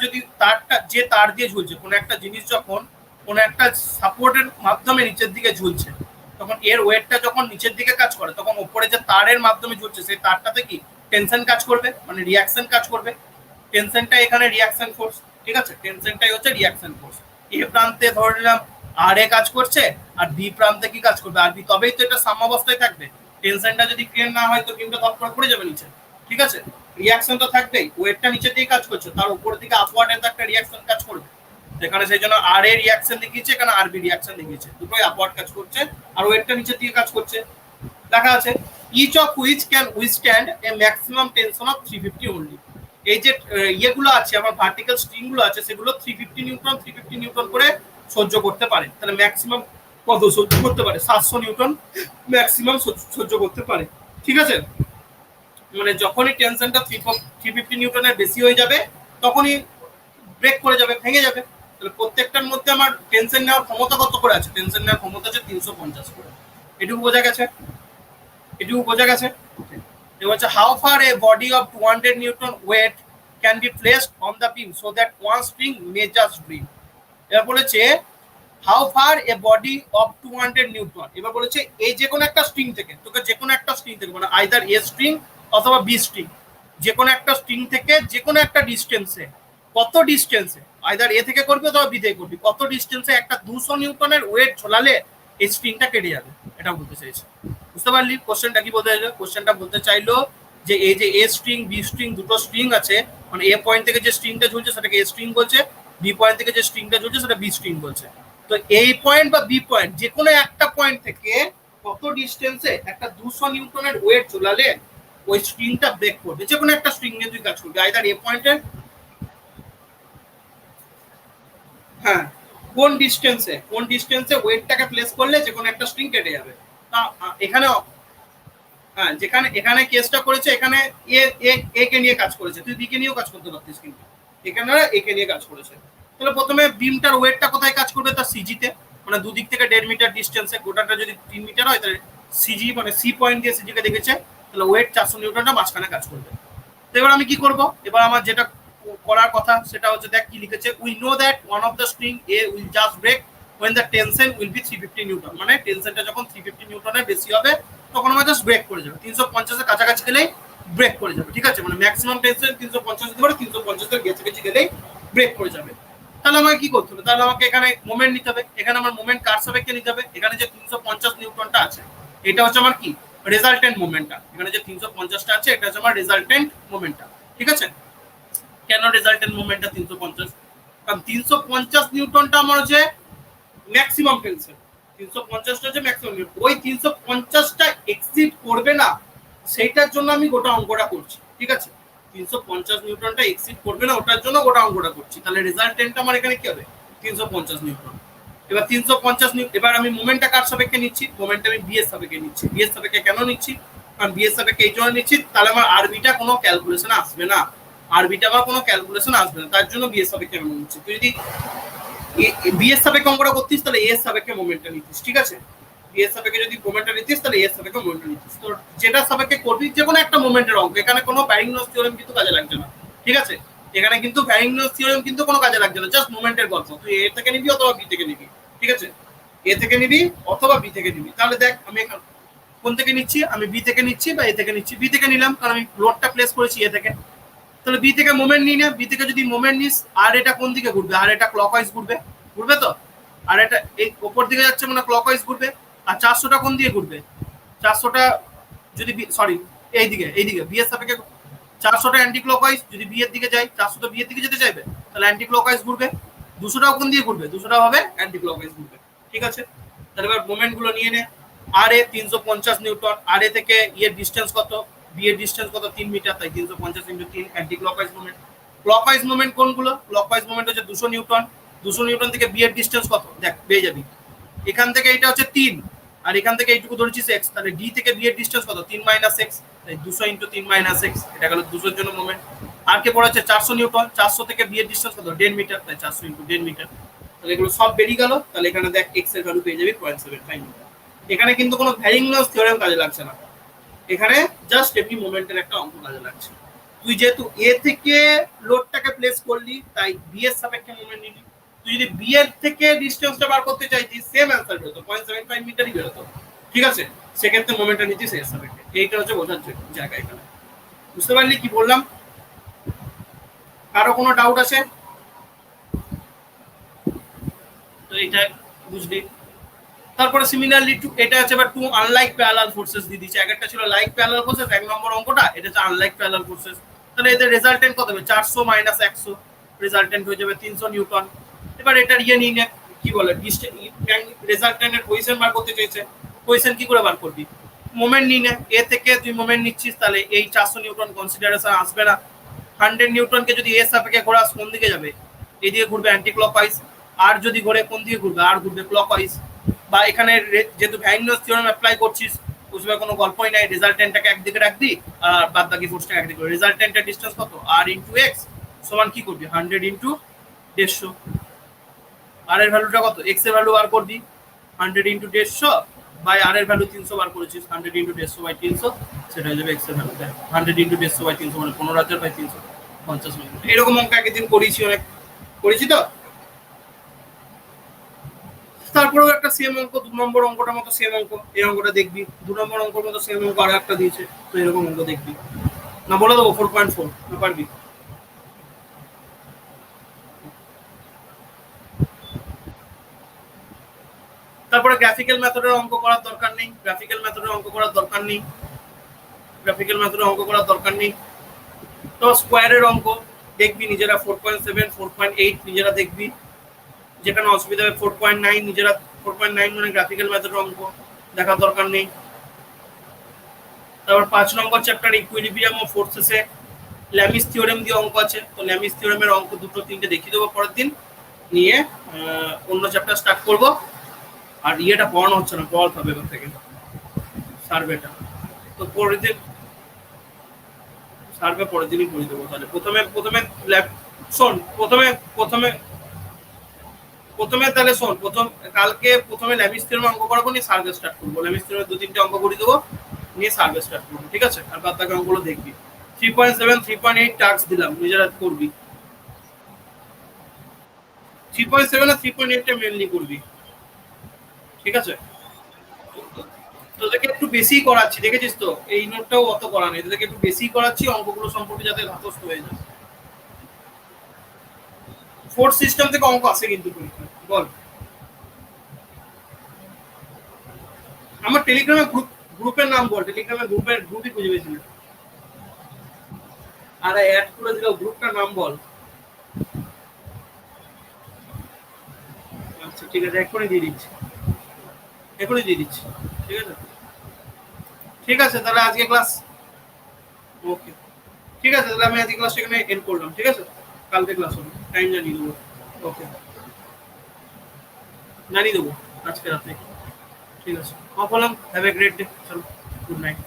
যে তার দিয়ে ঝুলছে, কোনো একটা জিনিস যখন কোনো একটা সাপোর্টের মাধ্যমে নিচের দিকে ঝুলছে, তখন এর ওয়েটটা যখন নিচের দিকে কাজ করে, তখন উপরে যে তারের মাধ্যমে ঝুলছে সেই তারটাতে কি টেনশন কাজ করবে, মানে রিয়াকশন কাজ করবে। টেনশনটা এখানে রিয়াকশন ফোর্স, ঠিক আছে, টেনশনটাই হচ্ছে রিয়াকশন ফোর্স। এ প্রান্তে ধরে নিলাম আর এ কাজ করছে আর বি প্রান্তে কি কাজ করবে, আর বি, তবেই তো এটা সাম্যাবস্থায় থাকবে। টেনশনটা যদি ক্রিয়েট না হয় তো বিমটা ধপ করে পড়ে যাবে নিচে, ঠিক আছে। রিয়াকশন তো থাকবেই, ওয়েটটা নিচে দিয়ে কাজ করছে, তার উপরের দিকে আপওয়ার্ড এর একটা রিয়াকশন কাজ করবে। এখানে সেই জন্য আর এ রিয়াকশন দেখিয়েছে, এখানে আর বি রিয়াকশন দেখিয়েছে, দুটোই আপওয়ার্ড কাজ করছে আর ওয়েটটা নিচের দিকে কাজ করছে। দেখা আছে each of which can withstand a maximum tension of 350 only. এই যে ইয়েগুলো আছে আমার ভার্টিক্যাল স্ট্রিং গুলো আছে, সেগুলো 350 নিউটন করে সহ্য করতে পারে। তাহলে ম্যাক্সিমাম কত সহ্য করতে পারে, 700 নিউটন ম্যাক্সিমাম সহ্য করতে পারে, ঠিক আছে। মানে যখনই টেনশনটা 350 নিউটনের বেশি হয়ে যাবে তখনই ব্রেক করে যাবে, ভেঙে যাবে। তাহলে প্রত্যেকটার মধ্যে আমার টেনশন নেওয়ার ক্ষমতা কত করে আছে, টেনশন নেওয়ার ক্ষমতা আছে 350 করে। এটুকু বোঝা গেছে, এটুকু বোঝা গেছে। এবার হচ্ছে how far a body of 200 newton weight can be placed on the beam so that one spring may just bring. এবার বলেছে how far a body of 200 newton, এবার বলেছে এই যে কোনো একটা স্ট্রিং থেকে, তোকে যে কোনো একটা স্ট্রিং থেকে, মানে আইদার এ স্ট্রিং অথবা বি স্ট্রিং, যে কোনো একটা স্ট্রিং থেকে যে কোনো একটা ডিস্টেন্সে, কত ডিস্টেন্সে, আইদার এ থেকে করবি অথবা বি থেকে করবি, কত ডিস্টেন্সে একটা 200 নিউটনের ওয়েট ঝোলালে এই স্ট্রিংটা কেটে যাবে, এটা বলতে চাইছে। বুঝতে পারলি কোশ্চেনটা কি বলতে চাইলো? কোশ্চেনটা বলতে চাইলো যে এই যে এ স্ট্রিং বি স্ট্রিং দুটো স্ট্রিং আছে, মানে এ পয়েন্ট থেকে যে স্ট্রিংটা ঝুলছে সেটাকে এ স্ট্রিং বলছে, বি পয়েন্ট থেকে যে স্ট্রিংটা ঝুলছে সেটা বি স্ট্রিং বলছে। তো এই পয়েন্ট বা বি পয়েন্ট যে কোনো একটা পয়েন্ট থেকে কত ডিস্টেন্সে একটা 200 নিউটনের ওয়েট ঝোলালে ওই স্ট্রিংটা ব্রেক করবে, যে কোনো একটা স্ট্রিং নিয়ে তুই কাজ করবি, আইদার এ পয়েন্টের, হ্যাঁ কোন ডিস্টেন্সে ওয়েটটাকে প্লেস করলে যে কোনো একটা স্ট্রিং কেটে যাবে। এখানে হ্যাঁ যেখানে এখানে কেসটা করেছে, এখানে এ কে নিয়ে কাজ করেছে, তুই বি কে নিয়েও কাজ করতে পারতিস, কিন্তু এখানে এ কে নিয়ে কাজ করেছে। তাহলে প্রথমে বিমটার ওয়েটটা কোথায় কাজ করবে, তার সিজিতে, মানে দুদিক থেকে 1.5 মিটার ডিস্টেন্সে, গোটাটা যদি 3 মিটার হয় তাহলে সিজি মানে সি পয়েন্ট দিয়ে সিজিকে দেখেছে, তাহলে ওয়েট 400 নিউটনটা মাঝখানে কাজ করবে। তো এবার আমি কি করব, এবার আমার যেটা করার কথা সেটা হচ্ছে দেখ কি লিখেছে, we know that one of the string A will just break when the tension will be 350 newton, মানে টেনশনটা যখন 350 নিউটনের বেশি হবে তখন আমার জাস্ট ব্রেক করে যাবে, 350 এর কাছাকাছি গেলেই ব্রেক করে যাবে, ঠিক আছে। মানে ম্যাক্সিমাম টেনশন 350 দিতে পারে, 350 এর কাছাকাছি গেলেই ব্রেক করে যাবে। তাহলে আমাকে কি করতে হবে, তাহলে আমাকে এখানে মোমেন্ট নিতে হবে, এখানে আমার মোমেন্ট কার সাপেক্ষে নিতে হবে, এখানে যে 350 নিউটনটা আছে এটা হচ্ছে আমার কি রেজাল্টেন্ট মোমেন্টটা, এখানে যে 350টা আছে এটা হচ্ছে আমার রেজাল্টেন্ট মোমেন্টটা, ঠিক আছে। কেন রেজাল্টেন্ট মোমেন্টটা 350, কারণ 350 নিউটনটা আমার হচ্ছে ম্যাক্সিমাম টেনশন, 350টা হচ্ছে ম্যাক্সিমাম, ওই 350টা এক্সিড করবে না সেইটার জন্য আমি গোটা অঙ্কটা করছি, ঠিক আছে। 350 নিউটনটা এক্সিড করবে না ওটার জন্য গোটা অঙ্কটা করছি, তাহলে রেজাল্টেন্টটা আমার এখানে কি হবে 350 নিউটন। এবার 350 নিউটন, এবার আমি মোমেন্টটা কার সাপেক্ষে নিচ্ছি, মোমেন্টটা আমি বি এর সাপেক্ষে নিচ্ছি। বি এর সাপেক্ষে কেন নিচ্ছি, কারণ বি এর সাপেক্ষে এই জন্য নিচ্ছি, তাহলে আমার আরবিটা কোনো ক্যালকুলেশন আসবে না, আরবিটা আবার কোনো ক্যালকুলেশন আসবে না, তার জন্য বি এর সাপেক্ষে আমি নিচ্ছি। তুই যদি বি এর সাপেক্ষে অঙ্কটা করতিস তাহলে এ এর সাপেক্ষে মোমেন্টটা নিতিস, ঠিক আছে? বি এর সাপেক্ষে যদি মোমেন্টটা নিতিস তাহলে এ এর সাপেক্ষে মোমেন্টটা নিতিস। তো যেটা সাপেক্ষে করবি যে কোনো একটা মোমেন্টের অঙ্ক, এখানে কোনো ব্যারিংটন থিওরেম কিন্তু কাজে লাগছে না, ঠিক আছে? এখানে কিন্তু ব্যারিংটন থিওরেম কিন্তু কোনো কাজে লাগছে না, জাস্ট মোমেন্টের গল্প। তুই এ থেকে নিবি অথবা বি থেকে নিবি, ঠিক আছে? এ থেকে নিবি অথবা বি থেকে নিবি। তাহলে দেখ আমি এখানে কোন থেকে নিচ্ছি, আমি বি থেকে নিচ্ছি বা এ থেকে নিচ্ছি। বি থেকে নিলাম কারণ আমি লোডটা প্লেস করেছি এ থেকে, তাহলে বি থেকে মোমেন্ট নিই না। বি থেকে যদি মোমেন্ট নিস, আর এটা কোন দিকে ঘুরবে, আর এটা ক্লকওয়াইজ ঘুরবে, ঘুরবে তো। আর এটা এই উপর দিকে যাচ্ছে মানে ক্লকওয়াইজ ঘুরবে। আর 400টা কোন দিকে ঘুরবে, 400টা যদি সরি এইদিকে বি এর সাপেক্ষে 400টা অ্যান্টি ক্লকওয়াইজ, যদি বি এর দিকে যাই 400 তো বি এর দিকে যেতে চাইবে, তাহলে অ্যান্টি ক্লকওয়াইজ ঘুরবে। 200টাও কোন দিয়ে ঘুরবে, 200টা হবে অ্যান্টি ক্লকওয়াইজ ঘুরবে, ঠিক আছে? তাহলে এবার মোমেন্ট গুলো নিয়ে নে। আর এ 350 নিউটন, আর এ থেকে ইয়ের ডিস্টেন্স কত, বি এর ডিস্টেন্স কত, 3 মিটার, তাই 350 × 3 anti clockwise moment. Clockwise moment কোনগুলো, ক্লকওয়াইজ মোমেন্ট হচ্ছে 200 নিউটন। 200 নিউটন থেকে বি এর ডিস্টেন্স কত দেখ পেয়ে যাবি, এখান থেকে এটা হচ্ছে 3, আর এখান থেকে এইটুকু ধরেছিস x, তাহলে ডি থেকে বি এর ডিস্টেন্স কত, 3 - x, তাই 200 × 3 - x, এটা গেল 200 এর জন্য মোমেন্ট। আর কে পড়া হচ্ছে 400 নিউটন, 400 থেকে বি এর ডিস্টেন্স কত, 1.5 মিটার, তাই 400 × 1.5 মিটার। তাহলে এগুলো সব বেরিয়ে গেল। তাহলে এখানে দেখ x এর ভ্যালু পেয়ে যাবি 0.75 মিটার। এখানে কিন্তু কোনো ভ্যারিংটন থিওরেম কাজে লাগছে না, এখানে জাস্ট এমনি মোমেন্টের একটা অঙ্ক কাজে লাগছে। তুই যেহেতু এ থেকে লোডটাকে প্লেস করলি তাই বি এর সাপেক্ষে মোমেন্ট নিলি। তুই যদি বি এর থেকে ডিসটেন্সটা বার করতে চাইতিস, সেম অ্যান্সার বেরোতো, 0.75 মিটারই বেরোতো, ঠিক আছে? সেক্ষেত্রে মোমেন্টটা নিতিস এর সাপেক্ষে। এইটা হচ্ছে বোঝার জায়গা এখানে। বুঝতে পারলি কি বললাম? কারো কোনো ডাউট আছে? তো এটা বুঝলি। তারপরে সিমিলারলি টু এটা আছে এবার টু আনলাইক প্যারালাল ফোর্সেস দিয়ে দিচ্ছে। একটা ছিল লাইক প্যারালাল ফোর্সেস, 1 নম্বর অঙ্কটা, এটা হচ্ছে আনলাইক প্যারালাল ফোর্সেস। তাহলে এদের রেজাল্টেন্ট কত হবে, 400 - 100, রেজাল্টেন্ট হয়ে যাবে 300 নিউটন। এবার এটার ইয়ে নিয়ে কি বলে, রেজাল্টেন্টের পজিশন বার করতে চাইছে, পজিশন কি করে বার করবি, মোমেন্ট নিয়ে নে। এ থেকে তুই মোমেন্ট নিচ্ছিস, তাহলে এই 400 নিউটন কনসিডারেশন আসবে না। 100 নিউটনকে যদি এর সাপেক্ষে ঘোরাস কোন দিকে যাবে, এদিকে ঘুরবে অ্যান্টি ক্লকওয়াইজ। আর যদি ঘুরে কোন দিকে ঘুরবে, আর ঘুরবে ক্লকওয়াইজ। বা এখানে যেহেতু ভ্যারিংটন থিওরেম অ্যাপ্লাই করছিস, বুঝবে কোনো গল্পই নাই, রেজাল্টেন্টটাকে একদিকে রাখবি আর বাদ বাকি ফোর্সটাকে একদিকে। রেজাল্টেন্টের ডিসটেন্স কত, আর ইনটু এক্স সমান কি করবি, 100 × 150। আর এর ভ্যালুটা কত, এক্স এর ভ্যালু বার করবি 100 × 150 বাই আর এর ভ্যালু 300 বার করেছিস, 100 × 150 বাই 300, সেটা হয়ে যাবে এক্স এর ভ্যালু। 100 × 150 বাই 300 মানে 15,000 বাই 350 মিটার। এরকম অঙ্ক একদিন করেছি, অনেক করেছি তো। তারপরেও একটা সেম অঙ্ক, 2 নম্বর অঙ্কটার মতো সেম অঙ্ক, এই অঙ্কটা দেখবি। 2 নম্বর অঙ্কের মতো সেম অঙ্ক আর একটা দিয়েছে, তো এরকম অঙ্ক দেখবি না, বলে দেবো 4.4 না পারবি। তারপরে গ্রাফিক্যাল মেথডের অঙ্ক করার দরকার নেই, গ্রাফিক্যাল মেথডের অঙ্ক করার দরকার নেই, গ্রাফিক্যাল মেথডের অঙ্ক করার দরকার নেই। তো স্কোয়ারের অঙ্ক দেখবি নিজেরা, 4.7 4.8 নিজেরা দেখবি, যেখানে অসুবিধা হবে 4.9 নিজেরা, 4.9 মানে গ্রাফিক্যাল মেথডের অঙ্ক দেখার দরকার নেই। তারপর 5 নম্বর চ্যাপ্টার ইকুইলিব্রিয়াম অফ ফোর্সেসে ল্যামিস থিওরেম দিয়ে অঙ্ক আছে, তো ল্যামিস থিওরেমের অঙ্ক 2-3টে দেখিয়ে দেবো পরের দিন, নিয়ে অন্য চ্যাপ্টার স্টার্ট করব। আর ইয়েটা পড়ানো হচ্ছে না, পড়াতে হবে এবার থেকে সার্ভেটা, তো পরের দিন সার্ভে পরের দিনই করে দেবো। তাহলে প্রথমে শোন, প্রথমে তাহলে শোন, কালকে প্রথমে ল্যামিস থিওরেম অঙ্ক করাবো, নিয়ে সার্ভে স্টার্ট করবো। ল্যামিস থিওরেমের 2-3টে অঙ্ক করে দেবো, নিয়ে সার্ভে স্টার্ট করবো, ঠিক আছে? আর বাদ বাকি অঙ্কগুলো দেখবি। 3.7 3.8 টাস্ক দিলাম, নিজেরা করবি। 3.7 আর 3.8টা মেনলি করবি, ঠিক আছে? তোদেরকে একটু বেশি করাচ্ছি, দেখেছিস তো, এই নোটটাও অত করা নেই, তোদেরকে একটু বেশি করাচ্ছি অঙ্কগুলো সম্পর্কে যাতে ধাতস্থ হয়ে যায়। ফোর্থ সিস্টেম থেকে অঙ্ক আসে কিন্তু বল। আমার টেলিগ্রামে গ্রুপের নাম বল, টেলিগ্রামে গ্রুপই খুঁজে পেয়েছি না। আরে অ্যাড করে দিল, গ্রুপটার নাম বল। আচ্ছা ঠিক আছে, এখনই দিয়ে দিচ্ছি, ঠিক আছে? ঠিক আছে তাহলে আজকে ক্লাস, ওকে ঠিক আছে, তাহলে আমি আজকে ক্লাসটা এখানে এন্ড করলাম, ঠিক আছে? কালকে ক্লাস হবে, টাইম জানিয়ে দেবো। ওকে, জানিয়ে দেবো আজকে রাতে, ঠিক আছে? অফ হলাম, হ্যাভ এ গ্রেট ডে, চলো, গুড নাইট।